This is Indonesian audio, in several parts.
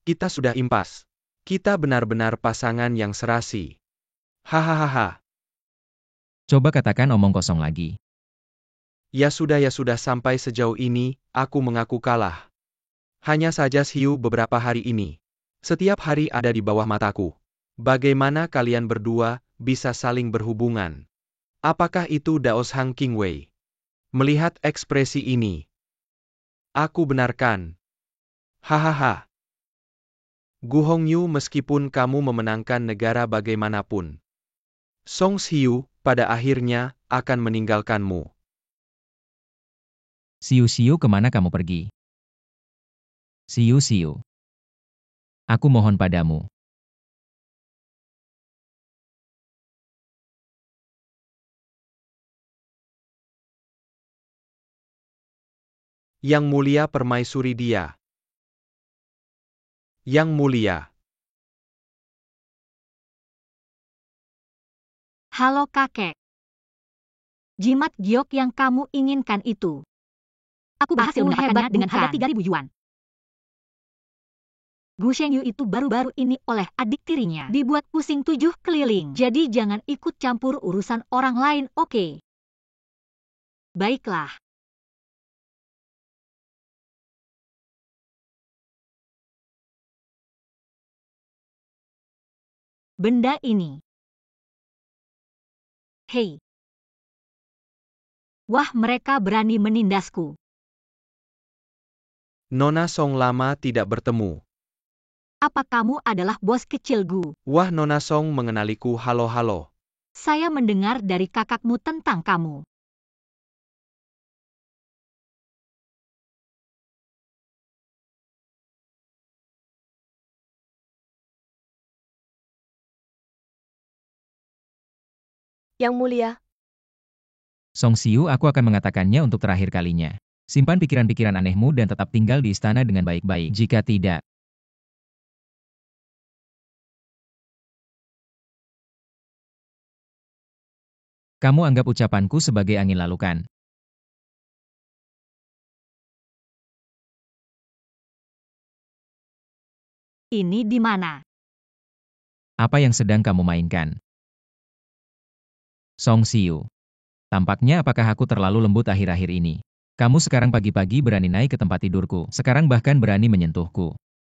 Kita sudah impas. Kita benar-benar pasangan yang serasi. Hahaha. Coba katakan omong kosong lagi. Ya sudah sampai sejauh ini, aku mengaku kalah. Hanya saja hiu beberapa hari ini. Setiap hari ada di bawah mataku. Bagaimana kalian berdua bisa saling berhubungan? Apakah itu Daos Hang Qingwei? Melihat ekspresi ini, aku benarkan. Hahaha. Gu Hongyu, meskipun kamu memenangkan negara bagaimanapun, Song Xiu pada akhirnya akan meninggalkanmu. Siu-siu, kemana kamu pergi? Siu-siu. Aku mohon padamu. Yang Mulia Permaisuri dia. Yang Mulia. Halo kakek. Jimat giok yang kamu inginkan itu. Aku berhasil mendapatkannya dengan harga 3.000 yuan. Gu Shengyu itu baru-baru ini oleh adik tirinya dibuat pusing 7 keliling. Jadi jangan ikut campur urusan orang lain, oke? Baiklah. Benda ini. Hei. Wah, mereka berani menindasku. Nona Song, lama tidak bertemu. Apa kamu adalah bos kecil Gu? Wah, Nona Song mengenaliku. Halo. Saya mendengar dari kakakmu tentang kamu. Yang Mulia. Song Xiu, aku akan mengatakannya untuk terakhir kalinya. Simpan pikiran-pikiran anehmu dan tetap tinggal di istana dengan baik-baik. Jika tidak, kamu anggap ucapanku sebagai angin lalu kan? Ini di mana? Apa yang sedang kamu mainkan? Song Xiu. Tampaknya apakah aku terlalu lembut akhir-akhir ini? Kamu sekarang pagi-pagi berani naik ke tempat tidurku. Sekarang bahkan berani menyentuhku.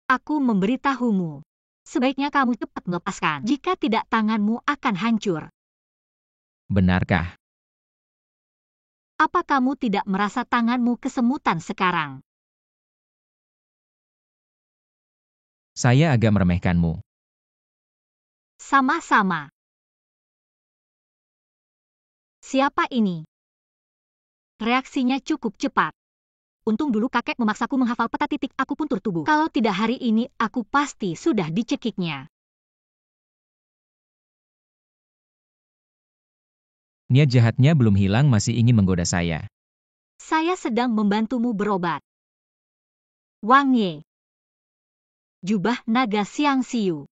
Aku memberitahumu. Sebaiknya kamu cepat melepaskan. Jika tidak, tanganmu akan hancur. Benarkah? Apa kamu tidak merasa tanganmu kesemutan sekarang? Saya agak meremehkanmu. Sama-sama. Siapa ini? Reaksinya cukup cepat. Untung dulu kakek memaksaku menghafal peta titik akupuntur tubuh. Kalau tidak hari ini, aku pasti sudah dicekiknya. Niat jahatnya belum hilang, masih ingin menggoda saya. Saya sedang membantumu berobat. Wang Ye. Jubah naga Siang Siu.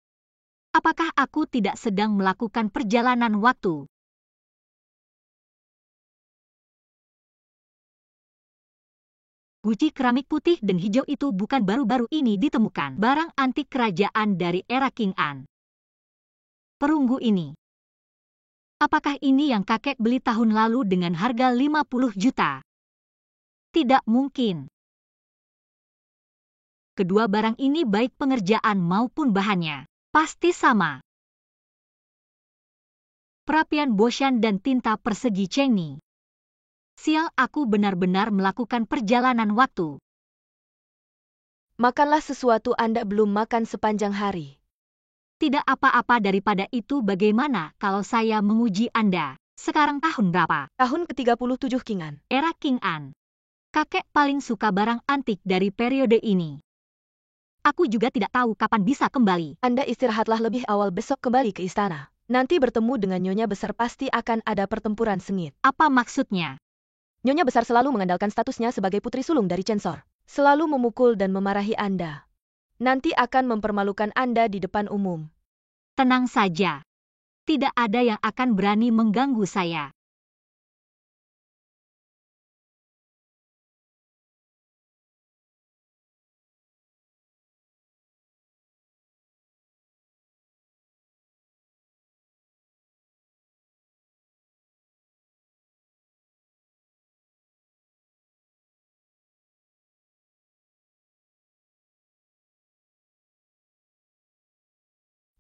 Apakah aku tidak sedang melakukan perjalanan waktu? Guci keramik putih dan hijau itu bukan baru-baru ini ditemukan. Barang antik kerajaan dari era King An. Perunggu ini. Apakah ini yang kakek beli tahun lalu dengan harga 50 juta? Tidak mungkin. Kedua barang ini baik pengerjaan maupun bahannya. Pasti sama. Perapian Boshan dan tinta persegi Chengni. Sial, aku benar-benar melakukan perjalanan waktu. Makanlah sesuatu, Anda belum makan sepanjang hari. Tidak apa-apa daripada itu. Bagaimana kalau saya menguji Anda? Sekarang tahun berapa? Tahun ke-37 King An. Era King An. Kakek paling suka barang antik dari periode ini. Aku juga tidak tahu kapan bisa kembali. Anda istirahatlah lebih awal besok, kembali ke istana. Nanti bertemu dengan Nyonya Besar, pasti akan ada pertempuran sengit. Apa maksudnya? Nyonya Besar selalu mengandalkan statusnya sebagai putri sulung dari Chensor. Selalu memukul dan memarahi Anda. Nanti akan mempermalukan Anda di depan umum. Tenang saja. Tidak ada yang akan berani mengganggu saya.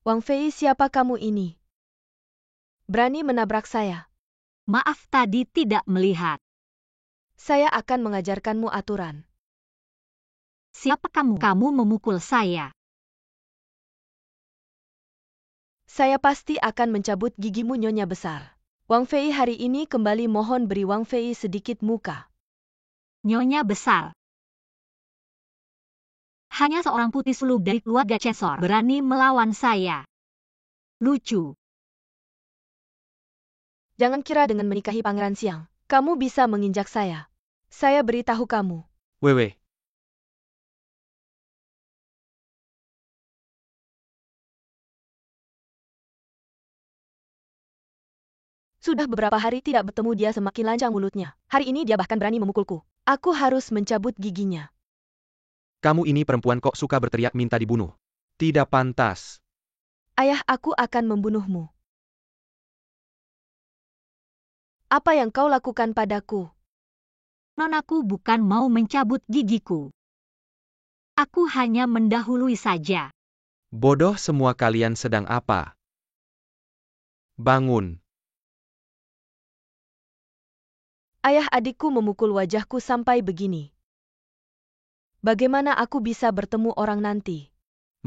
Wang Fei, siapa kamu ini? Berani menabrak saya. Maaf tadi tidak melihat. Saya akan mengajarkanmu aturan. Siapa kamu? Kamu memukul saya. Saya pasti akan mencabut gigimu, Nyonya besar. Wang Fei, hari ini kembali mohon beri Wang Fei sedikit muka. Nyonya besar. Hanya seorang putri sulung dari keluarga Censor berani melawan saya. Lucu. Jangan kira dengan menikahi Pangeran Siang, kamu bisa menginjak saya. Saya beritahu kamu. Wewe. Sudah beberapa hari tidak bertemu, dia semakin lancang mulutnya. Hari ini dia bahkan berani memukulku. Aku harus mencabut giginya. Kamu ini perempuan kok suka berteriak minta dibunuh. Tidak pantas. Ayah, aku akan membunuhmu. Apa yang kau lakukan padaku? Nonaku bukan mau mencabut gigiku. Aku hanya mendahului saja. Bodoh semua, kalian sedang apa? Bangun. Ayah, adikku memukul wajahku sampai begini. Bagaimana aku bisa bertemu orang nanti?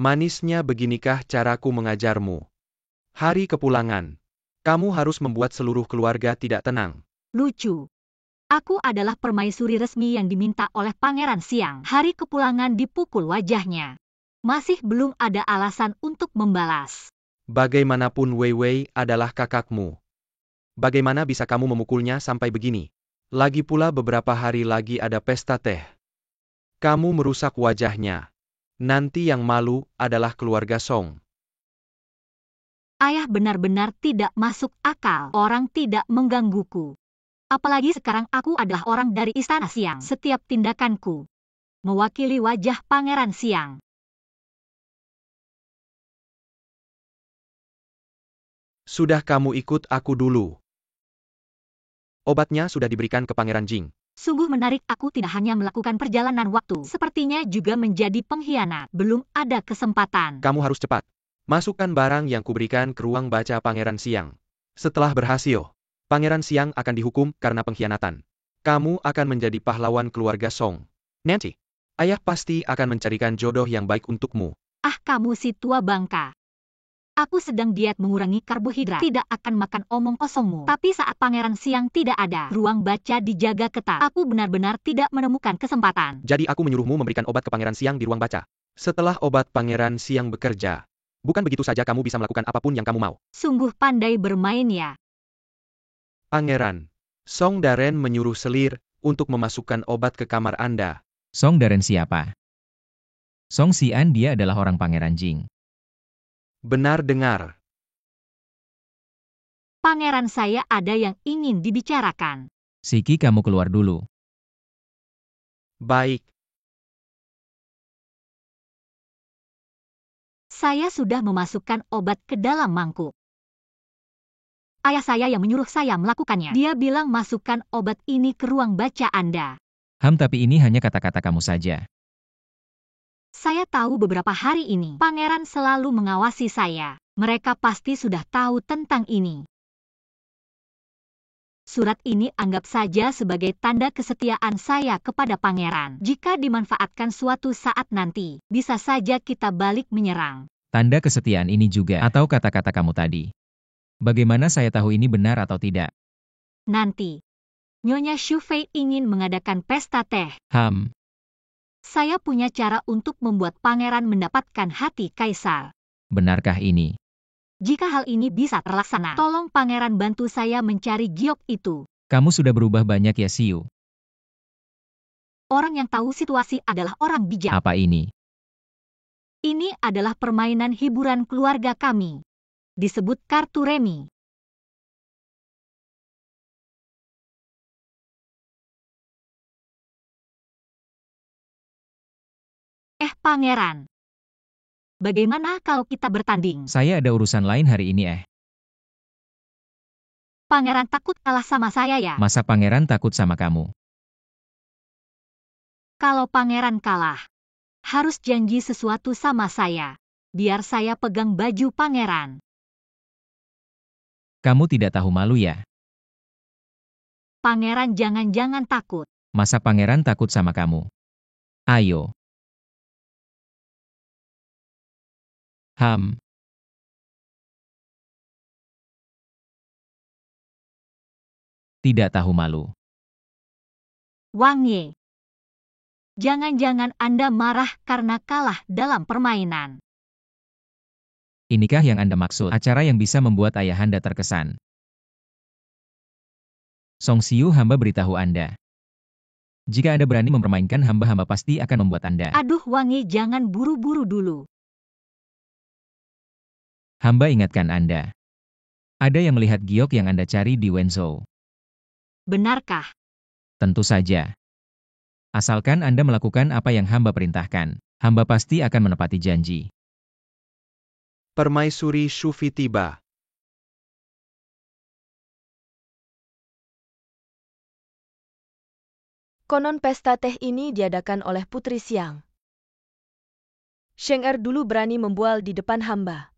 Manisnya beginikah caraku mengajarmu? Hari kepulangan. Kamu harus membuat seluruh keluarga tidak tenang. Lucu. Aku adalah permaisuri resmi yang diminta oleh Pangeran Siang. Hari kepulangan dipukul wajahnya. Masih belum ada alasan untuk membalas. Bagaimanapun Wei Wei adalah kakakmu. Bagaimana bisa kamu memukulnya sampai begini? Lagi pula beberapa hari lagi ada pesta teh. Kamu merusak wajahnya. Nanti yang malu adalah keluarga Song. Ayah, benar-benar tidak masuk akal. Orang tidak menggangguku. Apalagi sekarang aku adalah orang dari Istana Siang. Setiap tindakanku mewakili wajah Pangeran Siang. Sudah, kamu ikut aku dulu. Obatnya sudah diberikan ke Pangeran Jing. Sungguh menarik, aku tidak hanya melakukan perjalanan waktu, sepertinya juga menjadi pengkhianat. Belum ada kesempatan. Kamu harus cepat. Masukkan barang yang kuberikan ke ruang baca Pangeran Siang. Setelah berhasil, Pangeran Siang akan dihukum karena pengkhianatan. Kamu akan menjadi pahlawan keluarga Song. Nanti, ayah pasti akan mencarikan jodoh yang baik untukmu. Ah, kamu si tua bangka. Aku sedang diet mengurangi karbohidrat. Tidak akan makan omong kosongmu. Tapi saat Pangeran Siang tidak ada, ruang baca dijaga ketat. Aku benar-benar tidak menemukan kesempatan. Jadi aku menyuruhmu memberikan obat ke Pangeran Siang di ruang baca. Setelah obat Pangeran Siang bekerja, bukan begitu saja kamu bisa melakukan apapun yang kamu mau. Sungguh pandai bermain ya. Pangeran, Song Daren menyuruh selir untuk memasukkan obat ke kamar Anda. Song Daren siapa? Song Xian, dia adalah orang Pangeran Jing. Benar dengar. Pangeran, saya ada yang ingin dibicarakan. Siki, kamu keluar dulu. Baik. Saya sudah memasukkan obat ke dalam mangkuk. Ayah saya yang menyuruh saya melakukannya. Dia bilang masukkan obat ini ke ruang baca Anda. Tapi ini hanya kata-kata kamu saja. Saya tahu beberapa hari ini, Pangeran selalu mengawasi saya. Mereka pasti sudah tahu tentang ini. Surat ini anggap saja sebagai tanda kesetiaan saya kepada Pangeran. Jika dimanfaatkan suatu saat nanti, bisa saja kita balik menyerang. Tanda kesetiaan ini juga, atau kata-kata kamu tadi. Bagaimana saya tahu ini benar atau tidak? Nanti, Nyonya Xu Fei ingin mengadakan pesta teh. Saya punya cara untuk membuat Pangeran mendapatkan hati Kaisar. Benarkah ini? Jika hal ini bisa terlaksana, tolong Pangeran bantu saya mencari giok itu. Kamu sudah berubah banyak ya, Xiu. Orang yang tahu situasi adalah orang bijak. Apa ini? Ini adalah permainan hiburan keluarga kami. Disebut kartu remi. Pangeran. Bagaimana kalau kita bertanding? Saya ada urusan lain hari ini. Pangeran takut kalah sama saya ya? Masa Pangeran takut sama kamu? Kalau Pangeran kalah, harus janji sesuatu sama saya. biar saya pegang baju pangeran. Kamu tidak tahu malu ya? Pangeran jangan-jangan takut. Masa pangeran takut sama kamu? Ayo. Tidak tahu malu. Wang Ye. Jangan-jangan Anda marah karena kalah dalam permainan. Inikah yang Anda maksud? Acara yang bisa membuat ayahanda terkesan. Song Xiu, hamba beritahu Anda. Jika Anda berani mempermainkan hamba pasti akan membuat Anda. Aduh Wang Ye, jangan buru-buru dulu. Hamba ingatkan Anda. Ada yang melihat giok yang Anda cari di Wenzhou. Benarkah? Tentu saja. Asalkan Anda melakukan apa yang hamba perintahkan, hamba pasti akan menepati janji. Permaisuri Shufi tiba. Konon pesta teh ini diadakan oleh Putri Siang. Sheng Er dulu berani membual di depan hamba.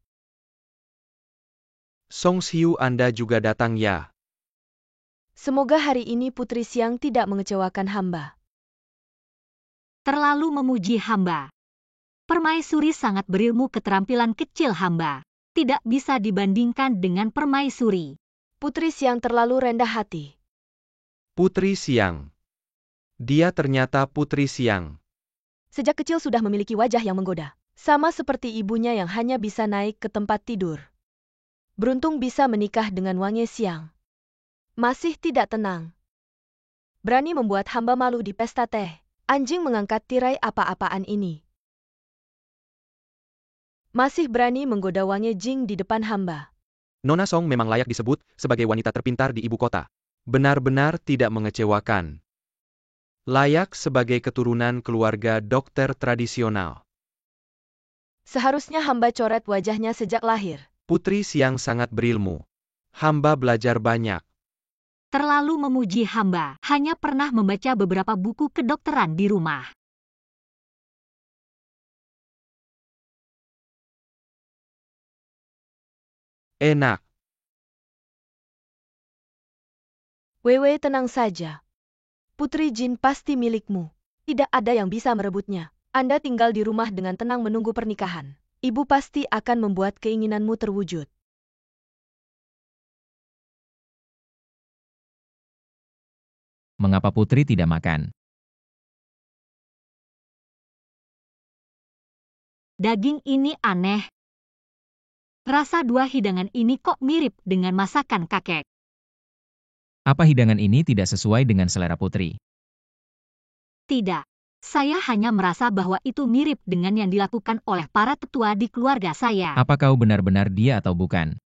Song Xiu, Anda juga datang ya? Semoga hari ini Putri Siang tidak mengecewakan hamba. Terlalu memuji hamba. Permaisuri sangat berilmu, keterampilan kecil hamba tidak bisa dibandingkan dengan permaisuri. Putri Siang terlalu rendah hati. Putri Siang. Dia ternyata Putri Siang. Sejak kecil sudah memiliki wajah yang menggoda. Sama seperti ibunya yang hanya bisa naik ke tempat tidur. Beruntung bisa menikah dengan Wang Ye Siang. Masih tidak tenang. Berani membuat hamba malu di pesta teh. Anjing mengangkat tirai apa-apaan ini. Masih berani menggoda Wang Ye Jing di depan hamba. Nona Song memang layak disebut sebagai wanita terpintar di ibu kota. Benar-benar tidak mengecewakan. Layak sebagai keturunan keluarga dokter tradisional. Seharusnya hamba coret wajahnya sejak lahir. Putri Siang sangat berilmu. Hamba belajar banyak. Terlalu memuji hamba, hanya pernah membaca beberapa buku kedokteran di rumah. Enak. Wewe, tenang saja. Putri Jin pasti milikmu. Tidak ada yang bisa merebutnya. Anda tinggal di rumah dengan tenang menunggu pernikahan. Ibu pasti akan membuat keinginanmu terwujud. Mengapa Putri tidak makan? Daging ini aneh. Rasa dua hidangan ini kok mirip dengan masakan kakek. Apa hidangan ini tidak sesuai dengan selera Putri? Tidak. Saya hanya merasa bahwa itu mirip dengan yang dilakukan oleh para tetua di keluarga saya. Apa kau benar-benar dia atau bukan?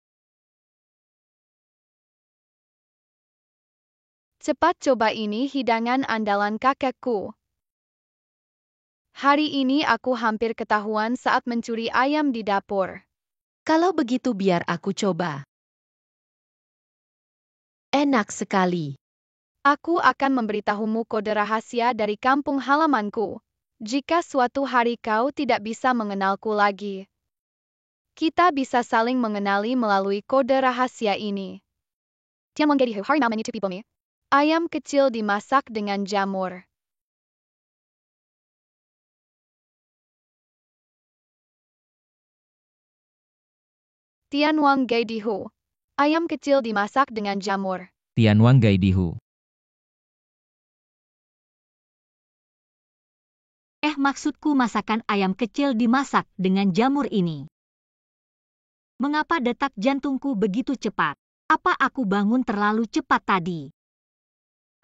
Cepat coba ini hidangan andalan kakekku. Hari ini aku hampir ketahuan saat mencuri ayam di dapur. Kalau begitu biar aku coba. Enak sekali. Aku akan memberitahumu kode rahasia dari kampung halamanku. Jika suatu hari kau tidak bisa mengenalku lagi, kita bisa saling mengenali melalui kode rahasia ini. Ayam kecil dimasak dengan jamur. Tian Wang Gai Dihu. Ayam kecil dimasak dengan jamur. Tianwang Gai Dihu. Maksudku masakan ayam kecil dimasak dengan jamur ini. Mengapa detak jantungku begitu cepat? Apa aku bangun terlalu cepat tadi?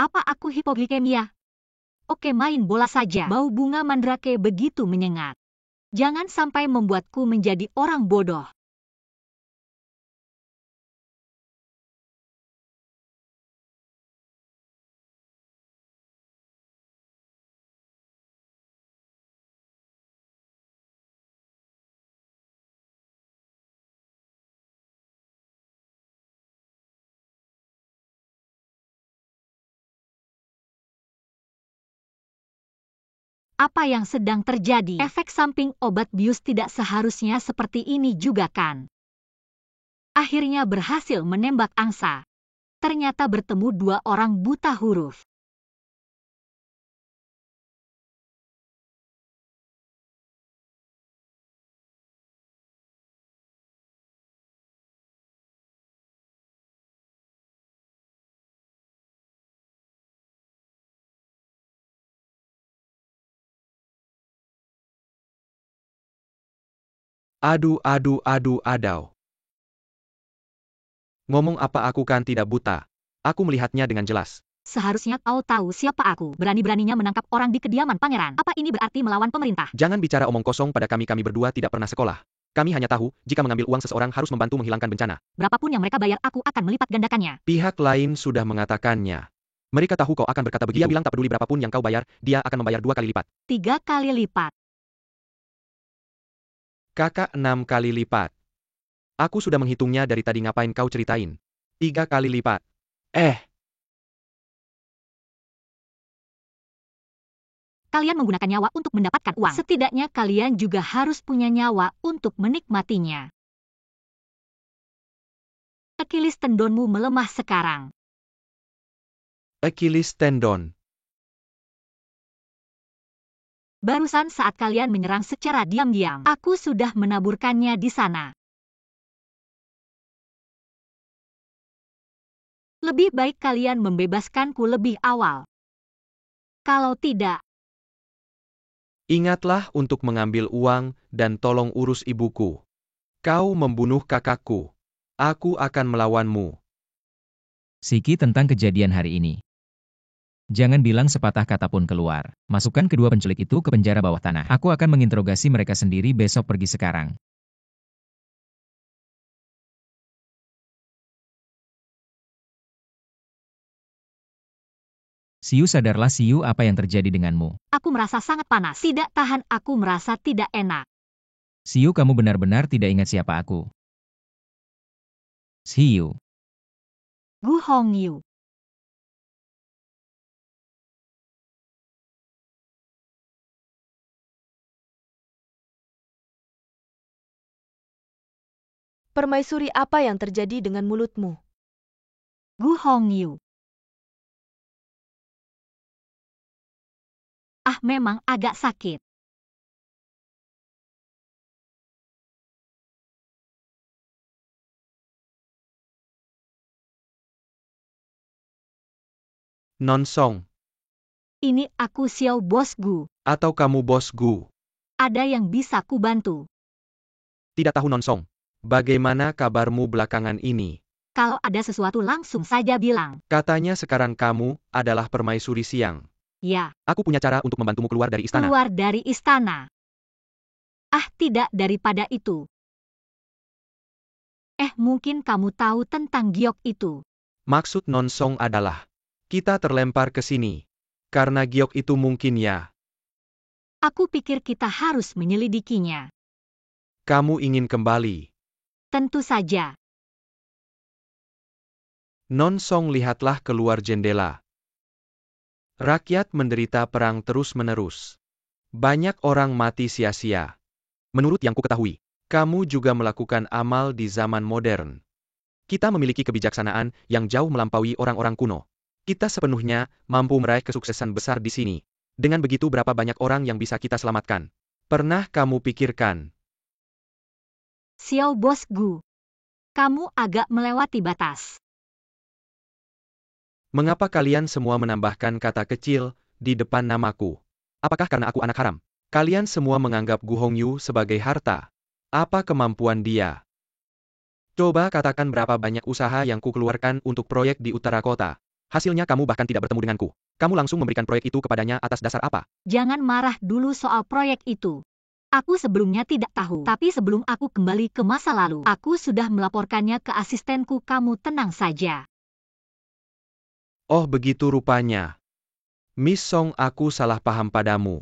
Apa aku hipoglikemia? Oke, main bola saja. Bau bunga mandrake begitu menyengat. Jangan sampai membuatku menjadi orang bodoh. Apa yang sedang terjadi? Efek samping obat bius tidak seharusnya seperti ini juga kan? Akhirnya berhasil menembak angsa. Ternyata bertemu dua orang buta huruf. Aduh, aduh, aduh, adau. Ngomong apa, aku kan tidak buta. Aku melihatnya dengan jelas. Seharusnya kau tahu siapa aku. Berani-beraninya menangkap orang di kediaman pangeran. Apa ini berarti melawan pemerintah? Jangan bicara omong kosong pada kami berdua tidak pernah sekolah. Kami hanya tahu, jika mengambil uang seseorang harus membantu menghilangkan bencana. Berapapun yang mereka bayar, aku akan melipat gandakannya. Pihak lain sudah mengatakannya. Mereka tahu kau akan berkata begitu. Dia bilang tak peduli berapapun yang kau bayar, dia akan membayar 2 kali lipat. 3 kali lipat. Kakak 6 kali lipat. Aku sudah menghitungnya dari tadi, ngapain kau ceritain? 3 kali lipat. Kalian menggunakan nyawa untuk mendapatkan uang. Setidaknya kalian juga harus punya nyawa untuk menikmatinya. Achilles tendonmu melemah sekarang. Achilles tendon. Barusan saat kalian menyerang secara diam-diam, aku sudah menaburkannya di sana. Lebih baik kalian membebaskanku lebih awal. Kalau tidak, Ingatlah untuk mengambil uang dan tolong urus ibuku. Kau membunuh kakakku. Aku akan melawanmu. Siki tentang kejadian hari ini. Jangan bilang sepatah kata pun keluar. Masukkan kedua penculik itu ke penjara bawah tanah. Aku akan menginterogasi mereka sendiri besok, pergi sekarang. Siu, sadarlah Siu, apa yang terjadi denganmu? aku merasa sangat panas. Tidak tahan, aku merasa tidak enak. Siu, kamu benar-benar tidak ingat siapa aku. Siu. Gu Hongyu. Permaisuri, apa yang terjadi dengan mulutmu? Gu Hongyu. Memang agak sakit. Nonsong. Ini aku Xiao Bos Gu. Atau kamu Bos Gu? Ada yang bisa kubantu? Tidak tahu Nonsong. Bagaimana kabarmu belakangan ini? Kalau ada sesuatu langsung saja bilang. Katanya sekarang kamu adalah permaisuri siang. Ya, Aku punya cara untuk membantumu keluar dari istana. keluar dari istana. Tidak daripada itu. Mungkin kamu tahu tentang giok itu. Maksud Nonsong adalah, kita terlempar ke sini. Karena giok itu mungkin ya. Aku pikir kita harus menyelidikinya. Kamu ingin kembali. Tentu saja. Nonsong lihatlah keluar jendela. Rakyat menderita perang terus-menerus. Banyak orang mati sia-sia. Menurut yang kuketahui, kamu juga melakukan amal di zaman modern. Kita memiliki kebijaksanaan yang jauh melampaui orang-orang kuno. Kita sepenuhnya mampu meraih kesuksesan besar di sini. Dengan begitu, berapa banyak orang yang bisa kita selamatkan? Pernah kamu pikirkan? Xiao Bos Gu. Kamu agak melewati batas. Mengapa kalian semua menambahkan kata kecil di depan namaku? Apakah karena aku anak haram? Kalian semua menganggap Gu Hongyu sebagai harta. Apa kemampuan dia? Coba katakan berapa banyak usaha yang kukeluarkan untuk proyek di utara kota. Hasilnya kamu bahkan tidak bertemu denganku. Kamu langsung memberikan proyek itu kepadanya atas dasar apa? Jangan marah dulu soal proyek itu. Aku sebelumnya tidak tahu, tapi sebelum aku kembali ke masa lalu, aku sudah melaporkannya ke asistenku. Kamu tenang saja. Oh begitu rupanya. Miss Song, aku salah paham padamu.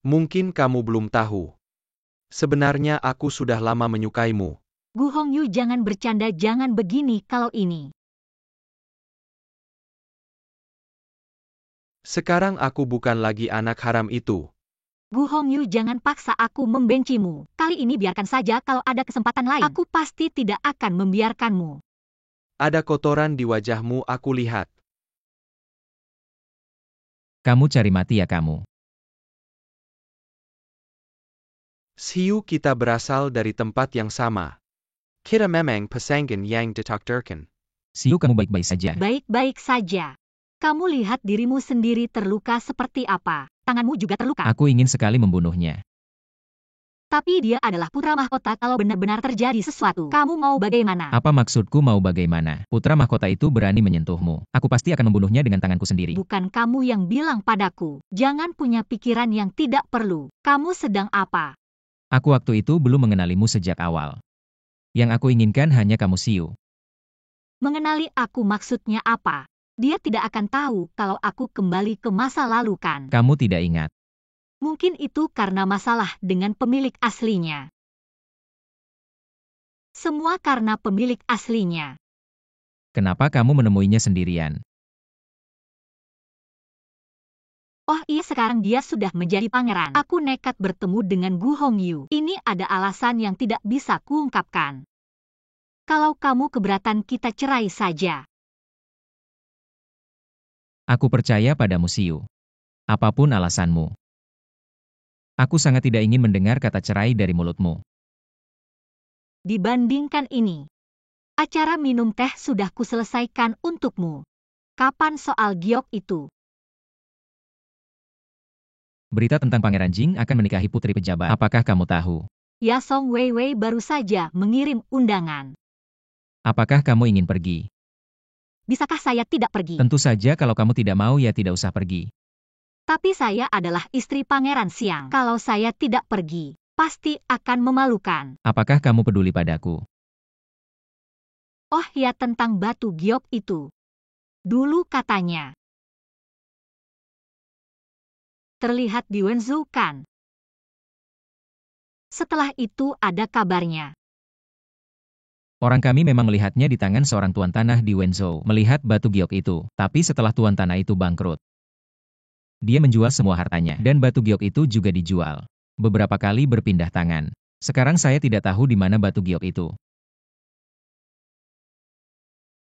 Mungkin kamu belum tahu. Sebenarnya aku sudah lama menyukaimu. Gu Hongyu, jangan bercanda, jangan begini kalau ini. Sekarang aku bukan lagi anak haram itu. Gu Hongyu, jangan paksa aku membencimu. Kali ini biarkan saja, kalau ada kesempatan lain. Aku pasti tidak akan membiarkanmu. Ada kotoran di wajahmu, aku lihat. Kamu cari mati ya kamu. Siu, kita berasal dari tempat yang sama. Kita memang pasangan yang ditakdirkan. Siu, kamu baik-baik saja. Baik-baik saja. Kamu lihat dirimu sendiri terluka seperti apa. Tanganmu juga terluka. Aku ingin sekali membunuhnya. Tapi dia adalah putra mahkota. Kalau benar-benar terjadi sesuatu, kamu mau bagaimana? Apa maksudku mau bagaimana? Putra mahkota itu berani menyentuhmu. Aku pasti akan membunuhnya dengan tanganku sendiri. Bukan kamu yang bilang padaku. Jangan punya pikiran yang tidak perlu. Kamu sedang apa? Aku waktu itu belum mengenalimu sejak awal. Yang aku inginkan hanya kamu, Siu. Mengenali aku maksudnya apa? Dia tidak akan tahu kalau aku kembali ke masa lalu kan? Kamu tidak ingat. Mungkin itu karena masalah dengan pemilik aslinya. Semua karena pemilik aslinya. Kenapa kamu menemuinya sendirian? Oh iya, sekarang dia sudah menjadi pangeran. Aku nekat bertemu dengan Gu Hongyu. Ini ada alasan yang tidak bisa kuungkapkan. Kalau kamu keberatan, kita cerai saja. Aku percaya padamu, Siu. Apapun alasanmu. Aku sangat tidak ingin mendengar kata cerai dari mulutmu. Dibandingkan ini, acara minum teh sudah kuselesaikan untukmu. Kapan soal giok itu? Berita tentang Pangeran Jing akan menikahi putri pejabat. Apakah kamu tahu? Ya, Song Weiwei baru saja mengirim undangan. Apakah kamu ingin pergi? Bisakah saya tidak pergi? Tentu saja, kalau kamu tidak mau ya tidak usah pergi. Tapi saya adalah istri Pangeran Xiang. Kalau saya tidak pergi, pasti akan memalukan. Apakah kamu peduli padaku? Oh ya, tentang batu giok itu. Dulu katanya terlihat di Wenzhou kan? Setelah itu ada kabarnya. Orang kami memang melihatnya di tangan seorang tuan tanah di Wenzhou, melihat batu giok itu. Tapi setelah tuan tanah itu bangkrut, dia menjual semua hartanya, dan batu giok itu juga dijual. Beberapa kali berpindah tangan. Sekarang saya tidak tahu di mana batu giok itu.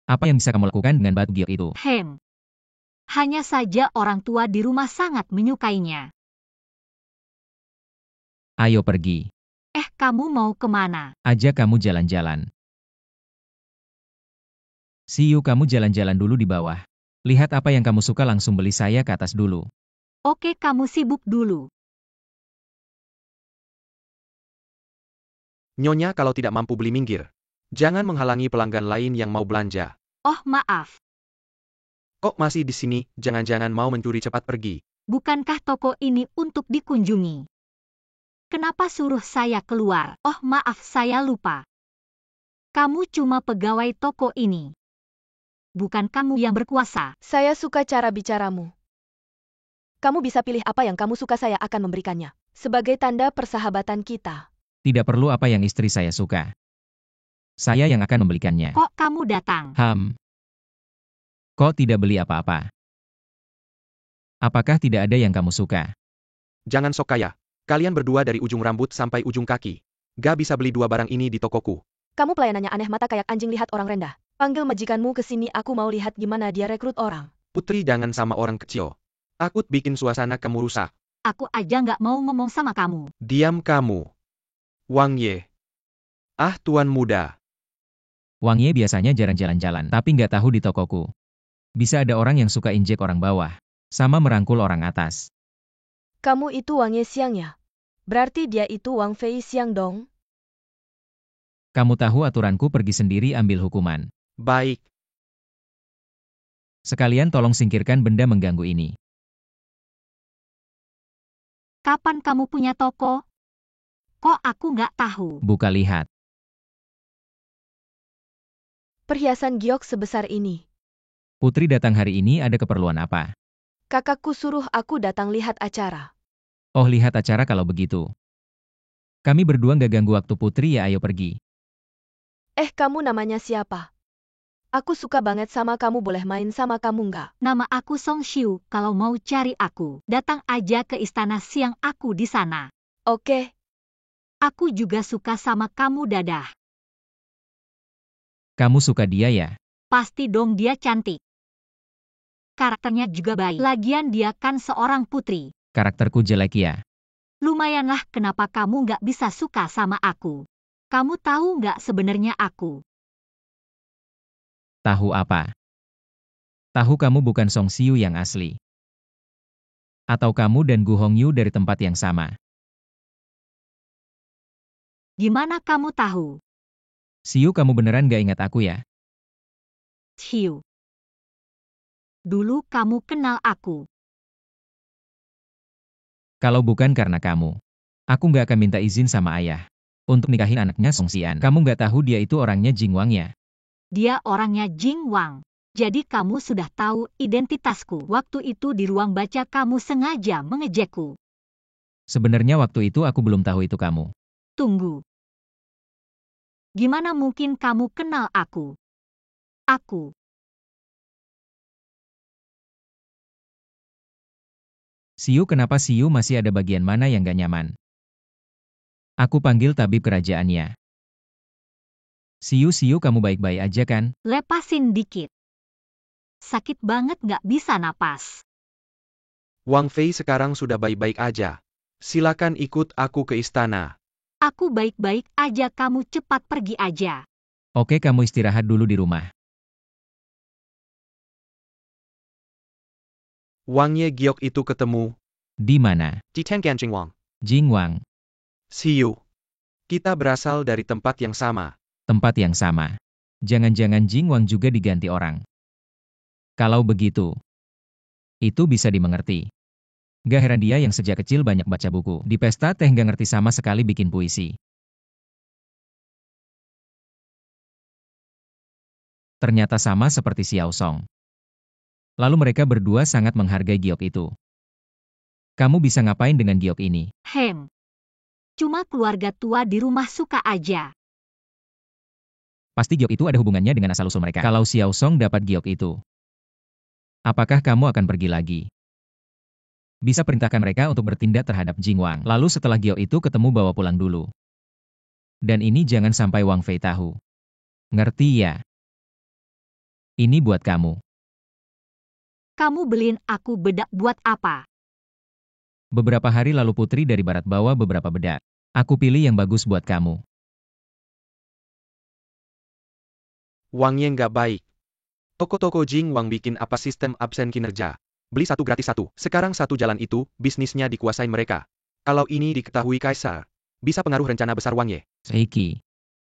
Apa yang bisa kamu lakukan dengan batu giok itu? Hanya saja orang tua di rumah sangat menyukainya. Ayo pergi. Kamu mau kemana? Ajak kamu jalan-jalan. Siu, kamu jalan-jalan dulu di bawah. Lihat apa yang kamu suka, langsung beli, saya ke atas dulu. Oke, kamu sibuk dulu. Nyonya, kalau tidak mampu beli, minggir. Jangan menghalangi pelanggan lain yang mau belanja. Oh, maaf. Kok masih di sini? Jangan-jangan mau mencuri, cepat pergi. Bukankah toko ini untuk dikunjungi? Kenapa suruh saya keluar? Oh, maaf, saya lupa. Kamu cuma pegawai toko ini. Bukan kamu yang berkuasa. Saya suka cara bicaramu. Kamu bisa pilih apa yang kamu suka, saya akan memberikannya. Sebagai tanda persahabatan kita. Tidak perlu apa yang istri saya suka. Saya yang akan membelikannya. Kok kamu datang? Kok tidak beli apa-apa? Apakah tidak ada yang kamu suka? Jangan sok kaya. Kalian berdua dari ujung rambut sampai ujung kaki. Gak bisa beli dua barang ini di tokoku. Kamu pelayanannya aneh, mata kayak anjing lihat orang rendah. Panggil majikanmu ke sini, aku mau lihat gimana dia rekrut orang. Putri, jangan sama orang kecil. Aku bikin suasana kamu rusak. Aku aja nggak mau ngomong sama kamu. Diam kamu. Wang Ye. Ah, tuan muda. Wang Ye biasanya jarang jalan-jalan, tapi nggak tahu di tokoku. Bisa ada orang yang suka injek orang bawah, sama merangkul orang atas. Kamu itu Wang Ye Xiang ya? Berarti dia itu Wang Fei Xiang dong? Kamu tahu aturanku, pergi sendiri ambil hukuman. Baik. Sekalian tolong singkirkan benda mengganggu ini. Kapan kamu punya toko? Kok aku nggak tahu? Buka lihat. Perhiasan giok sebesar ini. Putri datang hari ini ada keperluan apa? Kakakku suruh aku datang lihat acara. Oh, lihat acara kalau begitu. Kami berdua nggak ganggu waktu Putri ya, ayo pergi. Kamu namanya siapa? Aku suka banget sama kamu, boleh main sama kamu nggak? Nama aku Song Xiu, kalau mau cari aku, datang aja ke istana siang aku di sana. Oke, Aku juga suka sama kamu, dadah. Kamu suka dia ya? Pasti dong, dia cantik. Karakternya juga baik. Lagian dia kan seorang putri. Karakterku jelek ya? Lumayanlah, kenapa kamu nggak bisa suka sama aku? Kamu tahu nggak sebenarnya aku? Tahu apa? Tahu kamu bukan Song Xiu yang asli. Atau kamu dan Gu Hongyu dari tempat yang sama. Gimana kamu tahu? Xiu, kamu beneran gak ingat aku ya? Xiu. Dulu kamu kenal aku. Kalau bukan karena kamu, aku gak akan minta izin sama ayah untuk nikahin anaknya Song Xian. Kamu gak tahu dia itu orangnya Jing Wang ya? Dia orangnya Jing Wang. Jadi kamu sudah tahu identitasku. Waktu itu di ruang baca kamu sengaja mengejekku. Sebenarnya waktu itu aku belum tahu itu kamu. Tunggu. Gimana mungkin kamu kenal aku? Aku. Xiu, kenapa Xiu masih ada bagian mana yang gak nyaman? Aku panggil tabib kerajaannya. Xiu, kamu baik-baik aja kan? Lepasin dikit. Sakit banget nggak bisa napas. Wang Fei sekarang sudah baik-baik aja. Silakan ikut aku ke istana. Aku baik-baik aja, kamu cepat pergi aja. Oke, kamu istirahat dulu di rumah. Wang Ye Giok itu ketemu Di mana? di Tengan Wang. Jing Wang. Xiu. Kita berasal dari tempat yang sama. Tempat yang sama. Jangan-jangan Jing Wang juga diganti orang. Kalau begitu, itu bisa dimengerti. Gak heran dia yang sejak kecil banyak baca buku. Di pesta teh gak ngerti sama sekali bikin puisi. Ternyata sama seperti Xiao Song. Lalu mereka berdua sangat menghargai giok itu. Kamu bisa ngapain dengan giok ini? Cuma keluarga tua di rumah suka aja. Pasti giok itu ada hubungannya dengan asal-usul mereka. Kalau Xiao Song dapat giok itu, apakah kamu akan pergi lagi? Bisa perintahkan mereka untuk bertindak terhadap Jing Wang. Lalu setelah giok itu ketemu bawa pulang dulu. Dan ini jangan sampai Wang Fei tahu. Ngerti ya? Ini buat kamu. Kamu beliin aku bedak buat apa? Beberapa hari lalu putri dari barat bawa beberapa bedak. Aku pilih yang bagus buat kamu. Wang Ye nggak baik. Toko-toko Jing Wang bikin apa sistem absen kinerja. Beli satu gratis satu. Sekarang satu jalan itu, bisnisnya dikuasai mereka. Kalau ini diketahui Kaisar, bisa pengaruh rencana besar Wang Ye. Seiki.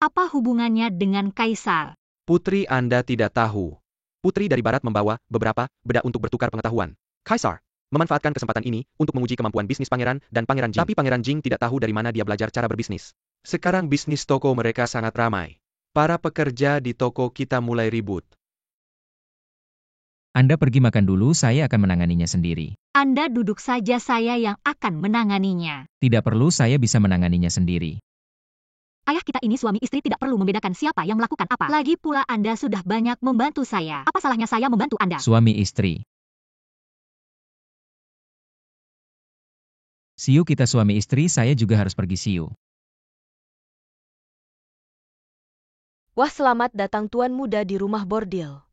Apa hubungannya dengan Kaisar? Putri Anda tidak tahu. Putri dari Barat membawa beberapa bedak untuk bertukar pengetahuan. Kaisar memanfaatkan kesempatan ini untuk menguji kemampuan bisnis pangeran dan pangeran Jing. Tapi pangeran Jing tidak tahu dari mana dia belajar cara berbisnis. Sekarang bisnis toko mereka sangat ramai. Para pekerja di toko kita mulai ribut. Anda pergi makan dulu, saya akan menanganinya sendiri. Anda duduk saja, saya yang akan menanganinya. Tidak perlu, saya bisa menanganinya sendiri. Ayah kita ini suami istri tidak perlu membedakan siapa yang melakukan apa. Lagi pula Anda sudah banyak membantu saya. Apa salahnya saya membantu Anda? Suami istri. Xiu, kita suami istri, saya juga harus pergi Xiu. Wah, selamat datang Tuan Muda di rumah bordil.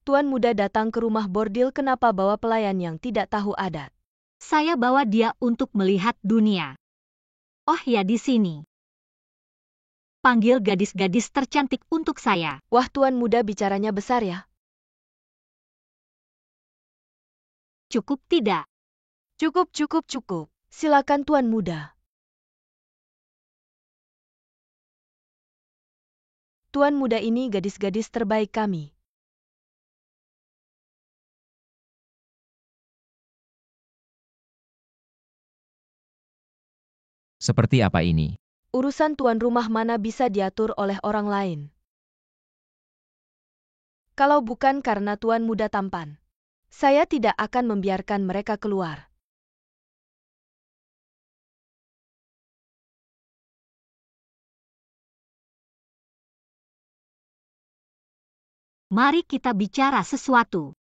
Tuan Muda datang ke rumah bordil, kenapa bawa pelayan yang tidak tahu adat? Saya bawa dia untuk melihat dunia. Oh ya, di sini. Panggil gadis-gadis tercantik untuk saya. Wah, Tuan Muda bicaranya besar ya. Cukup tidak? Cukup. Silakan Tuan Muda. Tuan Muda ini gadis-gadis terbaik kami. Seperti apa ini? Urusan tuan rumah mana bisa diatur oleh orang lain. Kalau bukan karena Tuan Muda tampan, saya tidak akan membiarkan mereka keluar. Mari kita bicara sesuatu.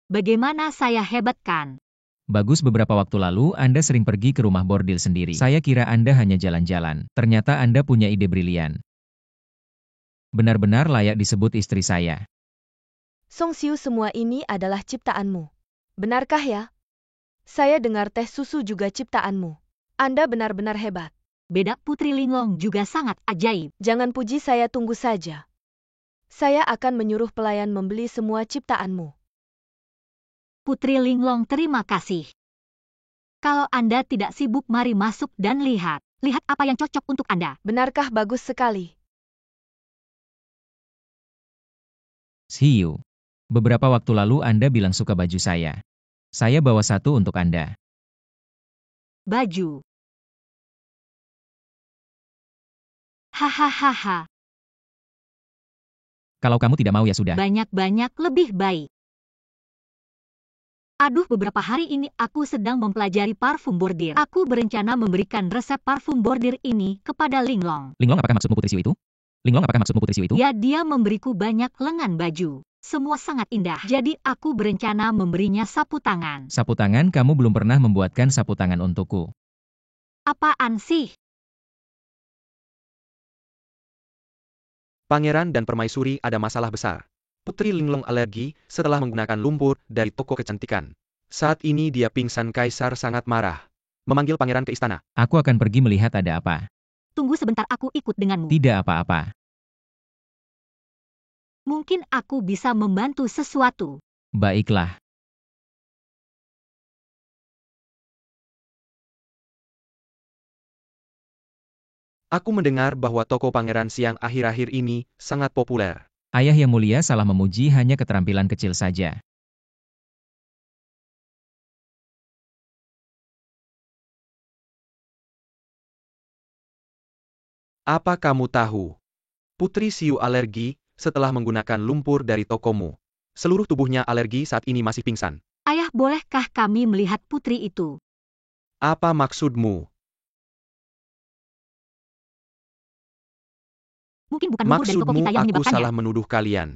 Bagaimana saya hebat kan? Bagus, beberapa waktu lalu Anda sering pergi ke rumah bordil sendiri. Saya kira Anda hanya jalan-jalan. Ternyata Anda punya ide brilian. Benar-benar layak disebut istri saya. Song Siu, semua ini adalah ciptaanmu. Benarkah ya? Saya dengar teh susu juga ciptaanmu. Anda benar-benar hebat. Beda Putri Linglong juga sangat ajaib. Jangan puji saya, tunggu saja. Saya akan menyuruh pelayan membeli semua ciptaanmu. Putri Linglong, terima kasih. Kalau Anda tidak sibuk, mari masuk dan lihat. Lihat apa yang cocok untuk Anda. Benarkah? Bagus sekali. Hiu. Beberapa waktu lalu Anda bilang suka baju saya. Saya bawa satu untuk Anda. Baju. Hahaha. Kalau kamu tidak mau ya sudah. Banyak-banyak lebih baik. Aduh, beberapa hari ini aku sedang mempelajari parfum bordir. Aku berencana memberikan resep parfum bordir ini kepada Linglong. Linglong, apakah maksudmu Putri Siu itu? Linglong, apakah maksudmu Putri Siu itu? Ya, dia memberiku banyak lengan baju. Semua sangat indah. Jadi aku berencana memberinya sapu tangan. Sapu tangan? Kamu belum pernah membuatkan sapu tangan untukku. Apaan sih? Pangeran dan Permaisuri ada masalah besar. Putri Linglong alergi setelah menggunakan lumpur dari toko kecantikan. Saat ini dia pingsan. Kaisar sangat marah. Memanggil pangeran ke istana. Aku akan pergi melihat ada apa. Tunggu sebentar, aku ikut denganmu. Tidak apa-apa. Mungkin aku bisa membantu sesuatu. Baiklah. Aku mendengar bahwa toko Pangeran Siang akhir-akhir ini sangat populer. Ayah yang mulia salah memuji hanya keterampilan kecil saja. Apa kamu tahu? Putri Siu alergi setelah menggunakan lumpur dari tokomu. Seluruh tubuhnya alergi saat ini masih pingsan. Ayah, bolehkah kami melihat putri itu? Apa maksudmu? Mungkin bukan lumpur dari toko Maksudmu kita yang aku menyebabkannya. salah menuduh kalian.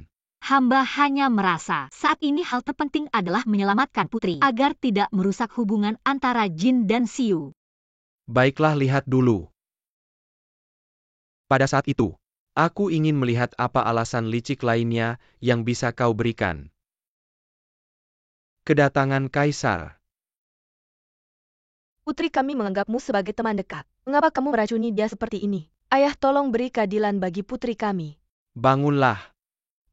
Hamba hanya merasa saat ini hal terpenting adalah menyelamatkan putri agar tidak merusak hubungan antara Jin dan Siu. Baiklah, lihat dulu. Pada saat itu, aku ingin melihat apa alasan licik lainnya yang bisa kau berikan. Kedatangan Kaisar. Putri kami menganggapmu sebagai teman dekat. Mengapa kamu meracuni dia seperti ini? Ayah, tolong beri keadilan bagi putri kami. Bangunlah.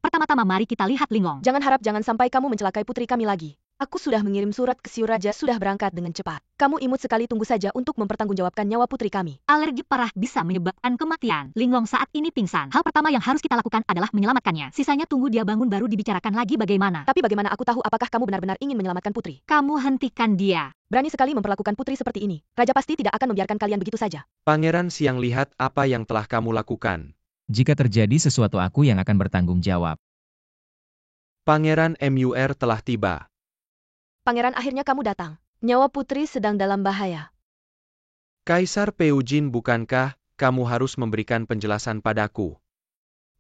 Pertama-tama mari kita lihat Linglong. Jangan harap jangan sampai kamu mencelakai putri kami lagi. Aku sudah mengirim surat ke Siu Raja, sudah berangkat dengan cepat. Kamu imut sekali, tunggu saja untuk mempertanggungjawabkan nyawa putri kami. Alergi parah bisa menyebabkan kematian. Linglong saat ini pingsan. Hal pertama yang harus kita lakukan adalah menyelamatkannya. Sisanya tunggu dia bangun baru dibicarakan lagi bagaimana. Tapi bagaimana aku tahu apakah kamu benar-benar ingin menyelamatkan putri? Kamu hentikan dia. Berani sekali memperlakukan putri seperti ini. Raja pasti tidak akan membiarkan kalian begitu saja. Pangeran Siang, lihat apa yang telah kamu lakukan. Jika terjadi sesuatu, aku yang akan bertanggung jawab. Pangeran Mur telah tiba. Pangeran, akhirnya kamu datang. Nyawa putri sedang dalam bahaya. Kaisar Peujin, bukankah kamu harus memberikan penjelasan padaku?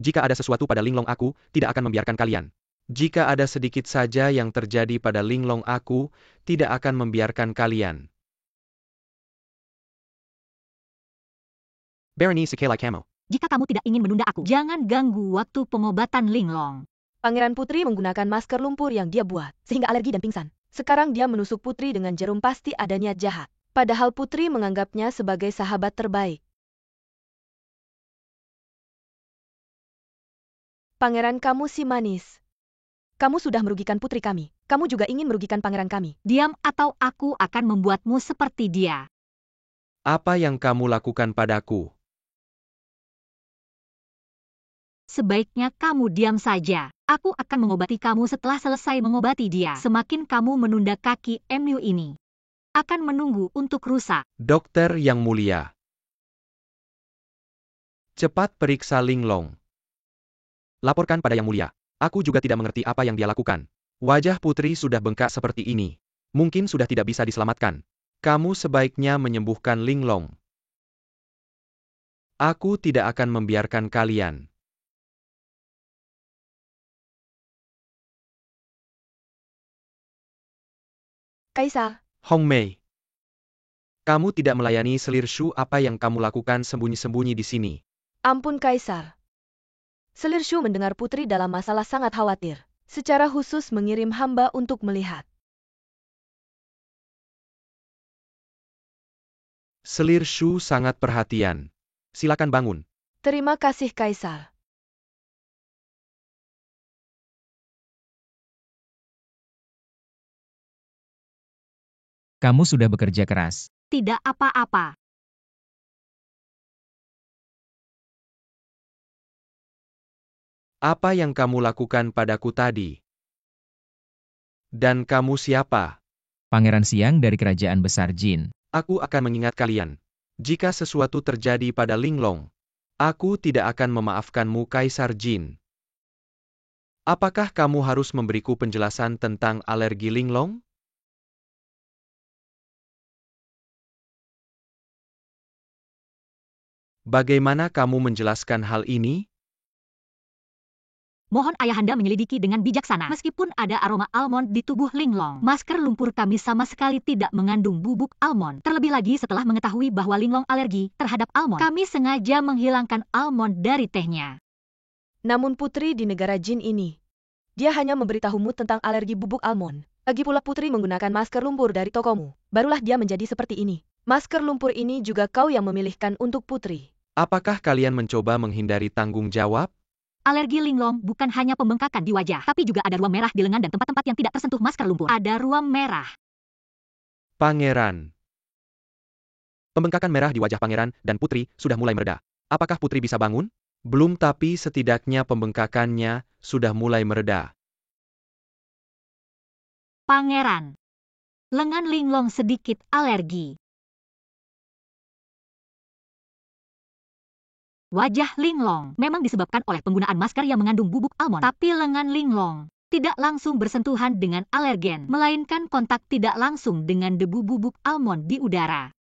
Jika ada sesuatu pada Linglong, aku tidak akan membiarkan kalian. Jika ada sedikit saja yang terjadi pada Linglong, aku tidak akan membiarkan kalian. Barony Sekeli Camo. Jika kamu tidak ingin menunda aku, jangan ganggu waktu pengobatan Linglong. Pangeran Putri menggunakan masker lumpur yang dia buat, sehingga alergi dan pingsan. Sekarang dia menusuk putri dengan jarum, pasti ada niat jahat. Padahal putri menganggapnya sebagai sahabat terbaik. Pangeran, kamu si manis. Kamu sudah merugikan putri kami. Kamu juga ingin merugikan pangeran kami. Diam atau aku akan membuatmu seperti dia. Apa yang kamu lakukan padaku? Sebaiknya kamu diam saja. Aku akan mengobati kamu setelah selesai mengobati dia. Semakin kamu menunda, kaki MU ini akan menunggu untuk rusak. Dokter yang mulia. Cepat periksa Linglong. Laporkan pada Yang Mulia. Aku juga tidak mengerti apa yang dia lakukan. Wajah putri sudah bengkak seperti ini. Mungkin sudah tidak bisa diselamatkan. Kamu sebaiknya menyembuhkan Linglong. Aku tidak akan membiarkan kalian. Kaisar, Hongmei. Kamu tidak melayani selir Shu, apa yang kamu lakukan sembunyi-sembunyi di sini? ampun Kaisar. Selir Shu mendengar putri dalam masalah sangat khawatir. Secara khusus mengirim hamba untuk melihat. Selir Shu sangat perhatian. Silakan bangun. Terima kasih Kaisar. Kamu sudah bekerja keras. Tidak apa-apa. Apa yang kamu lakukan padaku tadi? Dan kamu siapa? Pangeran Siang dari Kerajaan Besar Jin. Aku akan mengingat kalian. Jika sesuatu terjadi pada Linglong, aku tidak akan memaafkanmu Kaisar Jin. Apakah kamu harus memberiku penjelasan tentang alergi Linglong? Bagaimana kamu menjelaskan hal ini? Mohon ayahanda menyelidiki dengan bijaksana. Meskipun ada aroma almond di tubuh Linglong, masker lumpur kami sama sekali tidak mengandung bubuk almond. Terlebih lagi setelah mengetahui bahwa Linglong alergi terhadap almond, kami sengaja menghilangkan almond dari tehnya. Namun putri di negara Jin ini, dia hanya memberitahumu tentang alergi bubuk almond. Lagi pula putri menggunakan masker lumpur dari tokomu. Barulah dia menjadi seperti ini. Masker lumpur ini juga kau yang memilihkan untuk putri. Apakah kalian mencoba menghindari tanggung jawab? Alergi Linglong bukan hanya pembengkakan di wajah, tapi juga ada ruam merah di lengan dan tempat-tempat yang tidak tersentuh masker lumpur. Ada ruam merah. Pangeran. Pembengkakan merah di wajah pangeran dan putri sudah mulai mereda. Apakah putri bisa bangun? Belum, tapi setidaknya pembengkakannya sudah mulai mereda. Pangeran. Lengan Linglong sedikit alergi. Wajah Linglong memang disebabkan oleh penggunaan masker yang mengandung bubuk almond, tapi lengan Linglong tidak langsung bersentuhan dengan alergen, melainkan kontak tidak langsung dengan debu bubuk almond di udara.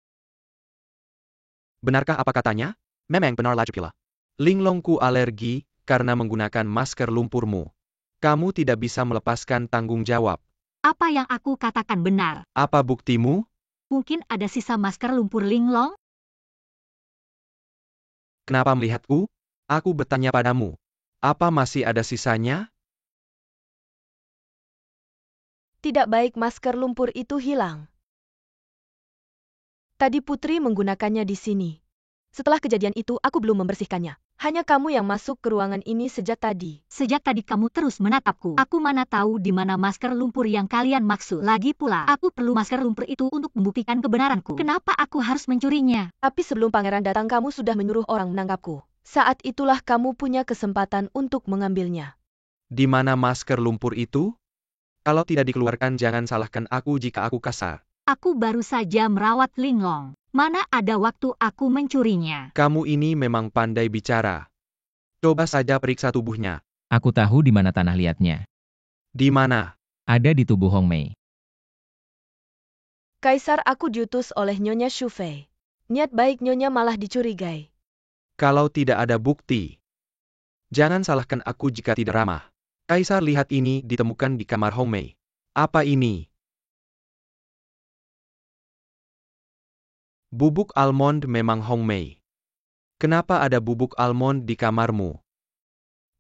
Benarkah apa katanya? Memang benar Lajupila. Linglongku alergi karena menggunakan masker lumpurmu. Kamu tidak bisa melepaskan tanggung jawab. Apa yang aku katakan benar? Apa buktimu? Mungkin ada sisa masker lumpur Linglong? Kenapa melihatku? Aku bertanya padamu. Apa masih ada sisanya? Tidak baik masker lumpur itu hilang. Tadi putri menggunakannya di sini. Setelah kejadian itu aku belum membersihkannya. Hanya kamu yang masuk ke ruangan ini sejak tadi. Sejak tadi kamu terus menatapku. Aku mana tahu di mana masker lumpur yang kalian maksud. Lagi pula, aku perlu masker lumpur itu untuk membuktikan kebenaranku. Kenapa aku harus mencurinya? Tapi sebelum pangeran datang kamu sudah menyuruh orang menangkapku. Saat itulah kamu punya kesempatan untuk mengambilnya. Di mana masker lumpur itu? Kalau tidak dikeluarkan, jangan salahkan aku jika aku kasar. Aku baru saja merawat Linglong. Mana ada waktu aku mencurinya? Kamu ini memang pandai bicara. Coba saja periksa tubuhnya. Aku tahu di mana tanah liatnya. Di mana? Ada di tubuh Hongmei. Kaisar, aku diutus oleh Nyonya Shufei. Niat baik Nyonya malah dicurigai. Kalau tidak ada bukti, jangan salahkan aku jika tidak ramah. Kaisar, lihat, ini ditemukan di kamar Hongmei. Apa ini? Bubuk almond memang Hongmei. Kenapa ada bubuk almond di kamarmu?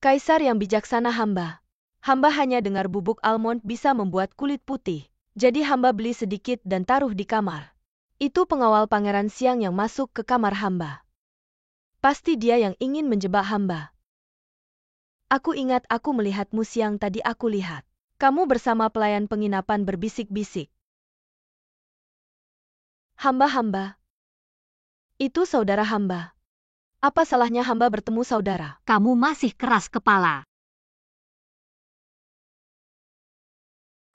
Kaisar yang bijaksana hamba. Hamba hanya dengar bubuk almond bisa membuat kulit putih. Jadi hamba beli sedikit dan taruh di kamar. Itu pengawal Pangeran Siang yang masuk ke kamar hamba. Pasti dia yang ingin menjebak hamba. Aku ingat aku melihatmu siang tadi, aku lihat. Kamu bersama pelayan penginapan berbisik-bisik. Hamba. Itu saudara hamba. Apa salahnya hamba bertemu saudara? Kamu masih keras kepala.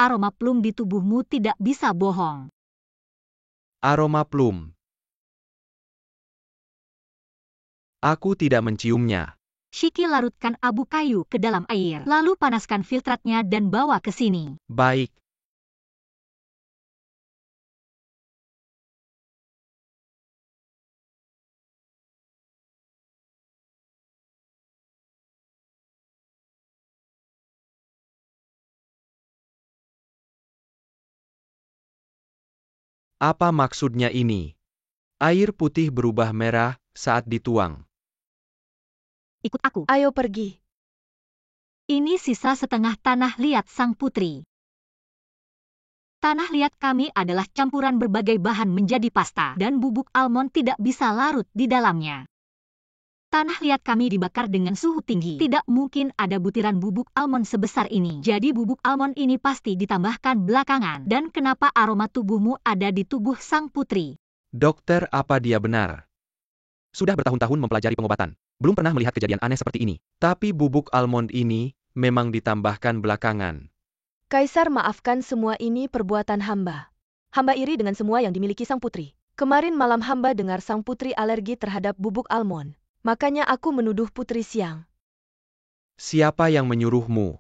Aroma plum di tubuhmu tidak bisa bohong. Aroma plum. Aku tidak menciumnya. Shiki larutkan abu kayu ke dalam air, lalu panaskan filtratnya dan bawa ke sini. Baik. Apa maksudnya ini? Air putih berubah merah saat dituang. Ikut aku. Ayo pergi. Ini sisa setengah tanah liat sang putri. Tanah liat kami adalah campuran berbagai bahan menjadi pasta, dan bubuk almond tidak bisa larut di dalamnya. Tanah liat kami dibakar dengan suhu tinggi. Tidak mungkin ada butiran bubuk almond sebesar ini. Jadi bubuk almond ini pasti ditambahkan belakangan. Dan kenapa aroma tubuhmu ada di tubuh sang putri? Dokter, apa dia benar? Sudah bertahun-tahun mempelajari pengobatan. Belum pernah melihat kejadian aneh seperti ini. Tapi bubuk almond ini memang ditambahkan belakangan. Kaisar, maafkan semua ini perbuatan hamba. Hamba iri dengan semua yang dimiliki sang putri. Kemarin malam hamba dengar sang putri alergi terhadap bubuk almond. Makanya aku menuduh Putri Siang. Siapa yang menyuruhmu?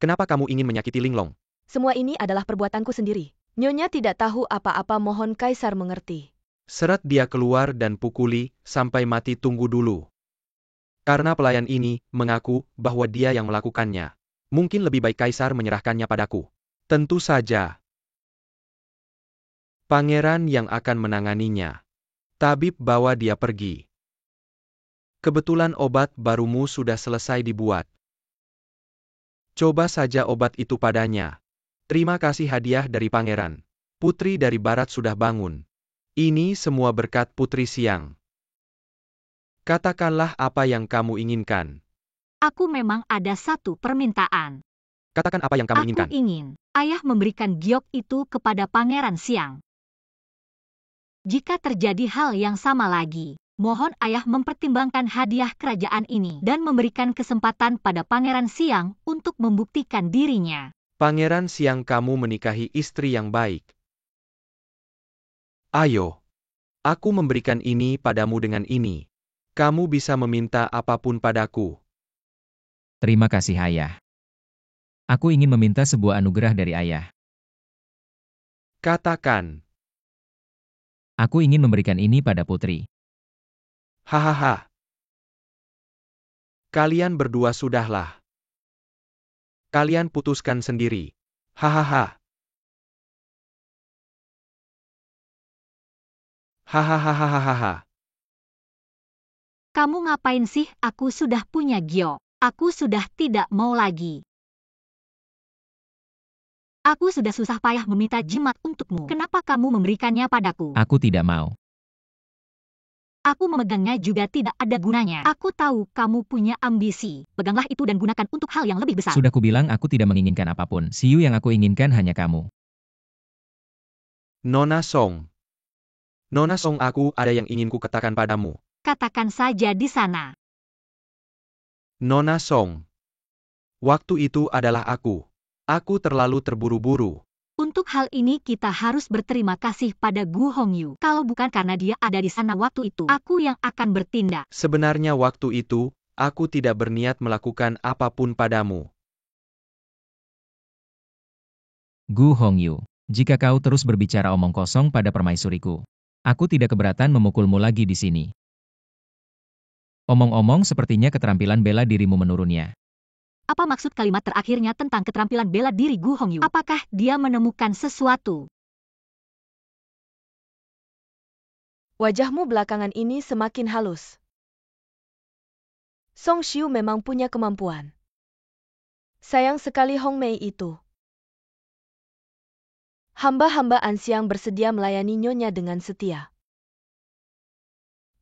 Kenapa kamu ingin menyakiti Linglong? Semua ini adalah perbuatanku sendiri. Nyonya tidak tahu apa-apa, mohon Kaisar mengerti. Seret dia keluar dan pukuli, sampai mati. Tunggu dulu. Karena pelayan ini mengaku bahwa dia yang melakukannya. Mungkin lebih baik Kaisar menyerahkannya padaku. Tentu saja. Pangeran yang akan menanganinya. Tabib, bawa dia pergi. Kebetulan obat barumu sudah selesai dibuat. Coba saja obat itu padanya. Terima kasih hadiah dari pangeran. Putri dari barat sudah bangun. Ini semua berkat Putri Siang. Katakanlah apa yang kamu inginkan. Aku memang ada satu permintaan. Katakan apa yang kamu inginkan. Aku ingin ayah memberikan giok itu kepada Pangeran Siang. Jika terjadi hal yang sama lagi, mohon ayah mempertimbangkan hadiah kerajaan ini dan memberikan kesempatan pada Pangeran Siang untuk membuktikan dirinya. Pangeran Siang, kamu menikahi istri yang baik. Ayo. Aku memberikan ini padamu dengan ini. Kamu bisa meminta apapun padaku. Terima kasih ayah. Aku ingin meminta sebuah anugerah dari ayah. Katakan. Aku ingin memberikan ini pada putri. Hahaha. Kalian berdua sudahlah. Kalian putuskan sendiri. Hahaha. Hahaha. Kamu ngapain sih? Aku sudah punya giok. Aku sudah tidak mau lagi. Aku sudah susah payah meminta jimat untukmu. Kenapa kamu memberikannya padaku? Aku tidak mau. Aku memegangnya juga tidak ada gunanya. Aku tahu kamu punya ambisi. Peganglah itu dan gunakan untuk hal yang lebih besar. Sudah kubilang aku tidak menginginkan apapun. Siu yang aku inginkan hanya kamu. Nona Song. Nona Song, aku ada yang ingin ku katakan padamu. Katakan saja di sana. Nona Song. Waktu itu adalah aku. Aku terlalu terburu-buru. Untuk hal ini kita harus berterima kasih pada Gu Hongyu. Kalau bukan karena dia ada di sana waktu itu, aku yang akan bertindak. Sebenarnya waktu itu, aku tidak berniat melakukan apapun padamu. Gu Hongyu, jika kau terus berbicara omong kosong pada permaisuriku, aku tidak keberatan memukulmu lagi di sini. Omong-omong, sepertinya keterampilan bela dirimu menurunnya. Apa maksud kalimat terakhirnya tentang keterampilan bela diri Gu Hongyu? Apakah dia menemukan sesuatu? Wajahmu belakangan ini semakin halus. Song Xiu memang punya kemampuan. Sayang sekali Hong Mei itu. Hamba-hamba Anxiang bersedia melayani nyonya dengan setia.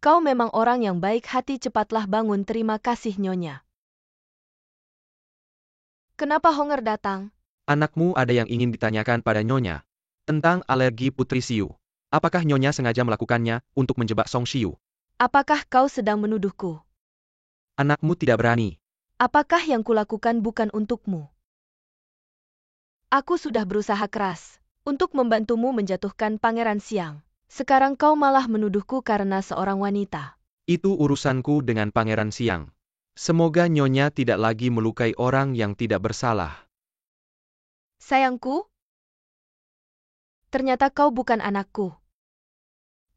Kau memang orang yang baik hati, cepatlah bangun. Terima kasih nyonya. Kenapa Honger datang? Anakmu ada yang ingin ditanyakan pada nyonya. Tentang alergi Putri Siu. Apakah nyonya sengaja melakukannya untuk menjebak Song Xiu? Apakah kau sedang menuduhku? Anakmu tidak berani. Apakah yang kulakukan bukan untukmu? Aku sudah berusaha keras untuk membantumu menjatuhkan Pangeran Siang. Sekarang kau malah menuduhku karena seorang wanita. Itu urusanku dengan Pangeran Siang. Semoga Nyonya tidak lagi melukai orang yang tidak bersalah. Sayangku, ternyata kau bukan anakku.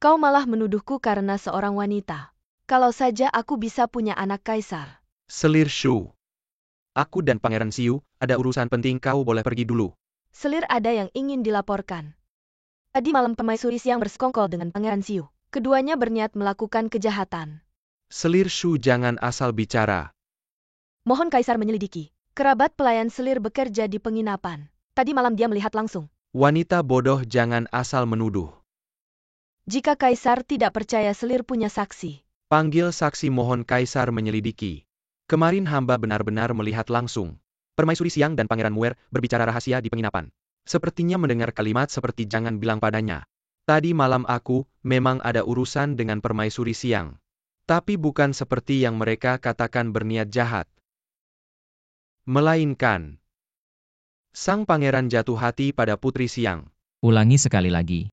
Kau malah menuduhku karena seorang wanita. Kalau saja aku bisa punya anak kaisar. Selir Shu. Aku dan Pangeran Xiu, ada urusan penting, kau boleh pergi dulu. Selir, ada yang ingin dilaporkan. Tadi malam permaisuri Siang bersekongkol dengan Pangeran Xiu. Keduanya berniat melakukan kejahatan. Selir Shu, jangan asal bicara. Mohon kaisar menyelidiki. Kerabat pelayan Selir bekerja di penginapan. Tadi malam dia melihat langsung. Wanita bodoh, jangan asal menuduh. Jika kaisar tidak percaya, Selir punya saksi. Panggil saksi, mohon kaisar menyelidiki. Kemarin hamba benar-benar melihat langsung. Permaisuri Siang dan Pangeran Muer berbicara rahasia di penginapan. Sepertinya mendengar kalimat seperti jangan bilang padanya. Tadi malam aku memang ada urusan dengan Permaisuri Siang. Tapi bukan seperti yang mereka katakan berniat jahat. Melainkan sang pangeran jatuh hati pada Putri Siang. Ulangi sekali lagi.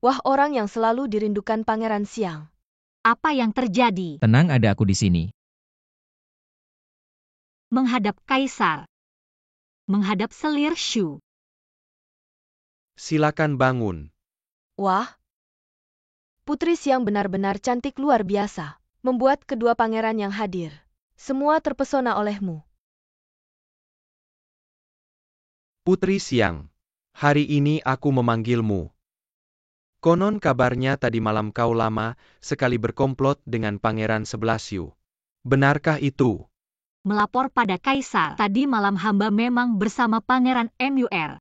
Wah, orang yang selalu dirindukan Pangeran Siang. Apa yang terjadi? Tenang, ada aku di sini. Menghadap kaisar. Menghadap Selir Shu. Silakan bangun. Wah, Putri Siang benar-benar cantik luar biasa. Membuat kedua pangeran yang hadir semua terpesona olehmu. Putri Siang, hari ini aku memanggilmu. Konon kabarnya tadi malam kau lama sekali berkomplot dengan Pangeran Sebelasyu. Benarkah itu? Melapor pada kaisar. Tadi malam hamba memang bersama Pangeran MUR.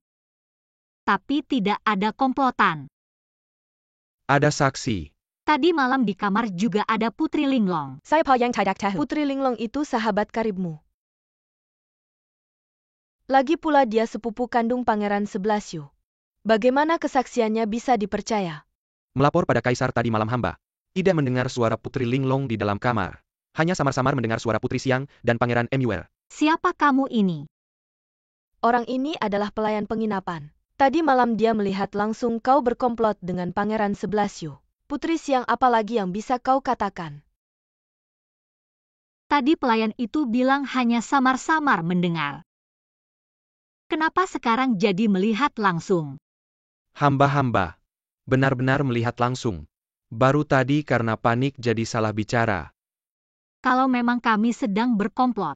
Tapi tidak ada komplotan. Ada saksi. Tadi malam di kamar juga ada Putri Linglong. Saya Pao Yang tidak tahu. Putri Linglong itu sahabat karibmu. Lagi pula dia sepupu kandung Pangeran Sebelasyu. Bagaimana kesaksiannya bisa dipercaya? Melapor pada kaisar, tadi malam hamba tidak mendengar suara Putri Linglong di dalam kamar. Hanya samar-samar mendengar suara Putri Siang dan Pangeran MUR. Siapa kamu ini? Orang ini adalah pelayan penginapan. Tadi malam dia melihat langsung kau berkomplot dengan Pangeran Sebelasyu. Putri Siang, apalagi yang bisa kau katakan? Tadi pelayan itu bilang hanya samar-samar mendengar. Kenapa sekarang jadi melihat langsung? Hamba benar-benar melihat langsung. Baru tadi karena panik jadi salah bicara. Kalau memang kami sedang berkomplot,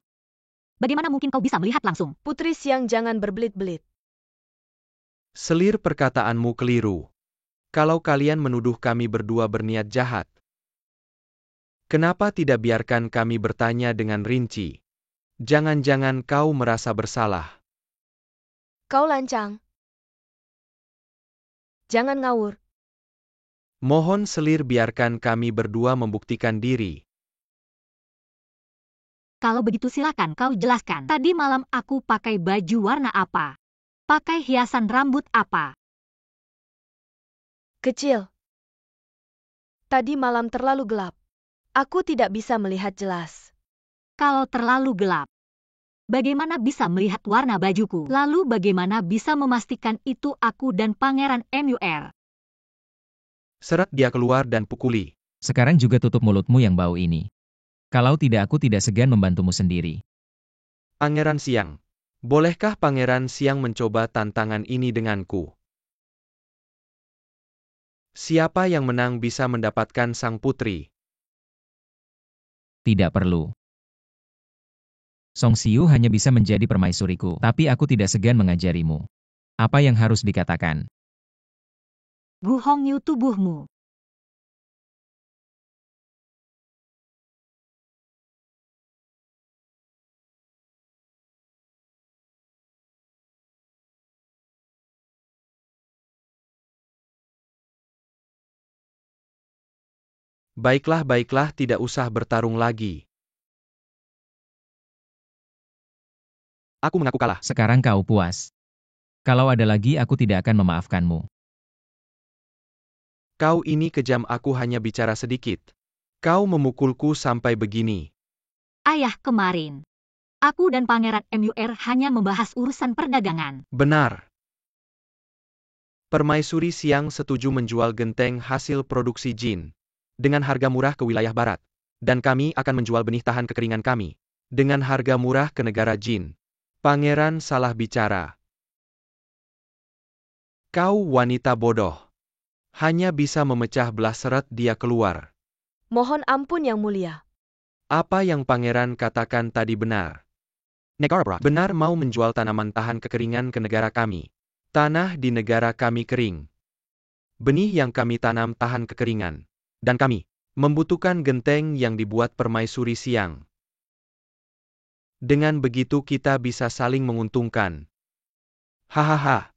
bagaimana mungkin kau bisa melihat langsung? Putri Siang, jangan berbelit-belit. Selir, perkataanmu keliru. Kalau kalian menuduh kami berdua berniat jahat, kenapa tidak biarkan kami bertanya dengan rinci? Jangan-jangan kau merasa bersalah. Kau lancang. Jangan ngawur. Mohon Selir, biarkan kami berdua membuktikan diri. Kalau begitu silakan kau jelaskan. Tadi malam aku pakai baju warna apa? Pakai hiasan rambut apa? Kecil. Tadi malam terlalu gelap. Aku tidak bisa melihat jelas. Kalau terlalu gelap, bagaimana bisa melihat warna bajuku? Lalu bagaimana bisa memastikan itu aku dan Pangeran MUR? Seret dia keluar dan pukuli. Sekarang juga tutup mulutmu yang bau ini. Kalau tidak, aku tidak segan membantumu sendiri. Pangeran Siang, bolehkah Pangeran Siang mencoba tantangan ini denganku? Siapa yang menang bisa mendapatkan sang putri. Tidak perlu. Song Xiu hanya bisa menjadi permaisuriku, tapi aku tidak segan mengajarimu. Apa yang harus dikatakan? Gu Hongyu tubuhmu. Baiklah, tidak usah bertarung lagi. Aku mengaku kalah. Sekarang kau puas. Kalau ada lagi, aku tidak akan memaafkanmu. Kau ini kejam, aku hanya bicara sedikit. Kau memukulku sampai begini. Ayah, kemarin aku dan Pangeran MUR hanya membahas urusan perdagangan. Benar. Permaisuri Siang setuju menjual genteng hasil produksi Jin dengan harga murah ke wilayah barat. dan kami akan menjual benih tahan kekeringan kami dengan harga murah ke negara jin. Pangeran salah bicara. Kau wanita bodoh. Hanya bisa memecah belah seret dia keluar. Mohon ampun Yang Mulia. Apa yang pangeran katakan tadi benar. Negara Benar mau menjual tanaman tahan kekeringan ke negara kami. Tanah di negara kami kering. Benih yang kami tanam tahan kekeringan. Dan kami membutuhkan genteng yang dibuat permaisuri siang. Dengan begitu kita bisa saling menguntungkan. Hahaha.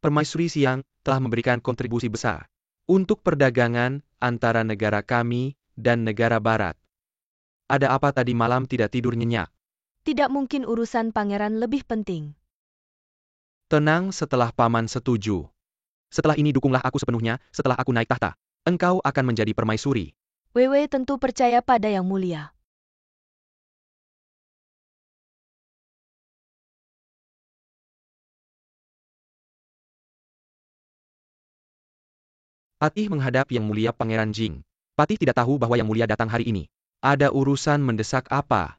Permaisuri siang telah memberikan kontribusi besar untuk perdagangan antara negara kami dan negara barat. Ada apa tadi malam tidak tidur nyenyak? Tidak mungkin urusan pangeran lebih penting. Tenang setelah paman setuju. Setelah ini dukunglah aku sepenuhnya, setelah aku naik tahta. Engkau akan menjadi permaisuri. Wewe tentu percaya pada Yang Mulia. Patih menghadap Yang Mulia Pangeran Jing. Patih tidak tahu bahwa Yang Mulia datang hari ini. Ada urusan mendesak apa?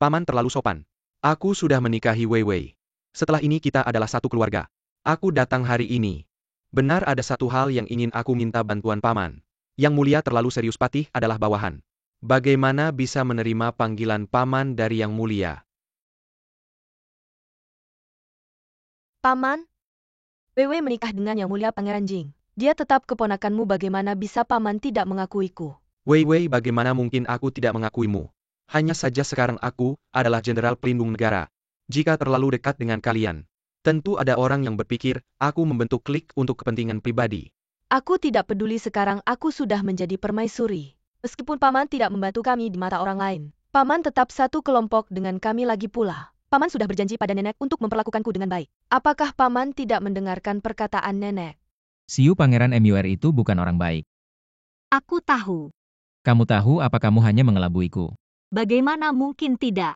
Paman terlalu sopan. Aku sudah menikahi Weiwei. Setelah ini kita adalah satu keluarga. Aku datang hari ini. Benar ada satu hal yang ingin aku minta bantuan paman. Yang Mulia terlalu serius. Patih adalah bawahan. Bagaimana bisa menerima panggilan paman dari Yang Mulia? Paman, Wewe menikah dengan Yang Mulia Pangeran Jing. Dia tetap keponakanmu, bagaimana bisa paman tidak mengakuiku? Weiwei, bagaimana mungkin aku tidak mengakuimu? Hanya saja sekarang aku adalah jenderal pelindung negara. Jika terlalu dekat dengan kalian, tentu ada orang yang berpikir aku membentuk klik untuk kepentingan pribadi. Aku tidak peduli, sekarang aku sudah menjadi permaisuri. Meskipun paman tidak membantu kami di mata orang lain, paman tetap satu kelompok dengan kami lagi pula. Paman sudah berjanji pada nenek untuk memperlakukanku dengan baik. Apakah paman tidak mendengarkan perkataan nenek? Siu Pangeran MUR itu bukan orang baik. Aku tahu. Kamu tahu apa kamu hanya mengelabuiku? Bagaimana mungkin tidak?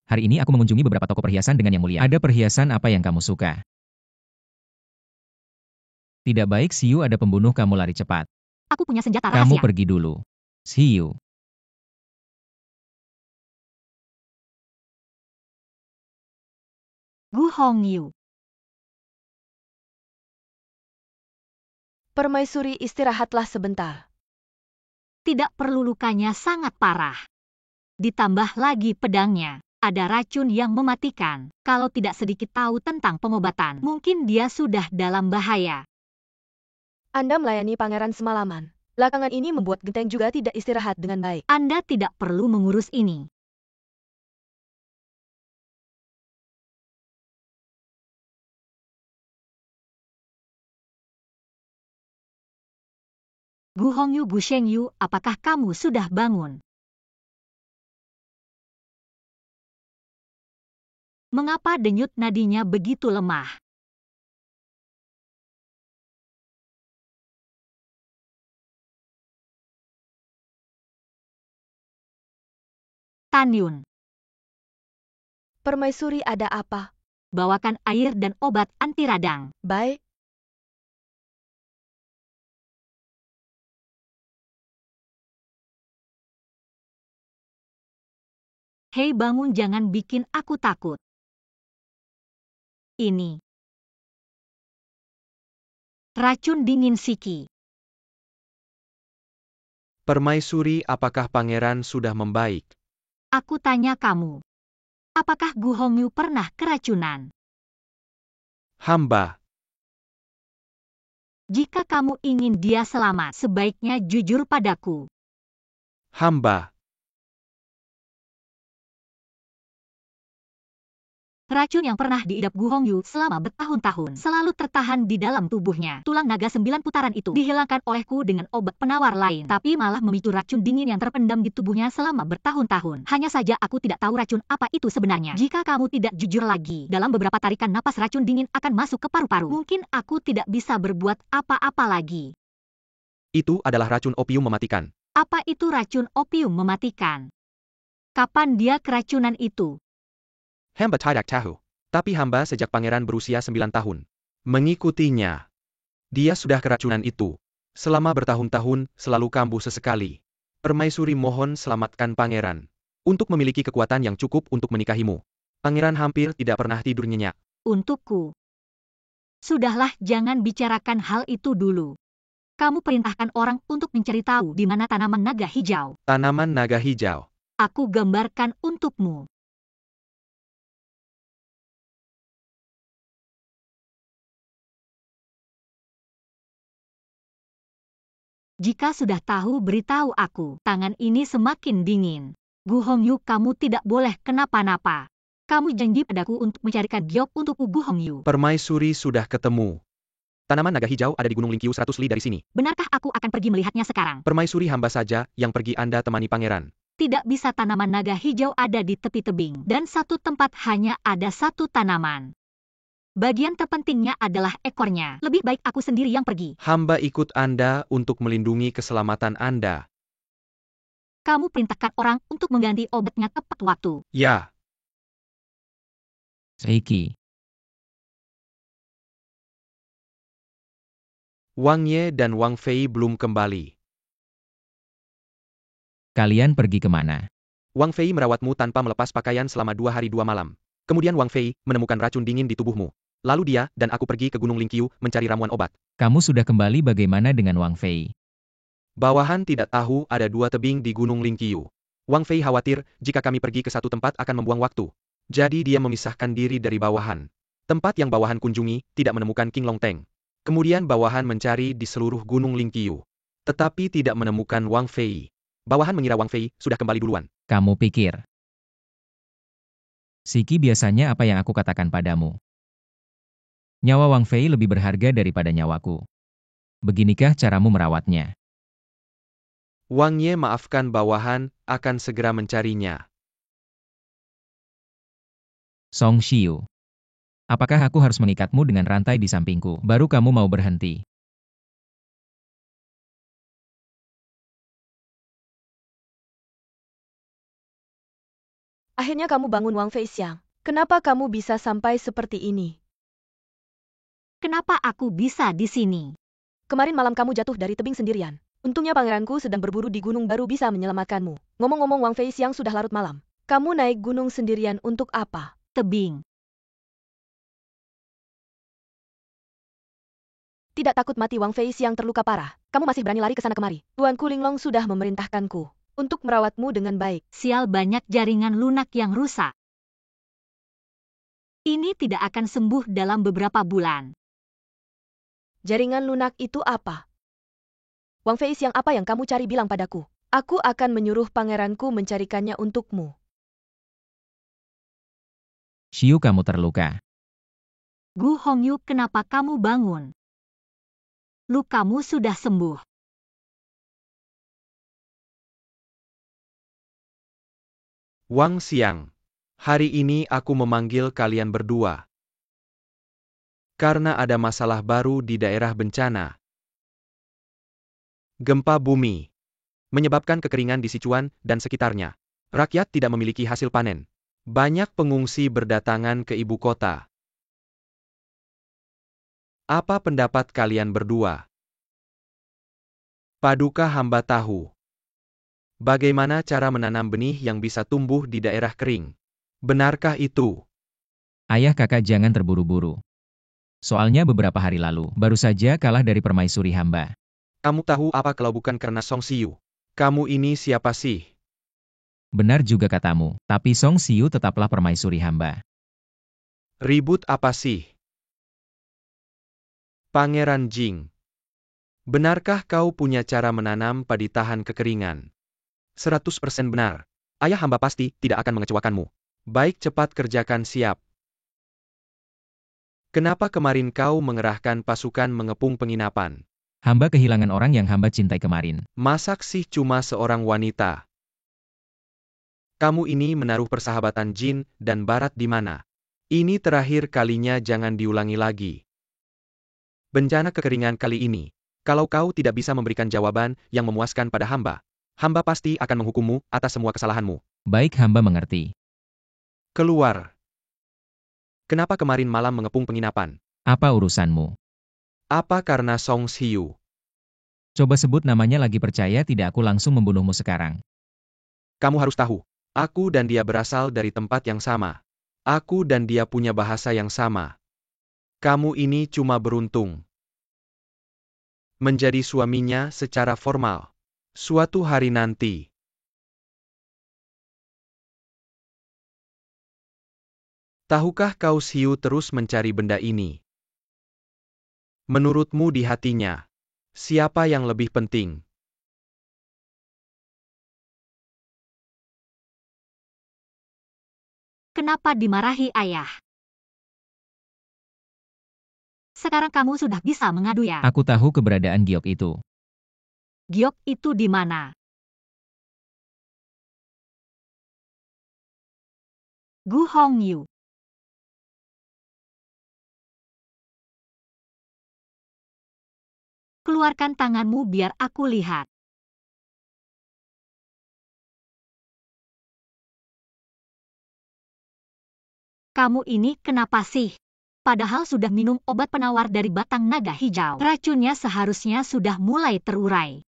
Hari ini aku mengunjungi beberapa toko perhiasan dengan Yang Mulia. Ada perhiasan apa yang kamu suka? Tidak baik Siu, ada pembunuh, kamu lari cepat. Aku punya senjata Kamu rahasia. pergi dulu. Siu. Gu Hongyu. Permaisuri, istirahatlah sebentar. Tidak perlu, lukanya sangat parah. Ditambah lagi pedangnya. Ada racun yang mematikan. Kalau tidak sedikit tahu tentang pengobatan, mungkin dia sudah dalam bahaya. Anda melayani pangeran semalaman. Belakangan ini membuat genteng juga tidak istirahat dengan baik. Anda tidak perlu mengurus ini. Gu Hongyu, Gu Shengyu, apakah kamu sudah bangun? Mengapa denyut nadinya begitu lemah? Tan Yun, Permaisuri, ada apa? bawakan air dan obat anti radang. Baik. Hei, bangun, jangan bikin aku takut. Ini racun dingin Siki. Permaisuri, apakah pangeran sudah membaik? Aku tanya kamu. Apakah Gu Hongyu pernah keracunan? Hamba. Jika kamu ingin dia selamat, sebaiknya jujur padaku. Hamba. Racun yang pernah diidap Gu Hongyu selama bertahun-tahun selalu tertahan di dalam tubuhnya. Tulang naga 9 putaran itu dihilangkan olehku dengan obat penawar lain, tapi malah memicu racun dingin yang terpendam di tubuhnya selama bertahun-tahun. Hanya saja aku tidak tahu racun apa itu sebenarnya. Jika kamu tidak jujur lagi, dalam beberapa tarikan napas racun dingin akan masuk ke paru-paru. Mungkin aku tidak bisa berbuat apa-apa lagi. Itu adalah racun opium mematikan. Apa itu racun opium mematikan? Kapan dia keracunan itu? Hamba tidak tahu. Tapi hamba sejak pangeran berusia 9 tahun. Mengikutinya. Dia sudah keracunan itu. Selama bertahun-tahun, selalu kambuh sesekali. Permaisuri mohon selamatkan pangeran. Untuk memiliki kekuatan yang cukup untuk menikahimu. Pangeran hampir tidak pernah tidur nyenyak. Untukku. Sudahlah, jangan bicarakan hal itu dulu. Kamu perintahkan orang untuk mencari tahu di mana tanaman naga hijau. Tanaman naga hijau. Aku gambarkan untukmu. Jika sudah tahu, beritahu aku. Tangan ini semakin dingin. Gu Hongyu, kamu tidak boleh kenapa-napa. Kamu janji padaku untuk mencarikan giok untukku, Gu Hongyu. Permaisuri sudah ketemu. Tanaman naga hijau ada di Gunung Lingqiu 100 li dari sini. Benarkah aku akan pergi melihatnya sekarang? Permaisuri hamba saja yang pergi, Anda temani pangeran. Tidak bisa, tanaman naga hijau ada di tepi tebing. Dan satu tempat hanya ada satu tanaman. Bagian terpentingnya adalah ekornya. Lebih baik aku sendiri yang pergi. Hamba ikut Anda untuk melindungi keselamatan Anda. Kamu perintahkan orang untuk mengganti obatnya tepat waktu. Ya. Seiki. Wang Ye dan Wang Fei belum kembali. Kalian pergi kemana? Wang Fei merawatmu tanpa melepas pakaian selama 2 hari 2 malam. Kemudian Wang Fei menemukan racun dingin di tubuhmu. Lalu dia dan aku pergi ke Gunung Lingqiu mencari ramuan obat. Kamu sudah kembali, bagaimana dengan Wang Fei? Bawahan tidak tahu ada 2 tebing di Gunung Lingqiu. Wang Fei khawatir jika kami pergi ke satu tempat akan membuang waktu. Jadi dia memisahkan diri dari bawahan. Tempat yang bawahan kunjungi tidak menemukan King Long Teng. Kemudian bawahan mencari di seluruh Gunung Lingqiu. Tetapi tidak menemukan Wang Fei. Bawahan mengira Wang Fei sudah kembali duluan. Kamu pikir Siki biasanya apa yang aku katakan padamu? Nyawa Wang Fei lebih berharga daripada nyawaku. Beginikah caramu merawatnya? Wang Ye maafkan bawahan, akan segera mencarinya. Song Xiu. Apakah aku harus mengikatmu dengan rantai di sampingku, baru kamu mau berhenti? Akhirnya kamu bangun, Wang Fei Xiang. Kenapa kamu bisa sampai seperti ini? Kenapa aku bisa di sini? Kemarin malam kamu jatuh dari tebing sendirian. Untungnya pangeranku sedang berburu di gunung baru bisa menyelamatkanmu. Ngomong-ngomong, Wang Fei Xiang sudah larut malam. Kamu naik gunung sendirian untuk apa? Tebing. Tidak takut mati? Wang Fei Xiang terluka parah. Kamu masih berani lari ke sana kemari. Tuanku Linglong sudah memerintahkanku untuk merawatmu dengan baik. Sial, banyak jaringan lunak yang rusak. Ini tidak akan sembuh dalam beberapa bulan. Jaringan lunak itu apa? Wang Fei Xiang, apa yang kamu cari? Bilang padaku. Aku akan menyuruh pangeranku mencarikannya untukmu. Xiu, kamu terluka. Gu Hongyu, kenapa kamu bangun? Lukamu sudah sembuh. Wang Xiang. Hari ini aku memanggil kalian berdua. Karena ada masalah baru di daerah bencana. Gempa bumi. Menyebabkan kekeringan di Sichuan dan sekitarnya. Rakyat tidak memiliki hasil panen. Banyak pengungsi berdatangan ke ibu kota. Apa pendapat kalian berdua? Paduka hamba tahu. Bagaimana cara menanam benih yang bisa tumbuh di daerah kering? Benarkah itu? Ayah, kakak jangan terburu-buru. Soalnya beberapa hari lalu, baru saja kalah dari permaisuri hamba. Kamu tahu apa kalau bukan karena Song Xiu? Kamu ini siapa sih? Benar juga katamu, tapi Song Xiu tetaplah permaisuri hamba. Ribut apa sih? Pangeran Jing. Benarkah kau punya cara menanam padi tahan kekeringan? 100% benar. Ayah hamba pasti tidak akan mengecewakanmu. Baik, cepat kerjakan, siap. Kenapa kemarin kau mengerahkan pasukan mengepung penginapan? Hamba kehilangan orang yang hamba cintai kemarin. Masak sih cuma seorang wanita? Kamu ini menaruh persahabatan Jin dan Barat di mana? Ini terakhir kalinya, jangan diulangi lagi. Bencana kekeringan kali ini. Kalau kau tidak bisa memberikan jawaban yang memuaskan pada hamba, hamba pasti akan menghukummu atas semua kesalahanmu. Baik, hamba mengerti. Keluar. Kenapa kemarin malam mengepung penginapan? Apa urusanmu? Apa karena Song Xiu? Coba sebut namanya lagi, percaya tidak aku langsung membunuhmu sekarang. Kamu harus tahu, aku dan dia berasal dari tempat yang sama. Aku dan dia punya bahasa yang sama. Kamu ini cuma beruntung menjadi suaminya secara formal. Suatu hari nanti. Tahukah kau Xiu terus mencari benda ini? Menurutmu di hatinya, siapa yang lebih penting? Kenapa dimarahi ayah? Sekarang kamu sudah bisa mengadu ya? Aku tahu keberadaan giok itu. Giok itu di mana? Gu Hongyu. Keluarkan tanganmu biar aku lihat. Kamu ini kenapa sih? Padahal sudah minum obat penawar dari batang naga hijau. Racunnya seharusnya sudah mulai terurai.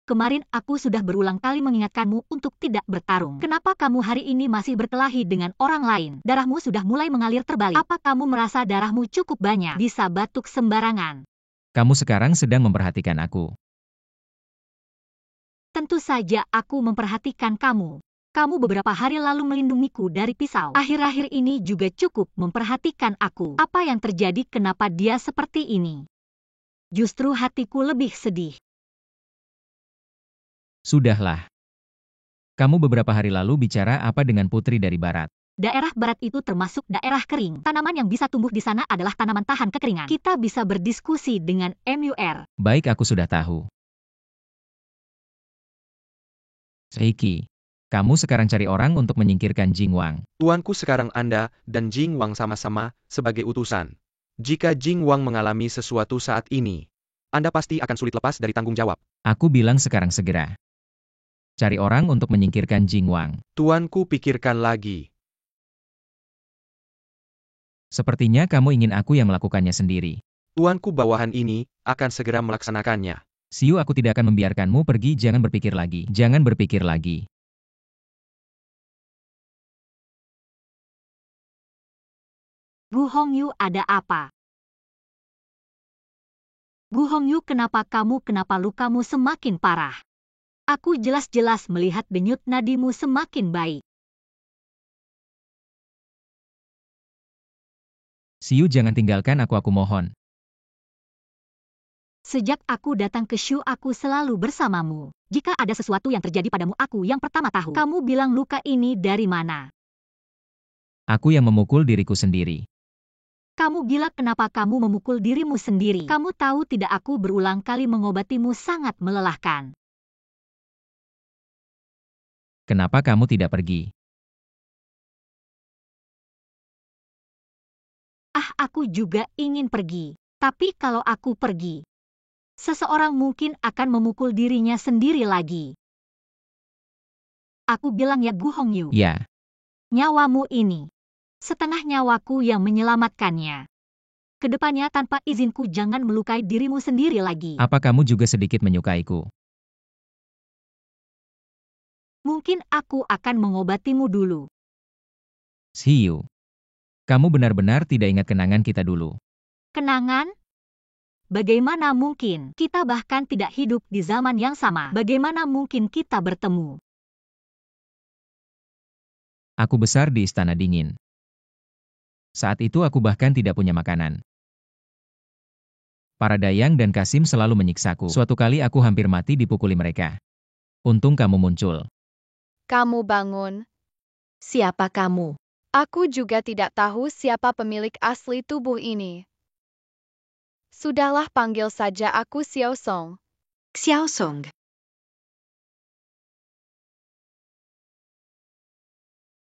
Kemarin aku sudah berulang kali mengingatkanmu untuk tidak bertarung. Kenapa kamu hari ini masih berkelahi dengan orang lain? Darahmu sudah mulai mengalir terbalik. Apa kamu merasa darahmu cukup banyak? Bisa batuk sembarangan. Kamu sekarang sedang memperhatikan aku. Tentu saja aku memperhatikan kamu. Kamu beberapa hari lalu melindungiku dari pisau. Akhir-akhir ini juga cukup memperhatikan aku. Apa yang terjadi, kenapa dia seperti ini? Justru hatiku lebih sedih. Sudahlah. Kamu beberapa hari lalu bicara apa dengan putri dari barat? Daerah barat itu termasuk daerah kering. Tanaman yang bisa tumbuh di sana adalah tanaman tahan kekeringan. Kita bisa berdiskusi dengan MUR. Baik, aku sudah tahu. Seiki, kamu sekarang cari orang untuk menyingkirkan Jing Wang. Tuanku, sekarang Anda dan Jing Wang sama-sama sebagai utusan. Jika Jing Wang mengalami sesuatu saat ini, Anda pasti akan sulit lepas dari tanggung jawab. Aku bilang sekarang segera. Cari orang untuk menyingkirkan Jing Wang. Tuanku, pikirkan lagi. Sepertinya kamu ingin aku yang melakukannya sendiri. Tuanku, bawahan ini akan segera melaksanakannya. Xiu, aku tidak akan membiarkanmu pergi, jangan berpikir lagi. Jangan berpikir lagi. Gu Hongyu, ada apa? Gu Hongyu, kenapa lukamu semakin parah? Aku jelas-jelas melihat denyut nadimu semakin baik. Xiu, jangan tinggalkan aku mohon. Sejak aku datang ke Shu, aku selalu bersamamu. Jika ada sesuatu yang terjadi padamu, aku yang pertama tahu. Kamu bilang luka ini dari mana? Aku yang memukul diriku sendiri. Kamu gila, kenapa kamu memukul dirimu sendiri? Kamu tahu tidak, aku berulang kali mengobatimu sangat melelahkan. Kenapa kamu tidak pergi? Aku juga ingin pergi. Tapi kalau aku pergi, seseorang mungkin akan memukul dirinya sendiri lagi. Aku bilang ya Gu Hongyu. Ya. Nyawamu ini setengah nyawaku yang menyelamatkannya. Kedepannya tanpa izinku jangan melukai dirimu sendiri lagi. Apa kamu juga sedikit menyukaiku? Mungkin aku akan mengobatimu dulu. Xiu. Kamu benar-benar tidak ingat kenangan kita dulu. Kenangan? Bagaimana mungkin? Kita bahkan tidak hidup di zaman yang sama. Bagaimana mungkin kita bertemu? Aku besar di Istana Dingin. Saat itu aku bahkan tidak punya makanan. Para Dayang dan Kasim selalu menyiksaku. Suatu kali aku hampir mati dipukuli mereka. Untung kamu muncul. Kamu bangun. Siapa kamu? Aku juga tidak tahu siapa pemilik asli tubuh ini. Sudahlah, panggil saja aku Xiao Song. Xiao Song.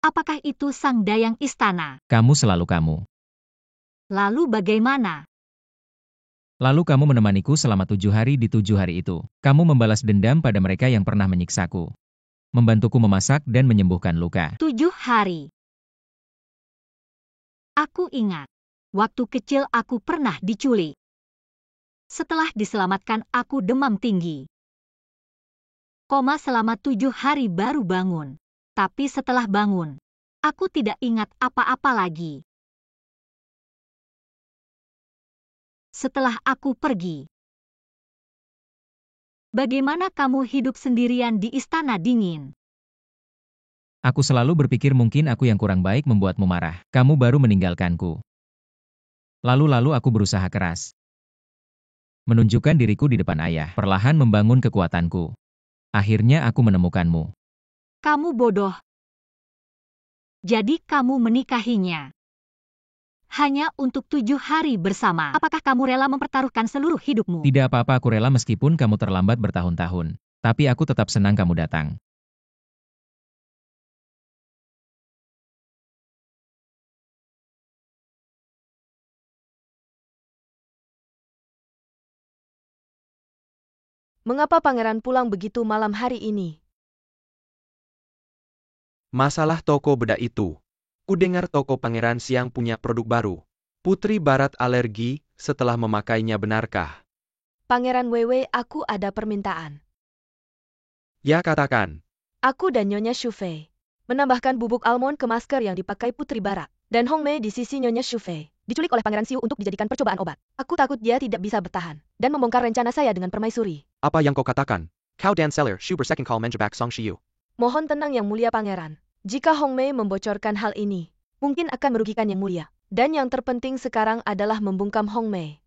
Apakah itu sang dayang istana? Kamu selalu kamu. Lalu bagaimana? Lalu kamu menemaniku selama 7 hari. Di 7 hari itu, kamu membalas dendam pada mereka yang pernah menyiksaku. Membantuku memasak dan menyembuhkan luka. 7 hari. Aku ingat. Waktu kecil aku pernah diculik. Setelah diselamatkan aku demam tinggi. Selama 7 hari baru bangun. Tapi setelah bangun, aku tidak ingat apa-apa lagi. Setelah aku pergi. Bagaimana kamu hidup sendirian di istana dingin? Aku selalu berpikir mungkin aku yang kurang baik membuatmu marah. Kamu baru meninggalkanku. Lalu aku berusaha keras. Menunjukkan diriku di depan ayah, perlahan membangun kekuatanku. Akhirnya aku menemukanmu. Kamu bodoh. Jadi kamu menikahinya. Hanya untuk 7 hari bersama. Apakah kamu rela mempertaruhkan seluruh hidupmu? Tidak apa-apa, aku rela meskipun kamu terlambat bertahun-tahun. Tapi aku tetap senang kamu datang. Mengapa pangeran pulang begitu malam hari ini? Masalah toko bedak itu. Kudengar toko Pangeran Siang punya produk baru. Putri Barat alergi setelah memakainya, benarkah? Pangeran Wewe, aku ada permintaan. Ya, katakan. Aku dan Nyonya Shufei menambahkan bubuk almond ke masker yang dipakai Putri Barat. Dan Hong Mei di sisi Nyonya Shufei diculik oleh Pangeran Xiu untuk dijadikan percobaan obat. Aku takut dia tidak bisa bertahan dan membongkar rencana saya dengan permaisuri. Apa yang kau katakan? Kau dan Seller Shu bersecond call menjebak Song Shiyu. Mohon tenang Yang Mulia Pangeran. Jika Hong Mei membocorkan hal ini, mungkin akan merugikan Yang Mulia. Dan yang terpenting sekarang adalah membungkam Hong Mei.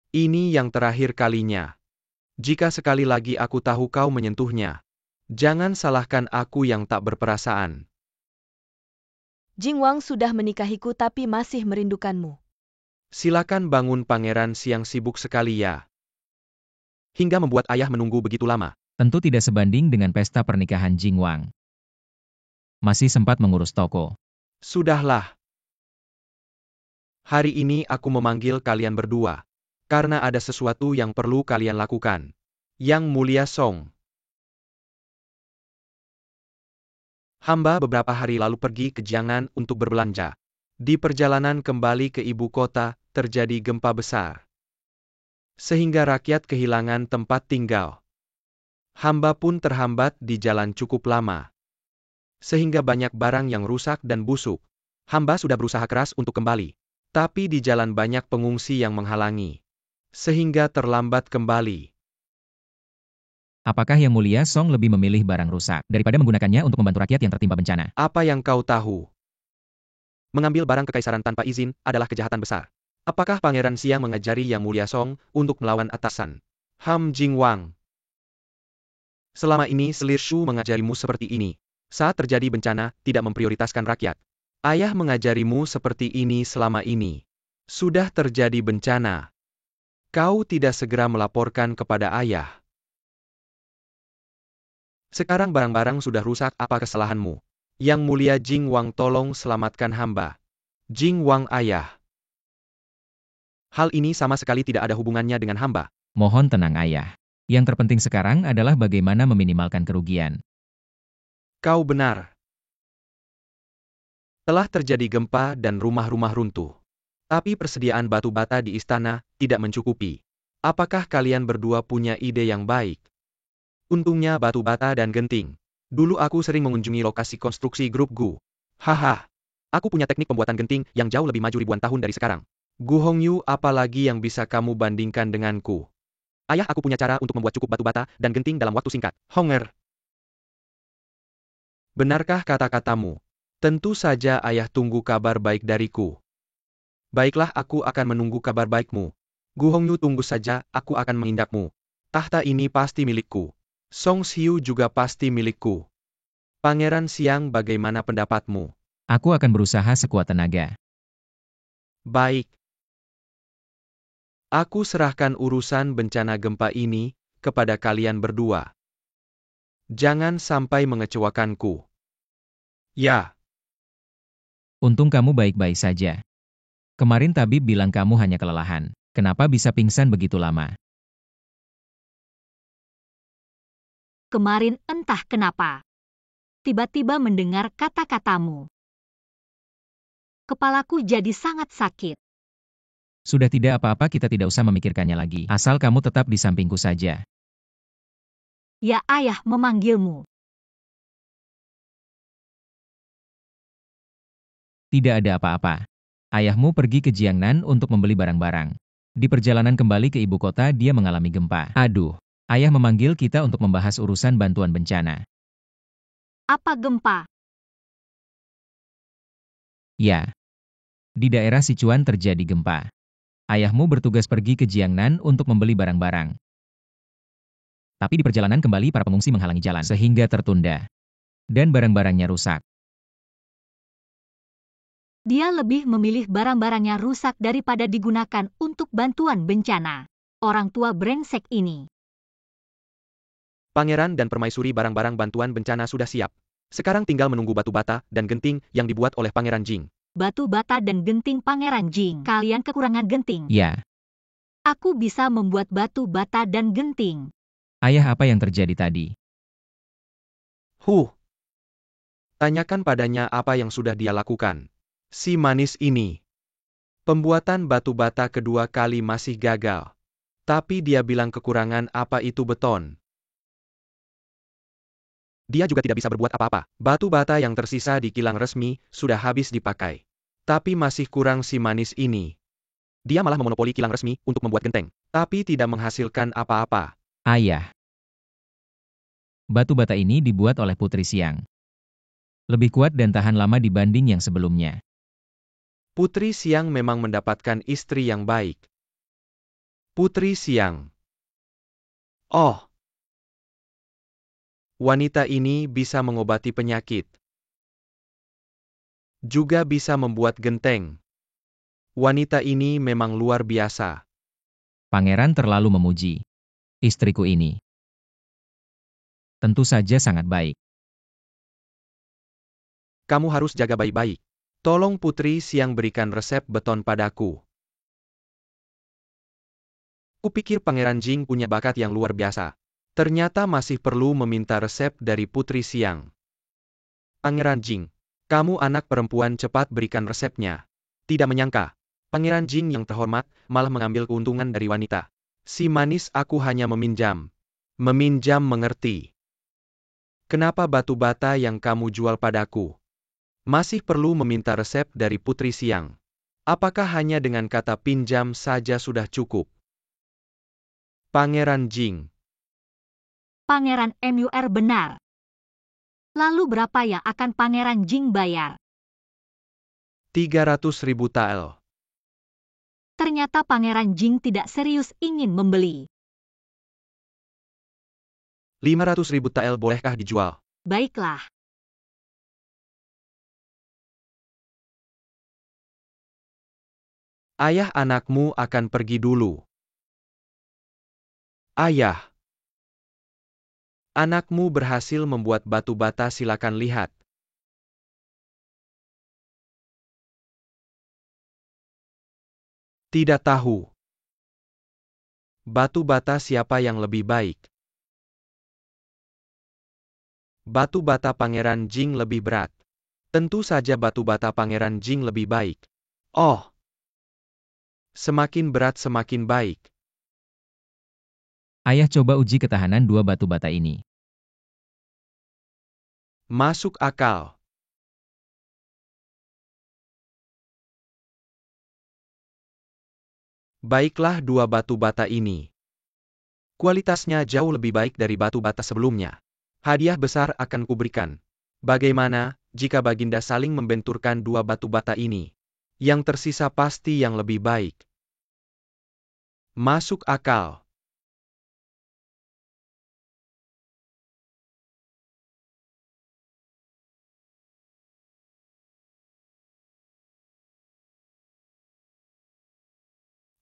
Ini yang terakhir kalinya. Jika sekali lagi aku tahu kau menyentuhnya, jangan salahkan aku yang tak berperasaan. Jing Wang sudah menikahiku tapi masih merindukanmu. Silakan bangun, Pangeran Siang sibuk sekali ya. Hingga membuat ayah menunggu begitu lama. Tentu tidak sebanding dengan pesta pernikahan Jing Wang. Masih sempat mengurus toko. Sudahlah. Hari ini aku memanggil kalian berdua. Karena ada sesuatu yang perlu kalian lakukan. Yang Mulia Song. Hamba beberapa hari lalu pergi ke Jiangnan untuk berbelanja. Di perjalanan kembali ke ibu kota, terjadi gempa besar. Sehingga rakyat kehilangan tempat tinggal. Hamba pun terhambat di jalan cukup lama. Sehingga banyak barang yang rusak dan busuk. Hamba sudah berusaha keras untuk kembali. Tapi di jalan banyak pengungsi yang menghalangi. Sehingga terlambat kembali. Apakah Yang Mulia Song lebih memilih barang rusak daripada menggunakannya untuk membantu rakyat yang tertimpa bencana? Apa yang kau tahu? Mengambil barang kekaisaran tanpa izin adalah kejahatan besar. Apakah Pangeran Siang mengajari Yang Mulia Song untuk melawan atasan? Jing Wang. Selama ini Selir Shu mengajarimu seperti ini. Saat terjadi bencana, tidak memprioritaskan rakyat. Ayah mengajarimu seperti ini selama ini. Sudah terjadi bencana. Kau tidak segera melaporkan kepada ayah. Sekarang barang-barang sudah rusak, apa kesalahanmu? Yang Mulia Jing Wang, tolong selamatkan hamba. Jing Wang ayah. Hal ini sama sekali tidak ada hubungannya dengan hamba. Mohon tenang ayah. Yang terpenting sekarang adalah bagaimana meminimalkan kerugian. Kau benar. Telah terjadi gempa dan rumah-rumah runtuh. Tapi persediaan batu bata di istana tidak mencukupi. Apakah kalian berdua punya ide yang baik? Untungnya batu bata dan genting. Dulu aku sering mengunjungi lokasi konstruksi grup Gu. Haha. Aku punya teknik pembuatan genting yang jauh lebih maju ribuan tahun dari sekarang. Gu Hongyu, apalagi yang bisa kamu bandingkan denganku? Ayah, aku punya cara untuk membuat cukup batu bata dan genting dalam waktu singkat. Honger. Benarkah kata-katamu? Tentu saja ayah, tunggu kabar baik dariku. Baiklah, aku akan menunggu kabar baikmu. Gu Hongyu, tunggu saja, aku akan mengindakmu. Tahta ini pasti milikku. Song Shiyu juga pasti milikku. Pangeran Siang, bagaimana pendapatmu? Aku akan berusaha sekuat tenaga. Baik. Aku serahkan urusan bencana gempa ini kepada kalian berdua. Jangan sampai mengecewakanku. Ya. Untung kamu baik-baik saja. Kemarin tabib bilang kamu hanya kelelahan. Kenapa bisa pingsan begitu lama? Kemarin entah kenapa. Tiba-tiba mendengar kata-katamu. Kepalaku jadi sangat sakit. Sudah tidak apa-apa, kita tidak usah memikirkannya lagi. Asal kamu tetap di sampingku saja. Ya, ayah memanggilmu. Tidak ada apa-apa. Ayahmu pergi ke Jiangnan untuk membeli barang-barang. Di perjalanan kembali ke ibu kota, dia mengalami gempa. Aduh, ayah memanggil kita untuk membahas urusan bantuan bencana. Apa gempa? Ya, di daerah Sichuan terjadi gempa. Ayahmu bertugas pergi ke Jiangnan untuk membeli barang-barang. Tapi di perjalanan kembali para pengungsi menghalangi jalan sehingga tertunda. Dan barang-barangnya rusak. Dia lebih memilih barang-barangnya rusak daripada digunakan untuk bantuan bencana. Orang tua brengsek ini. Pangeran dan permaisuri barang-barang bantuan bencana sudah siap. Sekarang tinggal menunggu batu bata dan genting yang dibuat oleh Pangeran Jing. Batu bata dan genting Pangeran Jing. Kalian kekurangan genting. Ya, Aku bisa membuat batu bata dan genting. ayah, apa yang terjadi tadi? Tanyakan padanya apa yang sudah dia lakukan. Si manis ini. Pembuatan batu bata kedua kali masih gagal. Tapi dia bilang kekurangan apa itu beton. Dia juga tidak bisa berbuat apa-apa. Batu bata yang tersisa di kilang resmi sudah habis dipakai. Tapi masih kurang si manis ini. Dia malah memonopoli kilang resmi untuk membuat genteng. Tapi tidak menghasilkan apa-apa. Ayah. Batu bata ini dibuat oleh Putri Siang. Lebih kuat dan tahan lama dibanding yang sebelumnya. Putri Siang memang mendapatkan istri yang baik. Putri Siang. Oh. Wanita ini bisa mengobati penyakit. Juga bisa membuat genteng. Wanita ini memang luar biasa. Pangeran terlalu memuji istriku ini. Tentu saja sangat baik. Kamu harus jaga baik-baik. Tolong Putri Siang berikan resep beton padaku. Kupikir Pangeran Jing punya bakat yang luar biasa. Ternyata masih perlu meminta resep dari Putri Siang. Pangeran Jing, kamu anak perempuan, cepat berikan resepnya. Tidak menyangka, Pangeran Jing yang terhormat malah mengambil keuntungan dari wanita. Si manis, aku hanya meminjam. Meminjam, mengerti? Kenapa batu bata yang kamu jual padaku? Masih perlu meminta resep dari Putri Siang. Apakah hanya dengan kata pinjam saja sudah cukup? Pangeran Jing. Pangeran MUR benar. Lalu berapa yang akan Pangeran Jing bayar? 300.000 tael. Ternyata Pangeran Jing tidak serius ingin membeli. 500.000 tael bolehkah dijual? Baiklah. Ayah, anakmu akan pergi dulu. Ayah. Anakmu berhasil membuat batu bata, silakan lihat. Tidak tahu. Batu bata siapa yang lebih baik? Batu bata Pangeran Jing lebih berat. Tentu saja batu bata Pangeran Jing lebih baik. Oh. Semakin berat semakin baik. Ayah, coba uji ketahanan dua batu bata ini. Masuk akal. Baiklah, dua batu bata ini. Kualitasnya jauh lebih baik dari batu bata sebelumnya. Hadiah besar akan kuberikan. Bagaimana jika Baginda saling membenturkan dua batu bata ini? Yang tersisa pasti yang lebih baik. Masuk akal.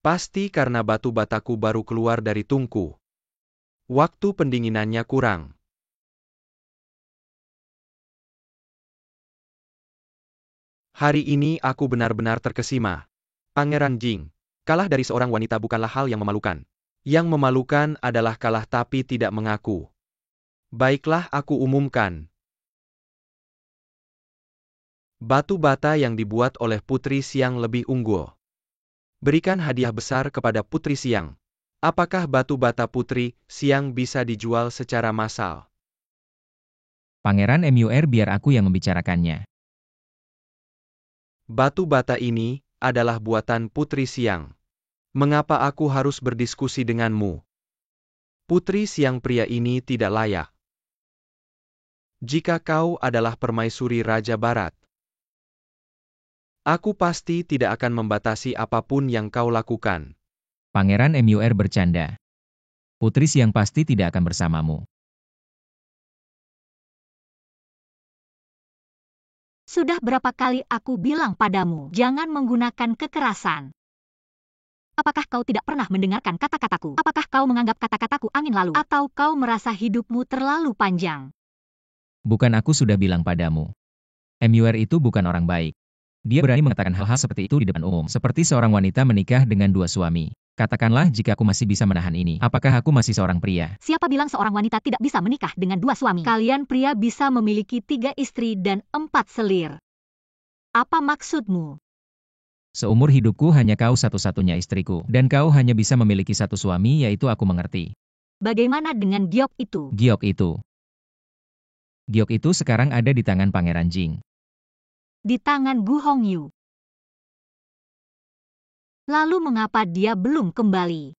Pasti karena batu bataku baru keluar dari tungku. Waktu pendinginannya kurang. Hari ini aku benar-benar terkesima. Pangeran Jing, kalah dari seorang wanita bukanlah hal yang memalukan. Yang memalukan adalah kalah tapi tidak mengaku. Baiklah, aku umumkan. Batu bata yang dibuat oleh Putri Siang lebih unggul. Berikan hadiah besar kepada Putri Siang. Apakah batu bata Putri Siang bisa dijual secara massal? Pangeran MUR, biar aku yang membicarakannya. Batu bata ini adalah buatan Putri Siang. Mengapa aku harus berdiskusi denganmu? Putri Siang, pria ini tidak layak. Jika kau adalah permaisuri Raja Barat, aku pasti tidak akan membatasi apapun yang kau lakukan. Pangeran MUR bercanda. Putri Siang pasti tidak akan bersamamu. Sudah berapa kali aku bilang padamu, jangan menggunakan kekerasan. Apakah kau tidak pernah mendengarkan kata-kataku? Apakah kau menganggap kata-kataku angin lalu? Atau kau merasa hidupmu terlalu panjang? Bukan aku sudah bilang padamu. MUR itu bukan orang baik. Dia berani mengatakan hal-hal seperti itu di depan umum, seperti seorang wanita menikah dengan 2 suami. Katakanlah jika aku masih bisa menahan ini, apakah aku masih seorang pria? Siapa bilang seorang wanita tidak bisa menikah dengan 2 suami? Kalian pria bisa memiliki 3 istri dan 4 selir. Apa maksudmu? Seumur hidupku hanya kau satu-satunya istriku, dan kau hanya bisa memiliki 1 suami, yaitu aku mengerti. Bagaimana dengan giok itu? Giok itu sekarang ada di tangan Pangeran Jing. Di tangan Gu Hongyu. Lalu mengapa dia belum kembali?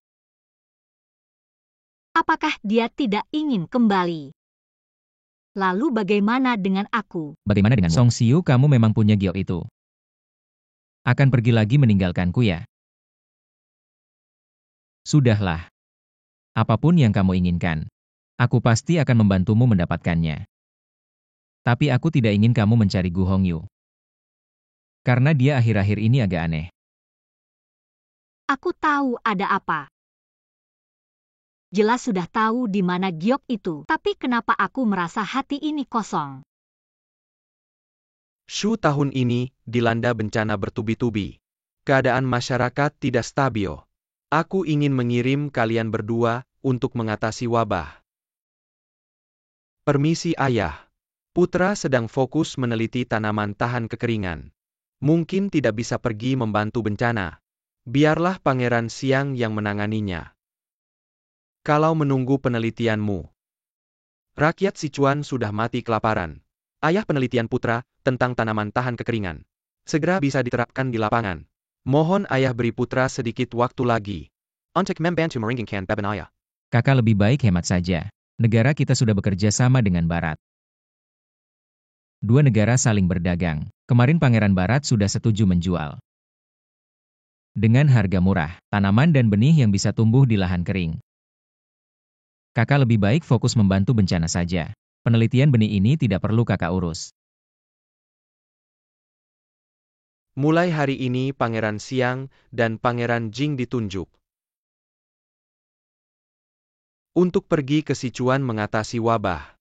Apakah dia tidak ingin kembali? Lalu bagaimana dengan aku? Bagaimana dengan Song Xiu, kamu memang punya giok itu? Akan pergi lagi meninggalkanku ya? Sudahlah. Apapun yang kamu inginkan, aku pasti akan membantumu mendapatkannya. Tapi aku tidak ingin kamu mencari Gu Hongyu. Karena dia akhir-akhir ini agak aneh. Aku tahu ada apa. Jelas sudah tahu di mana giok itu, tapi kenapa aku merasa hati ini kosong? Shu tahun ini dilanda bencana bertubi-tubi. Keadaan masyarakat tidak stabil. Aku ingin mengirim kalian berdua untuk mengatasi wabah. Permisi ayah. Putra sedang fokus meneliti tanaman tahan kekeringan. Mungkin tidak bisa pergi membantu bencana. Biarlah Pangeran Siang yang menanganinya. Kalau menunggu penelitianmu, rakyat Sichuan sudah mati kelaparan. Ayah, penelitian putra tentang tanaman tahan kekeringan segera bisa diterapkan di lapangan. Mohon ayah beri putra sedikit waktu lagi. Untuk membantu meringankan beban ayah. Kakak lebih baik hemat saja. Negara kita sudah bekerja sama dengan Barat. 2 negara saling berdagang. Kemarin Pangeran Barat sudah setuju menjual dengan harga murah tanaman dan benih yang bisa tumbuh di lahan kering. Kakak lebih baik fokus membantu bencana saja. Penelitian benih ini tidak perlu kakak urus. Mulai hari ini Pangeran Siang dan Pangeran Jing ditunjuk untuk pergi ke Sichuan mengatasi wabah.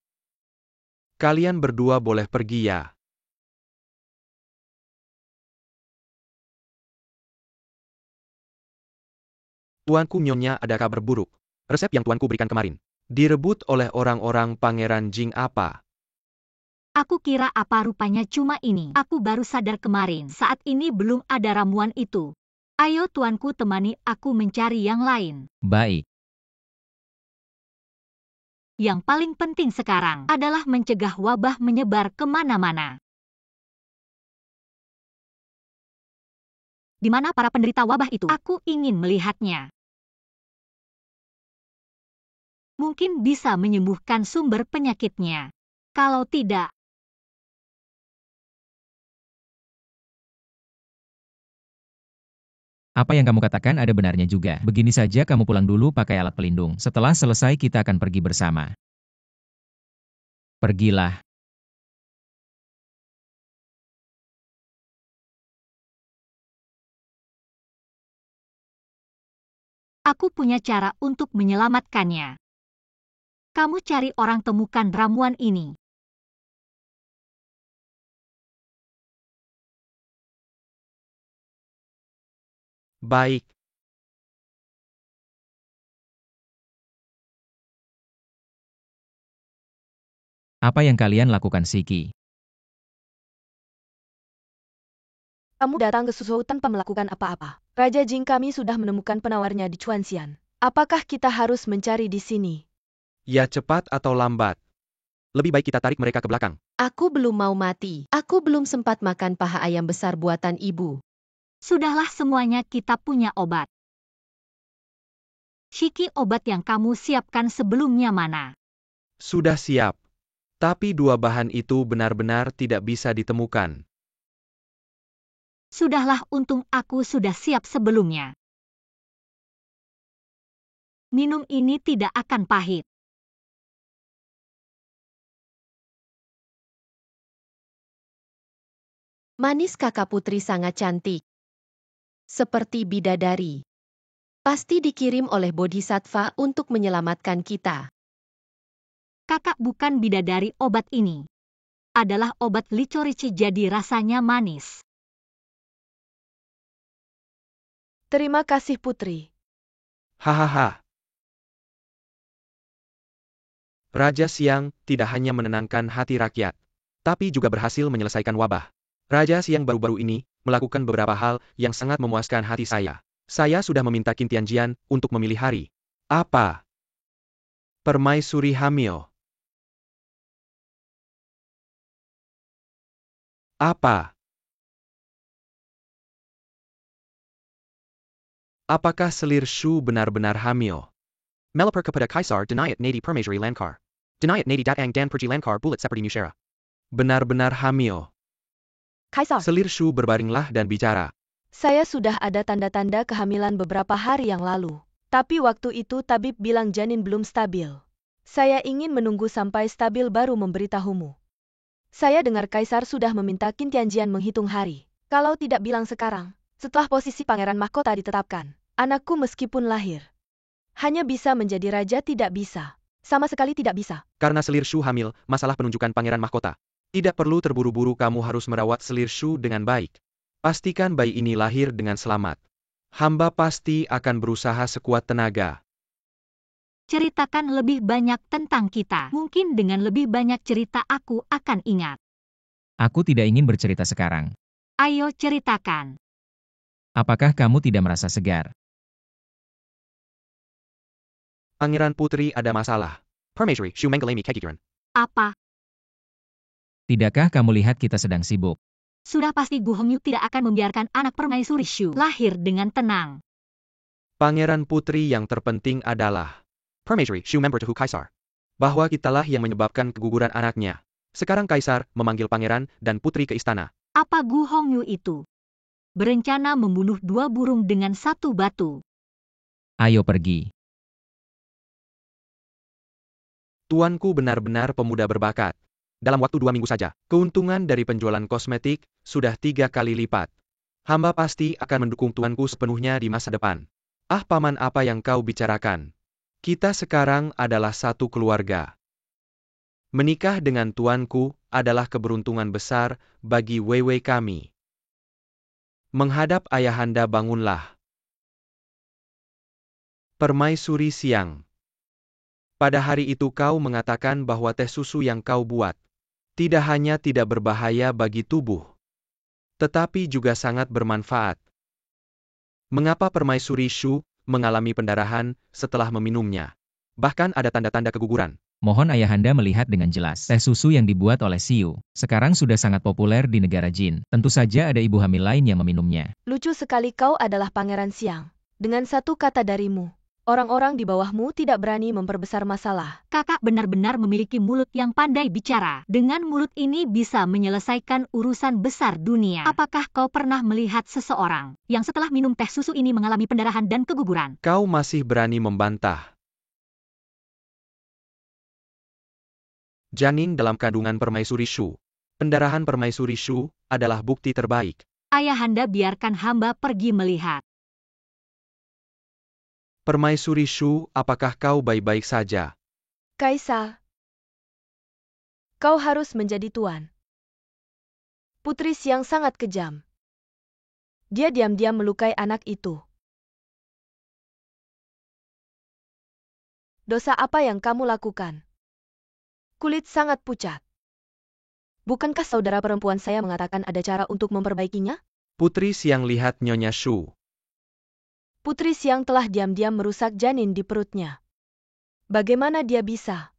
Kalian berdua boleh pergi ya. Tuanku, Nyonya, ada kabar buruk. Resep yang tuanku berikan kemarin direbut oleh orang-orang Pangeran Jing. Apa? Aku kira apa rupanya cuma ini. Aku baru sadar kemarin. Saat ini belum ada ramuan itu. Ayo tuanku, temani aku mencari yang lain. Baik. Yang paling penting sekarang adalah mencegah wabah menyebar kemana-mana. Di mana para penderita wabah itu? Aku ingin melihatnya. Mungkin bisa menyembuhkan sumber penyakitnya. Kalau tidak, Apa yang kamu katakan ada benarnya juga. Begini saja, kamu pulang dulu pakai alat pelindung. Setelah selesai kita akan pergi bersama. Pergilah. aku punya cara untuk menyelamatkannya. Kamu cari orang, temukan ramuan ini. Baik. Apa yang kalian lakukan, Siki? Kamu datang ke Suzhou tanpa melakukan apa-apa. Raja Jing kami sudah menemukan penawarnya di Chuanxian. Apakah kita harus mencari di sini? Ya cepat atau lambat. Lebih baik kita tarik mereka ke belakang. Aku belum mau mati. Aku belum sempat makan paha ayam besar buatan ibu. Sudahlah semuanya kita punya obat. Shiki, obat yang kamu siapkan sebelumnya mana? Sudah siap. Tapi dua bahan itu benar-benar tidak bisa ditemukan. Sudahlah, untung aku sudah siap sebelumnya. Minum ini tidak akan pahit. Manis kakak putri sangat cantik. Seperti bidadari. Pasti dikirim oleh Bodhisattva untuk menyelamatkan kita. Kakak bukan bidadari, obat ini adalah obat licorici, jadi rasanya manis. Terima kasih putri. Hahaha. Raja Siang tidak hanya menenangkan hati rakyat, tapi juga berhasil menyelesaikan wabah. Raja Siang baru-baru ini melakukan beberapa hal yang sangat memuaskan hati saya. Saya sudah meminta Qin Tianjian untuk memilih hari. Apa? Permaisuri hamil. Apa? Apakah selir Shu benar-benar hamil? Melapor kepada Kaisar Denayat Nadi Permaisuri Lankar. Denayat Nadi Datang dan Pergi Lankar bulat seperti Nushera. Benar-benar hamil. Kaisar, Selir Shu berbaringlah dan bicara. saya sudah ada tanda-tanda kehamilan beberapa hari yang lalu. Tapi waktu itu tabib bilang janin belum stabil. Saya ingin menunggu sampai stabil baru memberitahumu. Saya dengar Kaisar sudah meminta Qin Tianjian menghitung hari. Kalau tidak bilang sekarang, setelah posisi pangeran mahkota ditetapkan, anakku meskipun lahir, hanya bisa menjadi raja, tidak bisa. Sama sekali tidak bisa. Karena selir Shu hamil, masalah penunjukan pangeran mahkota. Tidak perlu terburu-buru, kamu harus merawat selir Shu dengan baik. Pastikan bayi ini lahir dengan selamat. Hamba pasti akan berusaha sekuat tenaga. Ceritakan lebih banyak tentang kita. Mungkin dengan lebih banyak cerita aku akan ingat. Aku tidak ingin bercerita sekarang. Ayo ceritakan. Apakah kamu tidak merasa segar? Pangeran Putri ada masalah. Permaisuri Shu Menggalami Kegikiran. Apa? Tidakkah kamu lihat kita sedang sibuk? Sudah pasti Gu Hongyu tidak akan membiarkan anak permaisuri Shu lahir dengan tenang. Pangeran Putri yang terpenting adalah Permaisuri Shu memberitahu Kaisar bahwa kitalah yang menyebabkan keguguran anaknya. Sekarang Kaisar memanggil pangeran dan putri ke istana. Apa Gu Hongyu itu berencana membunuh dua burung dengan satu batu? Ayo pergi. Tuanku benar-benar pemuda berbakat. Dalam waktu 2 minggu saja, keuntungan dari penjualan kosmetik sudah 3 kali lipat. Hamba pasti akan mendukung tuanku sepenuhnya di masa depan. Ah paman, apa yang kau bicarakan? Kita sekarang adalah satu keluarga. Menikah dengan tuanku adalah keberuntungan besar bagi Wewe kami. Menghadap ayahanda, bangunlah. Permaisuri Siang. Pada hari itu kau mengatakan bahwa teh susu yang kau buat tidak hanya tidak berbahaya bagi tubuh, tetapi juga sangat bermanfaat. Mengapa Permaisuri Shu mengalami pendarahan setelah meminumnya? Bahkan ada tanda-tanda keguguran. Mohon ayahanda melihat dengan jelas. Teh susu yang dibuat oleh Xiu sekarang sudah sangat populer di negara Jin. Tentu saja ada ibu hamil lain yang meminumnya. Lucu sekali, kau adalah Pangeran Siang. Dengan satu kata darimu, orang-orang di bawahmu tidak berani memperbesar masalah. Kakak benar-benar memiliki mulut yang pandai bicara. Dengan mulut ini bisa menyelesaikan urusan besar dunia. Apakah kau pernah melihat seseorang yang setelah minum teh susu ini mengalami pendarahan dan keguguran? Kau masih berani membantah. Janin dalam kandungan Permaisuri Shu. Pendarahan Permaisuri Shu adalah bukti terbaik. Ayahanda, biarkan hamba pergi melihat. Permaisuri Shu, apakah kau baik-baik saja? Kaisar, kau harus menjadi tuan. Putri Siang sangat kejam. Dia diam-diam melukai anak itu. Dosa apa yang kamu lakukan? Kulit sangat pucat. Bukankah saudara perempuan saya mengatakan ada cara untuk memperbaikinya? Putri Siang lihat Nyonya Shu. Putri Siang telah diam-diam merusak janin di perutnya. Bagaimana dia bisa?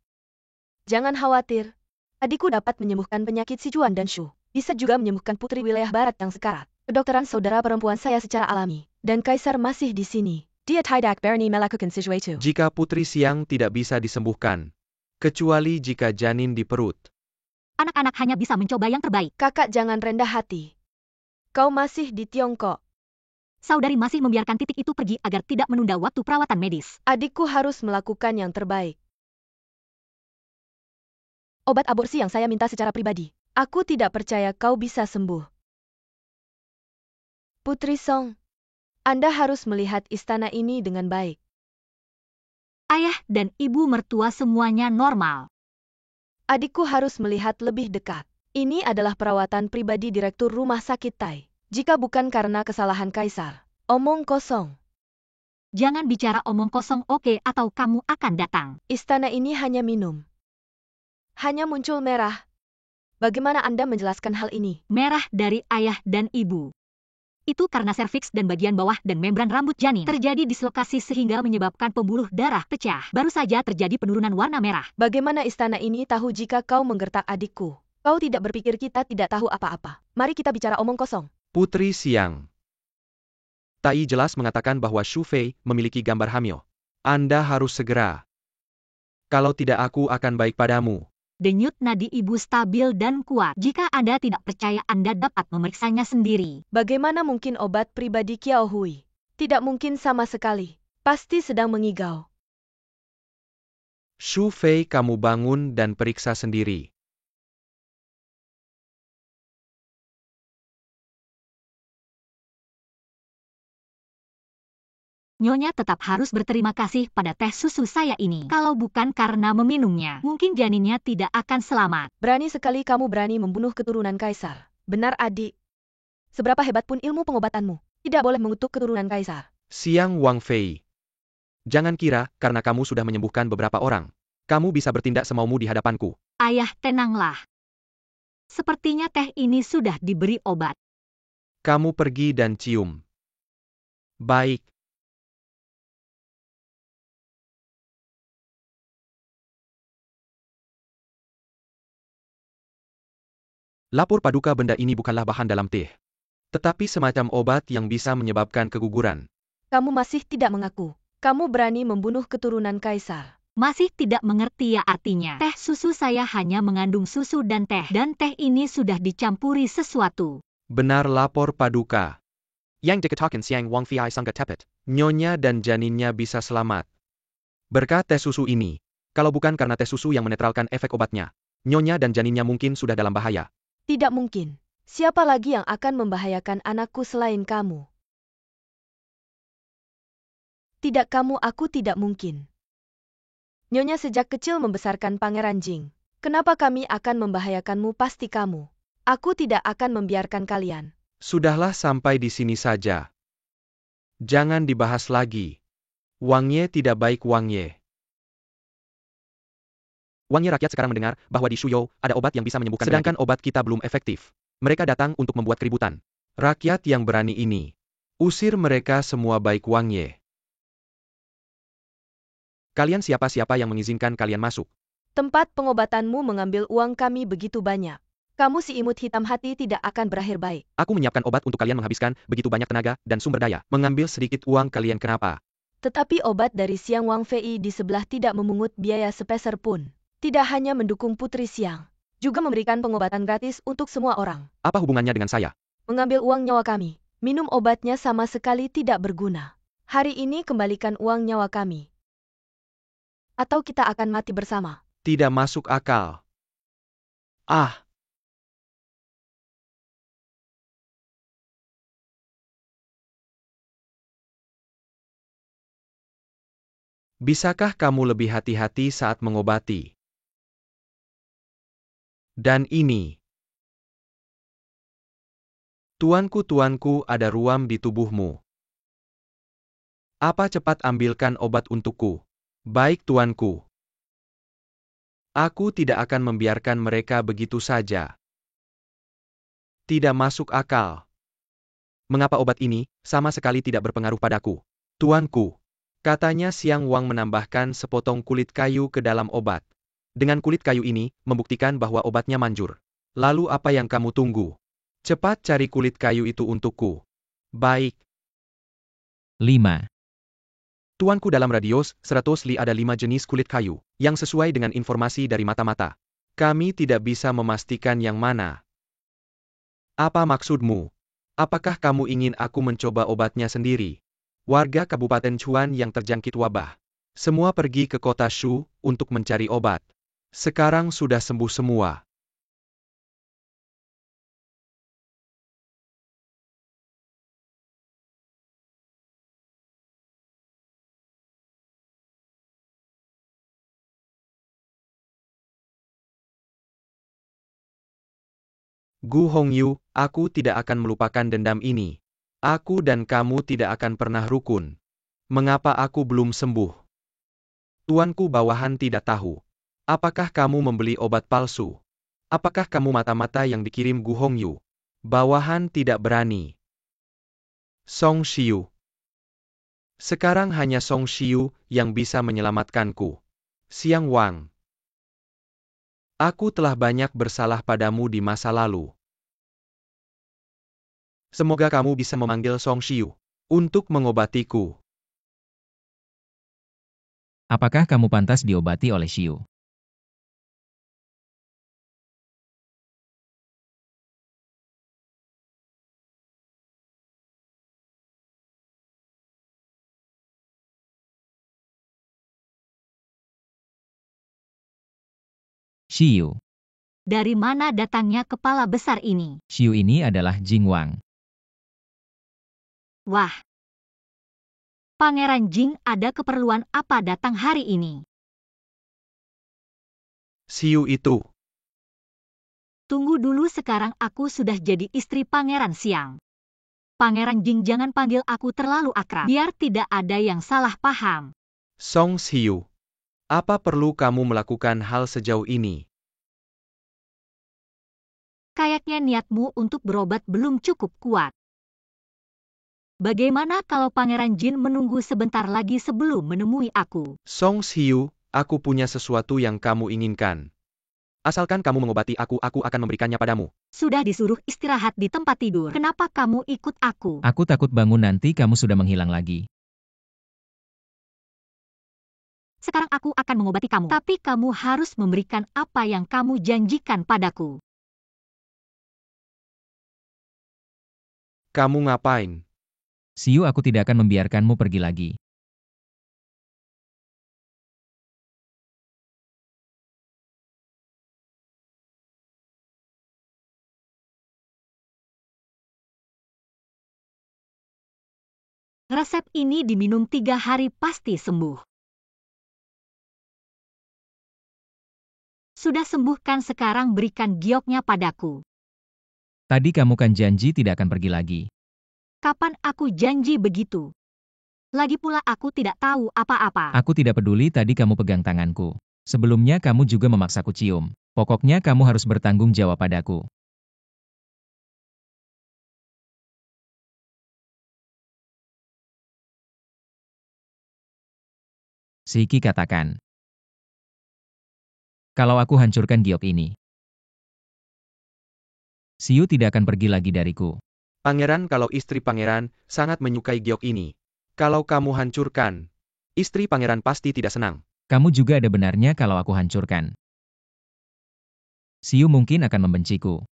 Jangan khawatir. Adikku dapat menyembuhkan penyakit Sichuan dan Shu. Bisa juga menyembuhkan putri wilayah barat yang sekarat. Kedokteran saudara perempuan saya secara alami. Dan Kaisar masih di sini. Dia tidak berani melakukan sesuatu. Jika Putri Siang tidak bisa disembuhkan, kecuali jika janin di perut. Anak-anak hanya bisa mencoba yang terbaik. Kakak jangan rendah hati. Kau masih di Tiongkok. Saudari masih membiarkan titik itu pergi agar tidak menunda waktu perawatan medis. Adikku harus melakukan yang terbaik. Obat aborsi yang saya minta secara pribadi. Aku tidak percaya kau bisa sembuh. Putri Song, Anda harus melihat istana ini dengan baik. Ayah dan ibu mertua semuanya normal. Adikku harus melihat lebih dekat. Ini adalah perawatan pribadi Direktur Rumah Sakit Tai. Jika bukan karena kesalahan Kaisar, omong kosong. Jangan bicara omong kosong, oke, atau kamu akan datang. Istana ini hanya minum. Hanya muncul merah. Bagaimana Anda menjelaskan hal ini? Merah dari ayah dan ibu. Itu karena serviks dan bagian bawah dan membran rambut janin terjadi dislokasi sehingga menyebabkan pembuluh darah pecah. Baru saja terjadi penurunan warna merah. Bagaimana istana ini tahu jika kau menggertak adikku? Kau tidak berpikir kita tidak tahu apa-apa. Mari kita bicara omong kosong. Putri Siang. Tai jelas mengatakan bahwa Shu Fei memiliki gambar hamil. Anda harus segera. Kalau tidak aku akan baik padamu. Denyut nadi ibu stabil dan kuat. Jika Anda tidak percaya, Anda dapat memeriksanya sendiri. Bagaimana mungkin obat pribadi Kiao Hui? Tidak mungkin sama sekali. Pasti sedang mengigau. Shu Fei, kamu bangun dan periksa sendiri. Nyonya tetap harus berterima kasih pada teh susu saya ini. Kalau bukan karena meminumnya, mungkin janinnya tidak akan selamat. Berani sekali kamu berani membunuh keturunan Kaisar. Benar, adik. Seberapa hebat pun ilmu pengobatanmu, tidak boleh mengutuk keturunan Kaisar. Siang Wang Fei. Jangan kira, karena kamu sudah menyembuhkan beberapa orang, kamu bisa bertindak semaumu di hadapanku. Ayah, tenanglah. Sepertinya teh ini sudah diberi obat. Kamu pergi dan cium. Baik. Lapor Paduka benda ini bukanlah bahan dalam teh, tetapi semacam obat yang bisa menyebabkan keguguran. Kamu masih tidak mengaku. Kamu berani membunuh keturunan Kaisar. Masih tidak mengerti ya artinya. Teh susu saya hanya mengandung susu dan teh ini sudah dicampuri sesuatu. Benar, lapor Paduka. Yang dikatakan Siang Wang Fei sangat tepat. Nyonya dan janinnya bisa selamat berkat teh susu ini. Kalau bukan karena teh susu yang menetralkan efek obatnya, Nyonya dan janinnya mungkin sudah dalam bahaya. Tidak mungkin. Siapa lagi yang akan membahayakan anakku selain kamu? Tidak kamu, aku tidak mungkin. Nyonya sejak kecil membesarkan Pangeran Jing. Kenapa kami akan membahayakanmu? Pasti kamu. Aku tidak akan membiarkan kalian. Sudahlah, sampai di sini saja. Jangan dibahas lagi. Wang Ye tidak baik. Wang Ye, rakyat sekarang mendengar bahwa di Shuyou ada obat yang bisa menyembuhkan sedangkan obat kita belum efektif. Mereka datang untuk membuat keributan. Rakyat yang berani ini, usir mereka semua. Baik Wang Ye. Kalian siapa-siapa yang mengizinkan kalian masuk? Tempat pengobatanmu mengambil uang kami begitu banyak. Kamu si imut hitam hati tidak akan berakhir baik. Aku menyiapkan obat untuk kalian menghabiskan begitu banyak tenaga dan sumber daya. Mengambil sedikit uang kalian kenapa? Tetapi obat dari Siang Wang Fei di sebelah tidak memungut biaya sepeser pun. Tidak hanya mendukung Putri Siang, juga memberikan pengobatan gratis untuk semua orang. Apa hubungannya dengan saya? Mengambil uang nyawa kami. Minum obatnya sama sekali tidak berguna. Hari ini kembalikan uang nyawa kami. Atau kita akan mati bersama. Tidak masuk akal. Ah. Bisakah kamu lebih hati-hati saat mengobati? Dan ini. Tuanku, ada ruam di tubuhmu. Apa cepat ambilkan obat untukku. Baik tuanku. Aku tidak akan membiarkan mereka begitu saja. Tidak masuk akal. mengapa obat ini sama sekali tidak berpengaruh padaku? Tuanku, katanya Xiang Wang menambahkan sepotong kulit kayu ke dalam obat. Dengan kulit kayu ini, membuktikan bahwa obatnya manjur. Lalu apa yang kamu tunggu? Cepat cari kulit kayu itu untukku. Baik. 5. Tuanku, dalam radius 100 li ada 5 jenis kulit kayu, yang sesuai dengan informasi dari mata-mata. Kami tidak bisa memastikan yang mana. Apa maksudmu? Apakah kamu ingin aku mencoba obatnya sendiri? Warga Kabupaten Chuan yang terjangkit wabah. Semua pergi ke kota Shu untuk mencari obat. Sekarang sudah sembuh semua. Gu Hongyu, aku tidak akan melupakan dendam ini. Aku dan kamu tidak akan pernah rukun. Mengapa aku belum sembuh? Tuanku bawahan tidak tahu. Apakah kamu membeli obat palsu? Apakah kamu mata-mata yang dikirim Gu Hongyu? Bawahan tidak berani. Song Shiu. Sekarang hanya Song Shiu yang bisa menyelamatkanku. Xiang Wang. Aku telah banyak bersalah padamu di masa lalu. Semoga kamu bisa memanggil Song Shiu untuk mengobatiku. Apakah kamu pantas diobati oleh Xiu? Xiu. Dari mana datangnya kepala besar ini? Xiu ini adalah Jing Wang. Wah. Pangeran Jing ada keperluan apa datang hari ini? Xiu itu. Tunggu dulu, sekarang aku sudah jadi istri Pangeran Xiang. Pangeran Jing, jangan panggil aku terlalu akrab, biar tidak ada yang salah paham. Song Shiu. Apa perlu kamu melakukan hal sejauh ini? Kayaknya niatmu untuk berobat belum cukup kuat. Bagaimana kalau Pangeran Jin menunggu sebentar lagi sebelum menemui aku? Song Shiu, aku punya sesuatu yang kamu inginkan. Asalkan kamu mengobati aku akan memberikannya padamu. Sudah disuruh istirahat di tempat tidur. Kenapa kamu ikut aku? Aku takut bangun nanti kamu sudah menghilang lagi. Sekarang aku akan mengobati kamu. Tapi kamu harus memberikan apa yang kamu janjikan padaku. Kamu ngapain? Xiu, aku tidak akan membiarkanmu pergi lagi. Resep ini diminum 3 hari pasti sembuh. Sudah sembuh kan, sekarang berikan gioknya padaku. Tadi kamu kan janji tidak akan pergi lagi. Kapan aku janji begitu? Lagi pula aku tidak tahu apa-apa. Aku tidak peduli tadi kamu pegang tanganku. Sebelumnya kamu juga memaksaku cium. Pokoknya kamu harus bertanggung jawab padaku. Siki katakan. Kalau aku hancurkan giok ini, Xiu tidak akan pergi lagi dariku. Pangeran, kalau istri pangeran sangat menyukai giok ini. Kalau kamu hancurkan, istri pangeran pasti tidak senang. Kamu juga ada benarnya kalau aku hancurkan. Xiu mungkin akan membenciku.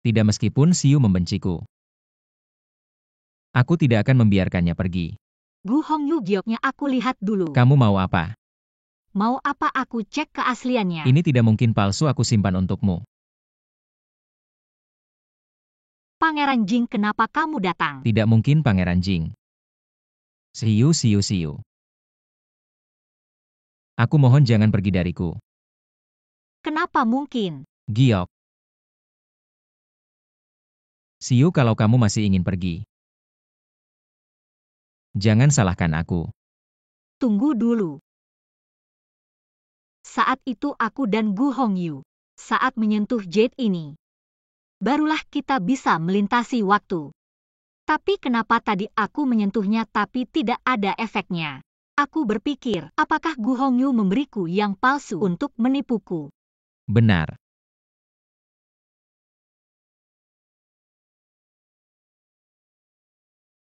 Tidak, meskipun Xiu membenciku, aku tidak akan membiarkannya pergi. Gu Hongyu, gioknya aku lihat dulu. Kamu mau apa? Mau apa aku cek keasliannya? Ini tidak mungkin palsu, aku simpan untukmu. Pangeran Jing, kenapa kamu datang? Tidak mungkin, Pangeran Jing. Xiu. Aku mohon jangan pergi dariku. Kenapa mungkin? Giok. Xiu, kalau kamu masih ingin pergi, jangan salahkan aku. Tunggu dulu. Saat itu aku dan Gu Hongyu, saat menyentuh jade ini, barulah kita bisa melintasi waktu. Tapi kenapa tadi aku menyentuhnya tapi tidak ada efeknya? Aku berpikir, apakah Gu Hongyu memberiku yang palsu untuk menipuku? Benar.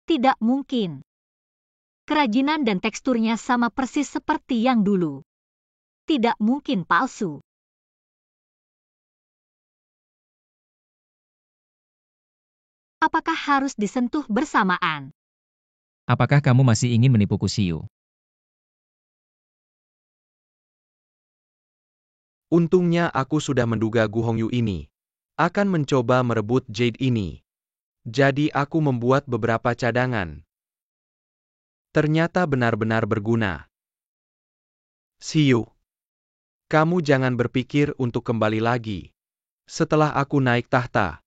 Tidak mungkin. Kerajinan dan teksturnya sama persis seperti yang dulu. Tidak mungkin palsu. Apakah harus disentuh bersamaan? Apakah kamu masih ingin menipuku, Xiu? Untungnya aku sudah menduga Gu Hongyu ini akan mencoba merebut Jade ini. Jadi aku membuat beberapa cadangan. Ternyata benar-benar berguna. Xiu, kamu jangan berpikir untuk kembali lagi. Setelah aku naik tahta,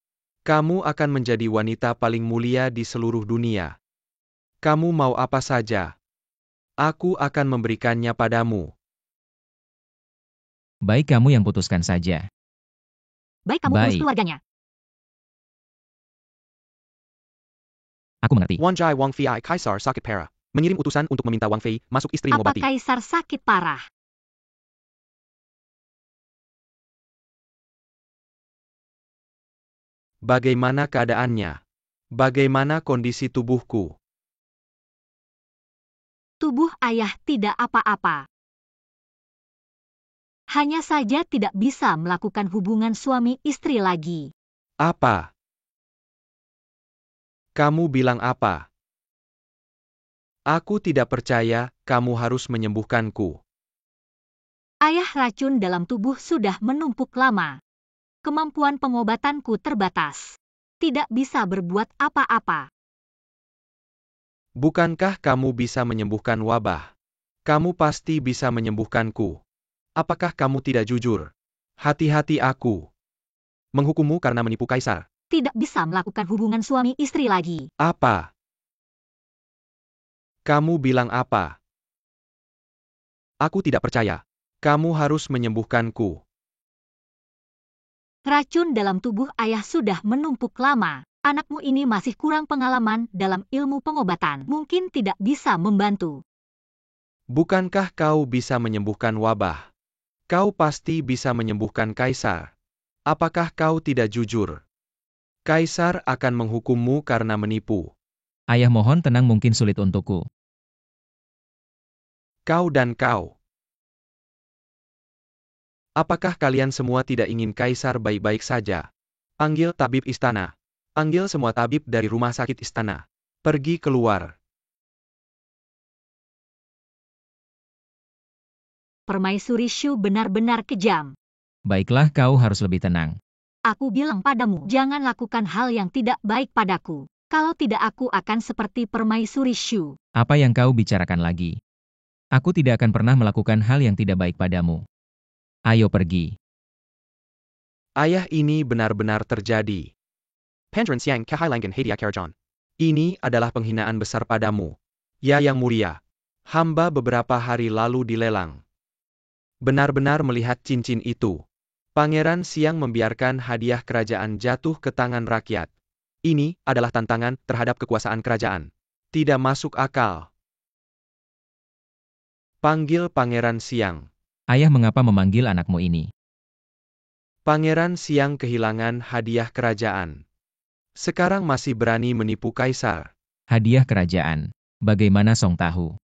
kamu akan menjadi wanita paling mulia di seluruh dunia. Kamu mau apa saja, aku akan memberikannya padamu. Baik, kamu yang putuskan saja. Baik, kamu urus Baik. keluarganya. Aku mengerti. Wan Jai Wang Fei Kaisar sakit parah. Mengirim utusan untuk meminta Wang Fei masuk istri Apa mengobati. kaisar sakit parah? Bagaimana keadaannya? Bagaimana kondisi tubuhku? Tubuh ayah tidak apa-apa. Hanya saja tidak bisa melakukan hubungan suami istri lagi. Apa? Kamu bilang apa? Aku tidak percaya, kamu harus menyembuhkanku. Ayah, racun dalam tubuh sudah menumpuk lama. Kemampuan pengobatanku terbatas. Tidak bisa berbuat apa-apa. Bukankah kamu bisa menyembuhkan wabah? Kamu pasti bisa menyembuhkanku. Apakah kamu tidak jujur? Hati-hati aku menghukummu karena menipu kaisar. Tidak bisa melakukan hubungan suami istri lagi. Apa? Kamu bilang apa? Aku tidak percaya. Kamu harus menyembuhkanku. Racun dalam tubuh ayah sudah menumpuk lama. Anakmu ini masih kurang pengalaman dalam ilmu pengobatan. Mungkin tidak bisa membantu. Bukankah kau bisa menyembuhkan wabah? Kau pasti bisa menyembuhkan kaisar. Apakah kau tidak jujur? Kaisar akan menghukummu karena menipu. Ayah, mohon tenang, mungkin sulit untukku. Kau dan kau. Apakah kalian semua tidak ingin kaisar baik-baik saja? Panggil tabib istana. Panggil semua tabib dari rumah sakit istana. Pergi keluar. Permaisuri Shu benar-benar kejam. Baiklah, kau harus lebih tenang. Aku bilang padamu, jangan lakukan hal yang tidak baik padaku. Kalau tidak aku akan seperti Permaisuri Shu. Apa yang kau bicarakan lagi? Aku tidak akan pernah melakukan hal yang tidak baik padamu. Ayo pergi. Ayah, ini benar-benar terjadi. Pandren Siang Kahailangan Hadia Karajan. Ini adalah penghinaan besar padamu. Ya yang mulia. Hamba beberapa hari lalu dilelang. Benar-benar melihat cincin itu. Pangeran Siang membiarkan hadiah kerajaan jatuh ke tangan rakyat. Ini adalah tantangan terhadap kekuasaan kerajaan. Tidak masuk akal. Panggil Pangeran Siang. Ayah, mengapa memanggil anakmu ini? Pangeran Siang kehilangan hadiah kerajaan. Sekarang masih berani menipu kaisar. Hadiah kerajaan. Bagaimana Song tahu?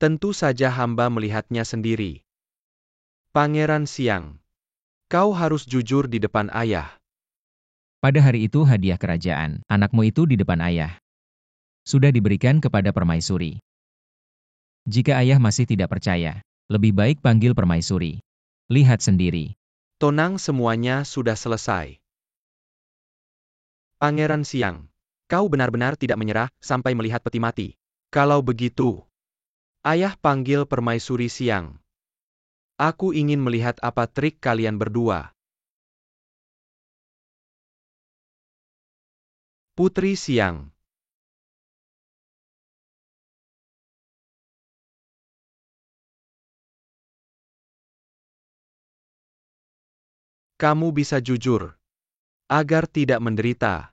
Tentu saja hamba melihatnya sendiri. Pangeran Siang. Kau harus jujur di depan ayah. Pada hari itu hadiah kerajaan, anakmu itu di depan ayah. Sudah diberikan kepada permaisuri. Jika ayah masih tidak percaya, lebih baik panggil permaisuri. Lihat sendiri. Tonang, semuanya sudah selesai. Pangeran Siang. Kau benar-benar tidak menyerah sampai melihat peti mati. Kalau begitu, ayah panggil permaisuri Siang. Aku ingin melihat apa trik kalian berdua. Putri Siang. Kamu bisa jujur. Agar tidak menderita.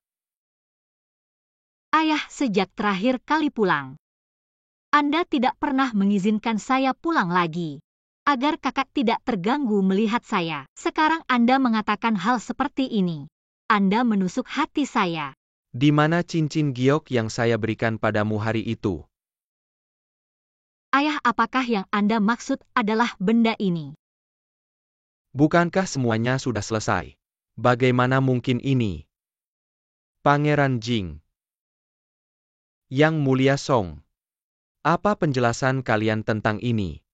Ayah sejak terakhir kali pulang. Anda tidak pernah mengizinkan saya pulang lagi. Agar kakak tidak terganggu melihat saya. Sekarang Anda mengatakan hal seperti ini. Anda menusuk hati saya. Di mana cincin giok yang saya berikan padamu hari itu? Ayah, apakah yang Anda maksud adalah benda ini? Bukankah semuanya sudah selesai? Bagaimana mungkin ini? Pangeran Jing. Yang Mulia Song. Apa penjelasan kalian tentang ini?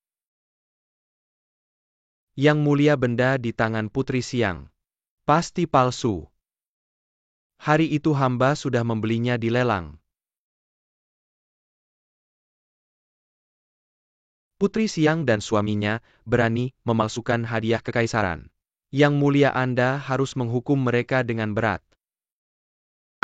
Yang Mulia, benda di tangan Putri Siang. Pasti palsu. Hari itu hamba sudah membelinya di lelang. Putri Siang dan suaminya berani memalsukan hadiah kekaisaran. Yang Mulia, Anda harus menghukum mereka dengan berat.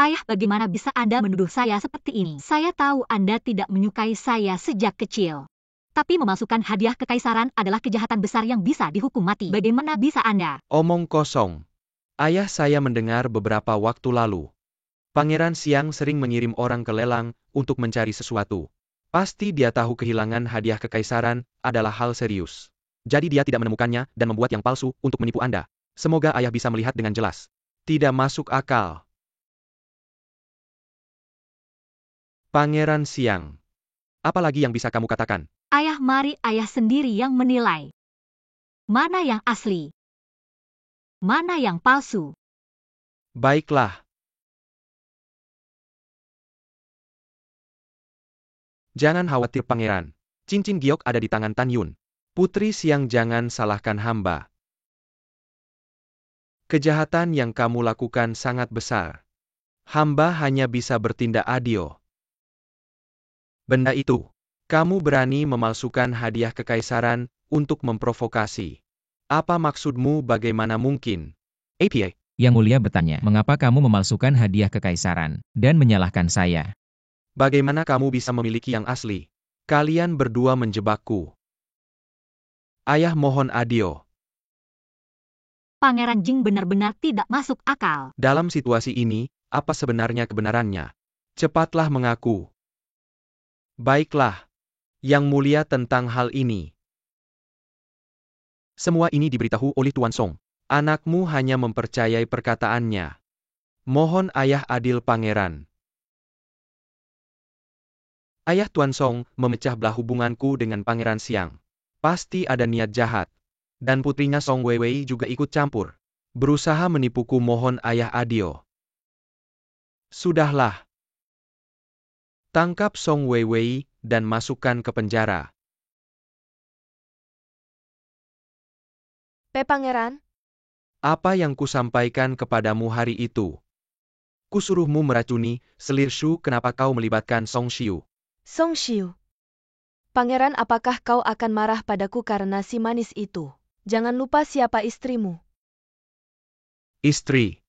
Ayah, bagaimana bisa Anda menuduh saya seperti ini? Saya tahu Anda tidak menyukai saya sejak kecil. Tapi memasukkan hadiah kekaisaran adalah kejahatan besar yang bisa dihukum mati. Bagaimana bisa Anda? Omong kosong. Ayah, saya mendengar beberapa waktu lalu. Pangeran Siang sering mengirim orang ke lelang untuk mencari sesuatu. Pasti dia tahu kehilangan hadiah kekaisaran adalah hal serius. Jadi dia tidak menemukannya dan membuat yang palsu untuk menipu Anda. Semoga ayah bisa melihat dengan jelas. Tidak masuk akal. Pangeran Siang. Apa lagi yang bisa kamu katakan? Ayah, mari ayah sendiri yang menilai. Mana yang asli? Mana yang palsu? Baiklah. Jangan khawatir pangeran. Cincin giok ada di tangan Tan Yun. Putri Siang, jangan salahkan hamba. Kejahatan yang kamu lakukan sangat besar. Hamba hanya bisa bertindak adil. Benda itu. Kamu berani memalsukan hadiah kekaisaran untuk memprovokasi. Apa maksudmu? Bagaimana mungkin? APA. Yang Mulia bertanya, mengapa kamu memalsukan hadiah kekaisaran, dan menyalahkan saya? Bagaimana kamu bisa memiliki yang asli? Kalian berdua menjebakku. Ayah, mohon adil. Pangeran Jing benar-benar tidak masuk akal. Dalam situasi ini, apa sebenarnya kebenarannya? Cepatlah mengaku. Baiklah. Yang Mulia, tentang hal ini. Semua ini diberitahu oleh Tuan Song. Anakmu hanya mempercayai perkataannya. Mohon ayah adil pangeran. Ayah, Tuan Song memecah belah hubunganku dengan Pangeran Siang. Pasti ada niat jahat. Dan putrinya Song Weiwei juga ikut campur. Berusaha menipuku. Mohon ayah adil. Sudahlah. Tangkap Song Weiwei dan masukkan ke penjara. Pangeran, Apa yang kusampaikan kepadamu hari itu? Kusuruhmu meracuni selir Shu. Kenapa kau melibatkan Song Xiu? Song Xiu. Pangeran, apakah kau akan marah padaku karena si manis itu? Jangan lupa siapa istrimu. Istri.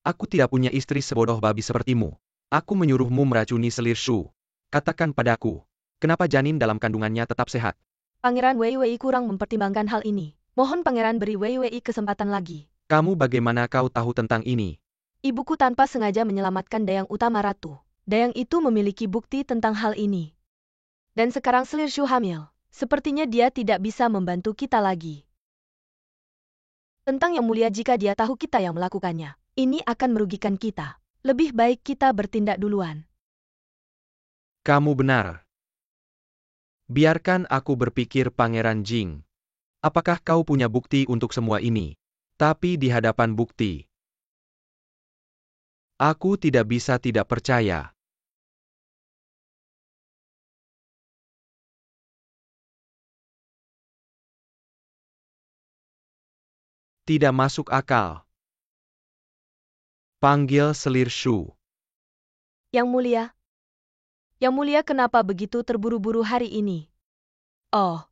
Aku tidak punya istri sebodoh babi sepertimu. Aku menyuruhmu meracuni selir Shu. Katakan padaku, kenapa janin dalam kandungannya tetap sehat? Pangeran Weiwei kurang mempertimbangkan hal ini. Mohon Pangeran beri Weiwei kesempatan lagi. Kamu bagaimana kau tahu tentang ini? Ibuku tanpa sengaja menyelamatkan Dayang Utama Ratu. Dayang itu memiliki bukti tentang hal ini. Dan sekarang selir Shu hamil. Sepertinya dia tidak bisa membantu kita lagi. Tentang Yang Mulia, jika dia tahu kita yang melakukannya, ini akan merugikan kita. Lebih baik kita bertindak duluan. Kamu benar. Biarkan aku berpikir, Pangeran Jing. Apakah kau punya bukti untuk semua ini? Tapi di hadapan bukti, aku tidak bisa tidak percaya. Tidak masuk akal. Panggil selir Shu. Yang Mulia. Yang Mulia, kenapa begitu terburu-buru hari ini? Oh.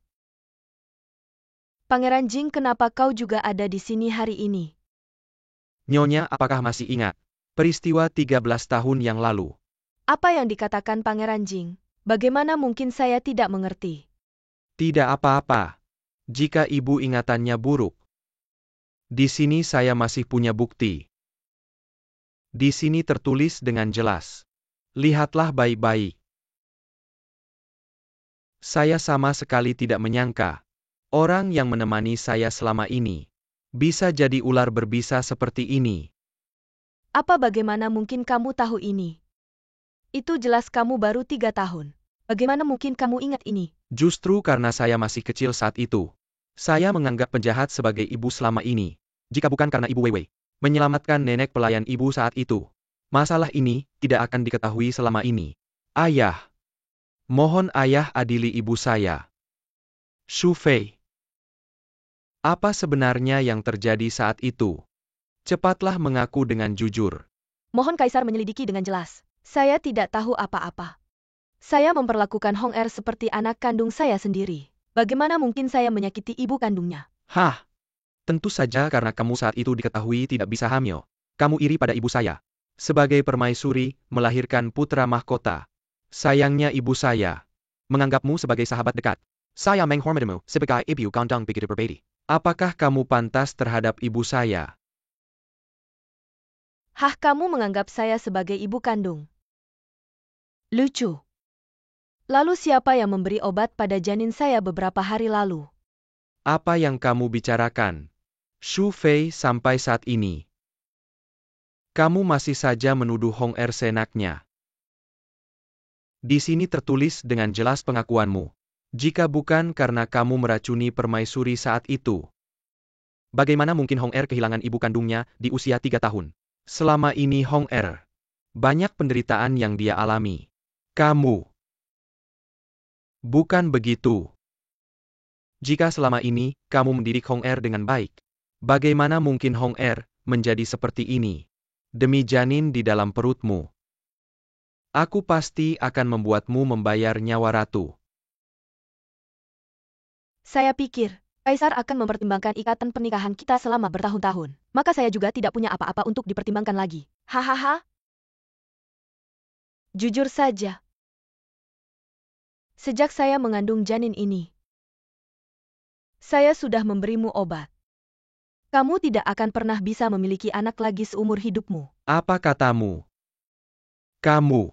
Pangeran Jing, kenapa kau juga ada di sini hari ini? Nyonya, apakah masih ingat peristiwa 13 tahun yang lalu? Apa yang dikatakan Pangeran Jing? Bagaimana mungkin saya tidak mengerti? Tidak apa-apa. Jika ibu ingatannya buruk. Di sini saya masih punya bukti. Di sini tertulis dengan jelas. Lihatlah baik-baik. Saya sama sekali tidak menyangka. Orang yang menemani saya selama ini bisa jadi ular berbisa seperti ini. Apa bagaimana mungkin kamu tahu ini? Itu jelas kamu baru 3 tahun. Bagaimana mungkin kamu ingat ini? Justru karena saya masih kecil saat itu. Saya menganggap penjahat sebagai ibu selama ini. Jika bukan karena Ibu Weiwei menyelamatkan nenek pelayan ibu saat itu, masalah ini tidak akan diketahui selama ini. Ayah. Mohon ayah adili ibu saya. Shu Fei. Apa sebenarnya yang terjadi saat itu? Cepatlah mengaku dengan jujur. Mohon Kaisar menyelidiki dengan jelas. Saya tidak tahu apa-apa. Saya memperlakukan Hong Er seperti anak kandung saya sendiri. Bagaimana mungkin saya menyakiti ibu kandungnya? Hah? Tentu saja karena kamu saat itu diketahui tidak bisa hamil. Kamu iri pada ibu saya. Sebagai permaisuri, melahirkan putra mahkota. Sayangnya ibu saya menganggapmu sebagai sahabat dekat. Saya menghormatimu sebagai ibu kandung begitu berbeda. Apakah kamu pantas terhadap ibu saya? Hah, kamu menganggap saya sebagai ibu kandung? Lucu. Lalu siapa yang memberi obat pada janin saya beberapa hari lalu? Apa yang kamu bicarakan? Shu Fei sampai saat ini. Kamu masih saja menuduh Hong Er seenaknya. Di sini tertulis dengan jelas pengakuanmu. Jika bukan karena kamu meracuni permaisuri saat itu. Bagaimana mungkin Hong Er kehilangan ibu kandungnya di usia 3 tahun? Selama ini Hong Er banyak penderitaan yang dia alami. Kamu. Bukan begitu. Jika selama ini kamu mendidik Hong Er dengan baik, bagaimana mungkin Hong Er menjadi seperti ini? Demi janin di dalam perutmu. Aku pasti akan membuatmu membayar nyawa ratu. Saya pikir, Kaisar akan mempertimbangkan ikatan pernikahan kita selama bertahun-tahun. Maka saya juga tidak punya apa-apa untuk dipertimbangkan lagi. Hahaha. Jujur saja. Sejak saya mengandung janin ini, saya sudah memberimu obat. Kamu tidak akan pernah bisa memiliki anak lagi seumur hidupmu. Apa katamu? Kamu.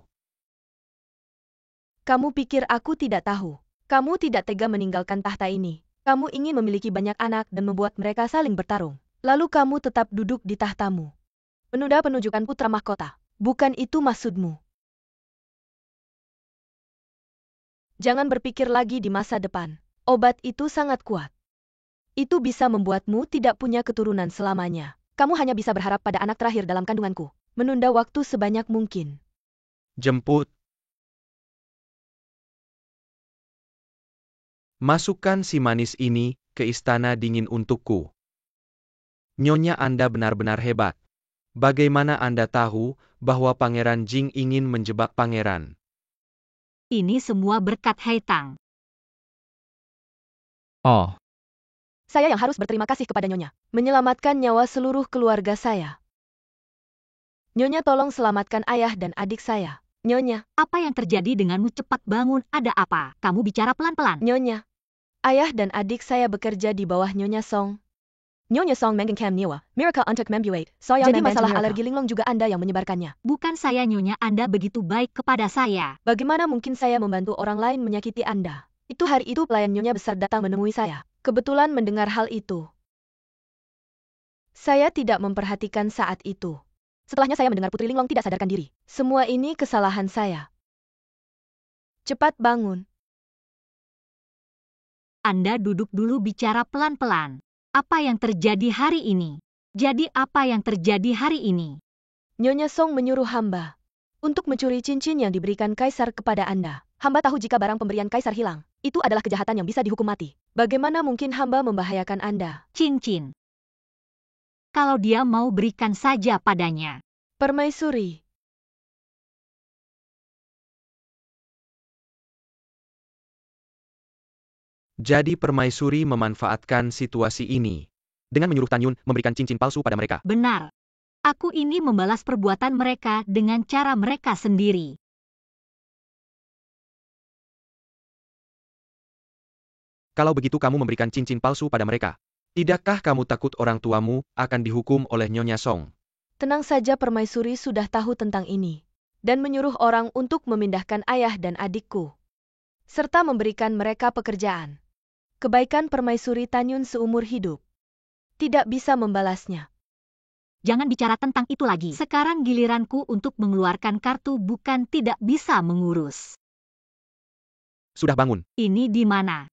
Kamu pikir aku tidak tahu? Kamu tidak tega meninggalkan tahta ini. Kamu ingin memiliki banyak anak dan membuat mereka saling bertarung. Lalu kamu tetap duduk di tahtamu. Menunda penunjukan putra mahkota. Bukan itu maksudmu. Jangan berpikir lagi di masa depan. Obat itu sangat kuat. Itu bisa membuatmu tidak punya keturunan selamanya. Kamu hanya bisa berharap pada anak terakhir dalam kandunganku. Menunda waktu sebanyak mungkin. Jemput. Masukkan si manis ini ke istana dingin untukku. Nyonya Anda benar-benar hebat. Bagaimana Anda tahu bahwa Pangeran Jing ingin menjebak pangeran? Ini semua berkat Haitang. Oh, Saya yang harus berterima kasih kepada Nyonya. Menyelamatkan nyawa seluruh keluarga saya. Nyonya tolong selamatkan ayah dan adik saya. Nyonya, Apa yang terjadi denganmu? Cepat bangun, ada apa? Kamu bicara pelan-pelan. Nyonya. Ayah dan adik saya bekerja di bawah Nyonya Song. Nyonya Song mengenkam niwa. Miracle untuk membuat. Jadi masalah alergi linglong juga Anda yang menyebarkannya. Bukan saya, Nyonya. Anda begitu baik kepada saya. Bagaimana mungkin saya membantu orang lain menyakiti Anda? Itu hari itu pelayan Nyonya besar datang menemui saya. Kebetulan mendengar hal itu. Saya tidak memperhatikan saat itu. Setelahnya saya mendengar Putri Linglong tidak sadarkan diri. Semua ini kesalahan saya. Cepat bangun. Anda duduk dulu, bicara pelan-pelan. Apa yang terjadi hari ini? Jadi apa yang terjadi hari ini? Nyonya Song menyuruh hamba untuk mencuri cincin yang diberikan Kaisar kepada Anda. Hamba tahu jika barang pemberian Kaisar hilang, itu adalah kejahatan yang bisa dihukum mati. Bagaimana mungkin hamba membahayakan Anda? Cincin. Kalau dia mau, berikan saja padanya. Permaisuri. Jadi permaisuri memanfaatkan situasi ini dengan menyuruh Tan Yun memberikan cincin palsu pada mereka. Benar. Aku ini membalas perbuatan mereka dengan cara mereka sendiri. Kalau begitu kamu memberikan cincin palsu pada mereka. Tidakkah kamu takut orang tuamu akan dihukum oleh Nyonya Song? Tenang saja, permaisuri sudah tahu tentang ini. dan menyuruh orang untuk memindahkan ayah dan adikku, serta memberikan mereka pekerjaan. Kebaikan permaisuri Tanyun seumur hidup tidak bisa membalasnya. Jangan bicara tentang itu lagi. Sekarang giliranku untuk mengeluarkan kartu, bukan tidak bisa mengurus. Sudah bangun. Ini di mana?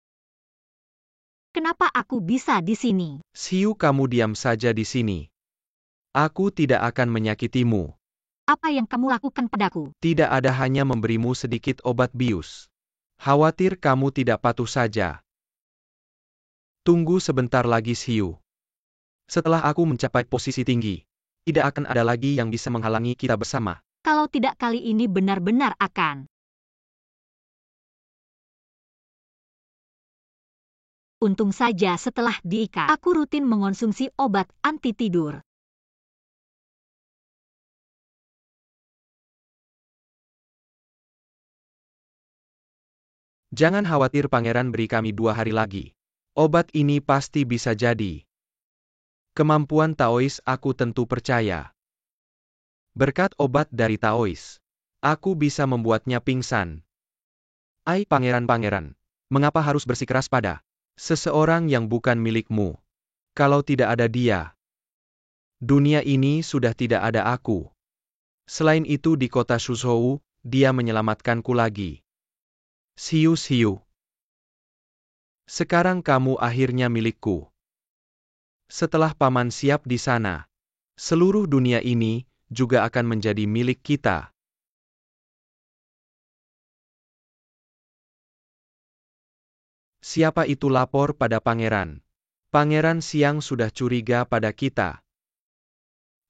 Kenapa aku bisa di sini? Xiu, kamu diam saja di sini. Aku tidak akan menyakitimu. Apa yang kamu lakukan padaku? Tidak ada, hanya memberimu sedikit obat bius. Khawatir kamu tidak patuh saja. Tunggu sebentar lagi, Xiu. Setelah aku mencapai posisi tinggi, tidak akan ada lagi yang bisa menghalangi kita bersama. Kalau tidak, kali ini benar-benar akan. Untung saja setelah diikat, aku rutin mengonsumsi obat anti tidur. Jangan khawatir pangeran, beri kami 2 hari lagi. Obat ini pasti bisa jadi. Kemampuan Taois aku tentu percaya. Berkat obat dari Taois, aku bisa membuatnya pingsan. Ai pangeran-pangeran, mengapa harus bersikeras pada seseorang yang bukan milikmu? Kalau tidak ada dia, dunia ini sudah tidak ada aku. Selain itu di kota Shuzhou, dia menyelamatkanku lagi. Xiu. Sekarang kamu akhirnya milikku. Setelah paman siap di sana, seluruh dunia ini juga akan menjadi milik kita. Siapa itu lapor pada pangeran? Pangeran Siang sudah curiga pada kita.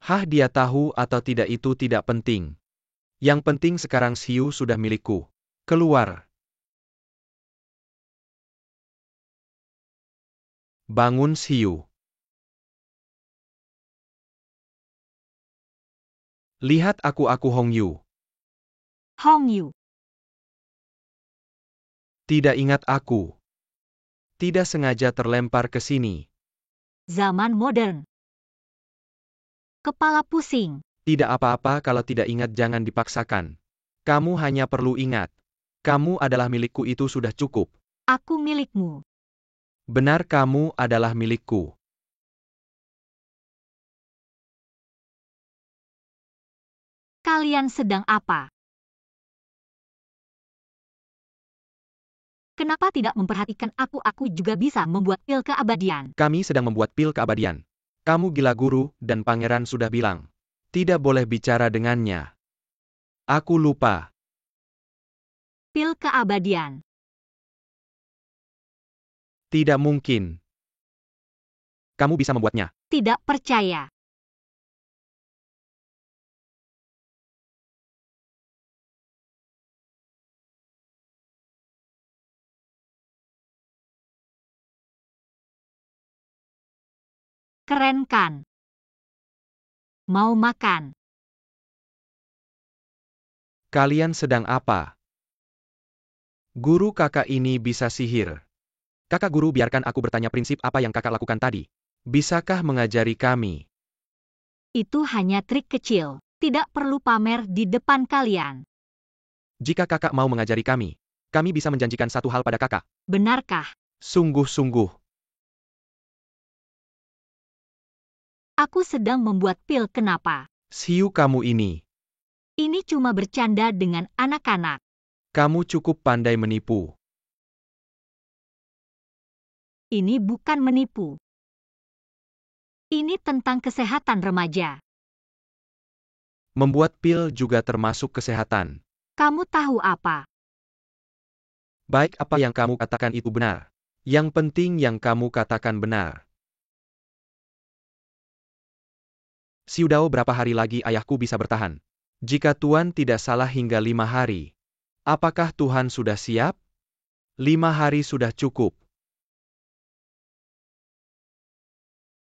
Hah, dia tahu atau tidak itu tidak penting. Yang penting sekarang Xiu sudah milikku. Keluar. Bangun, Xiu. Lihat aku Hong Yu. Hong Yu, Tidak ingat aku. Tidak sengaja terlempar ke sini. zaman modern. Kepala pusing. Tidak apa-apa, kalau tidak ingat jangan dipaksakan. Kamu hanya perlu ingat. Kamu adalah milikku, itu sudah cukup. Aku milikmu. Benar, kamu adalah milikku. Kalian sedang apa? Kenapa tidak memperhatikan aku? Aku juga bisa membuat pil keabadian. Kami sedang membuat pil keabadian. Kamu gila, guru, dan pangeran sudah bilang. Tidak boleh bicara dengannya. Aku lupa. Pil keabadian. Tidak mungkin. Kamu bisa membuatnya. Tidak percaya. Keren kan? Mau makan? Kalian sedang apa? Guru, kakak ini bisa sihir. Kakak guru, biarkan aku bertanya, prinsip apa yang kakak lakukan tadi? Bisakah mengajari kami? Itu hanya trik kecil. Tidak perlu pamer di depan kalian. Jika kakak mau mengajari kami bisa menjanjikan satu hal pada kakak. Benarkah? Sungguh-sungguh. Aku sedang membuat pil, kenapa? Xiu, kamu ini. Ini cuma bercanda dengan anak-anak. Kamu cukup pandai menipu. Ini bukan menipu. Ini tentang kesehatan remaja. Membuat pil juga termasuk kesehatan. Kamu tahu apa? Baik, apa yang kamu katakan itu benar. Yang penting yang kamu katakan benar. Xiudao, berapa hari lagi ayahku bisa bertahan? Jika Tuan tidak salah hingga 5 hari. Apakah Tuhan sudah siap? 5 hari sudah cukup.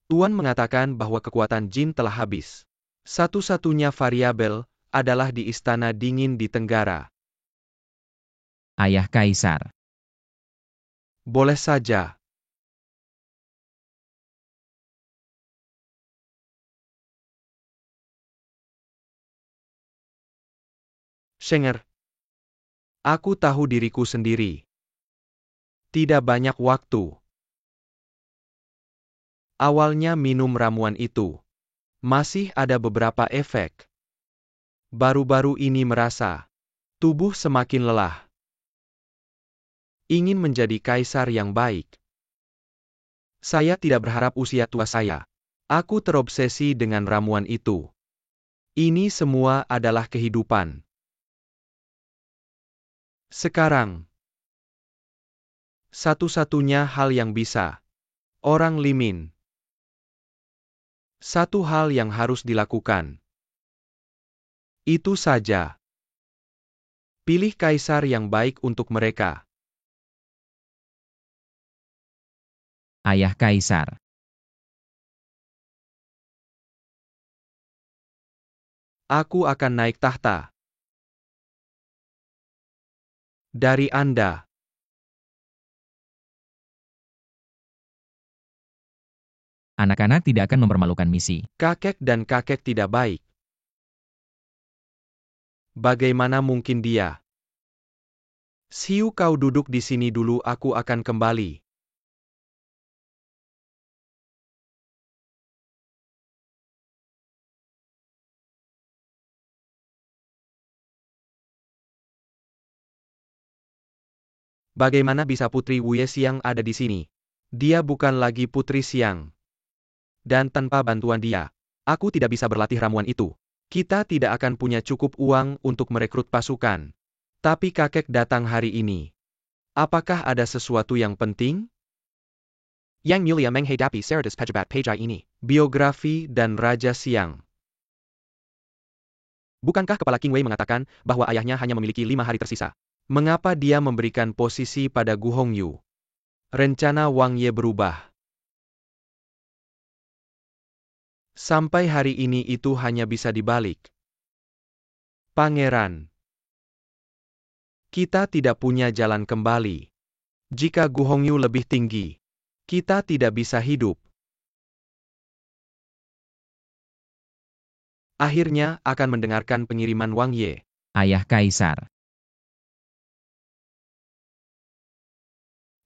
Tuan mengatakan bahwa kekuatan jin telah habis. Satu-satunya variabel adalah di Istana Dingin di Tenggara. Ayah Kaisar. Boleh saja. Shenger. Aku tahu diriku sendiri. Tidak banyak waktu. Awalnya minum ramuan itu. Masih ada beberapa efek. Baru-baru ini merasa tubuh semakin lelah. Ingin menjadi kaisar yang baik. Saya tidak berharap usia tua saya. Aku terobsesi dengan ramuan itu. Ini semua adalah kehidupan. Sekarang, satu-satunya hal yang bisa. Orang Limin. Satu hal yang harus dilakukan. Itu saja. Pilih kaisar yang baik untuk mereka. Ayah Kaisar. Aku akan naik tahta. Dari Anda. Anak-anak tidak akan mempermalukan misi. Kakek dan kakek tidak baik. Bagaimana mungkin dia? Xiu, kau duduk di sini dulu, aku akan kembali. Bagaimana bisa Putri Wuye Xiang ada di sini? Dia bukan lagi Putri Xiang. Dan tanpa bantuan dia, aku tidak bisa berlatih ramuan itu. Kita tidak akan punya cukup uang untuk merekrut pasukan. Tapi kakek datang hari ini. Apakah ada sesuatu yang penting? Yang Mulia menghadapi Cerdas Pejabat Pejai ini. Biografi dan Raja Siang. Bukankah Kepala King Wei mengatakan bahwa ayahnya hanya memiliki 5 hari tersisa? Mengapa dia memberikan posisi pada Gu Hongyu? Rencana Wang Ye berubah. Sampai hari ini itu hanya bisa dibalik. Pangeran. Kita tidak punya jalan kembali. Jika Gu Hongyu lebih tinggi, kita tidak bisa hidup. Akhirnya akan mendengarkan pengiriman Wang Ye. Ayah Kaisar.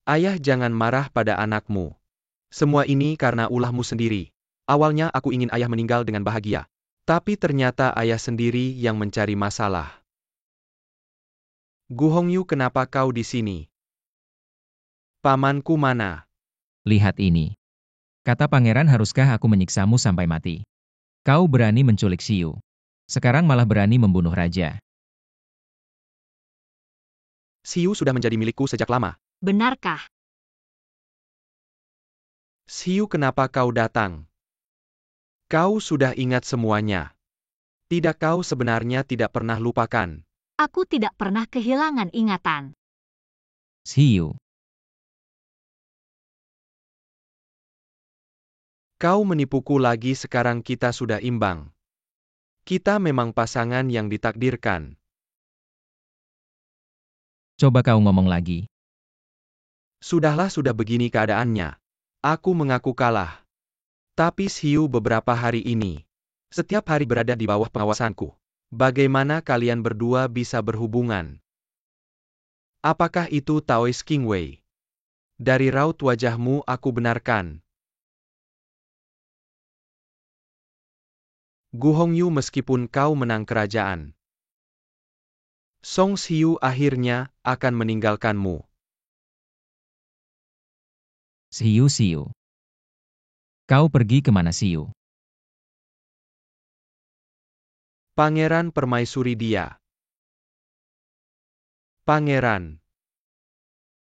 Ayah, jangan marah pada anakmu. Semua ini karena ulahmu sendiri. Awalnya aku ingin ayah meninggal dengan bahagia. Tapi ternyata ayah sendiri yang mencari masalah. Gu Hongyu, kenapa kau di sini? Pamanku mana? Lihat ini. Kata pangeran, haruskah aku menyiksamu sampai mati? Kau berani menculik Xiu. Sekarang malah berani membunuh raja. Xiu sudah menjadi milikku sejak lama. Benarkah? Xiu, kenapa kau datang? Kau sudah ingat semuanya. Tidak, kau sebenarnya tidak pernah lupakan. Aku tidak pernah kehilangan ingatan. Xiu. Kau menipuku lagi, sekarang kita sudah imbang. Kita memang pasangan yang ditakdirkan. Coba kau ngomong lagi. Sudahlah, sudah begini keadaannya. Aku mengaku kalah. Tapi Xiu beberapa hari ini, setiap hari berada di bawah pengawasanku. Bagaimana kalian berdua bisa berhubungan? Apakah itu Taoist King Wei? Dari raut wajahmu aku benarkan. Gu Hongyu, meskipun kau menang kerajaan, Song Xiu akhirnya akan meninggalkanmu. Xiu. Kau pergi kemana, Xiu? Pangeran Permaisuri dia. Pangeran.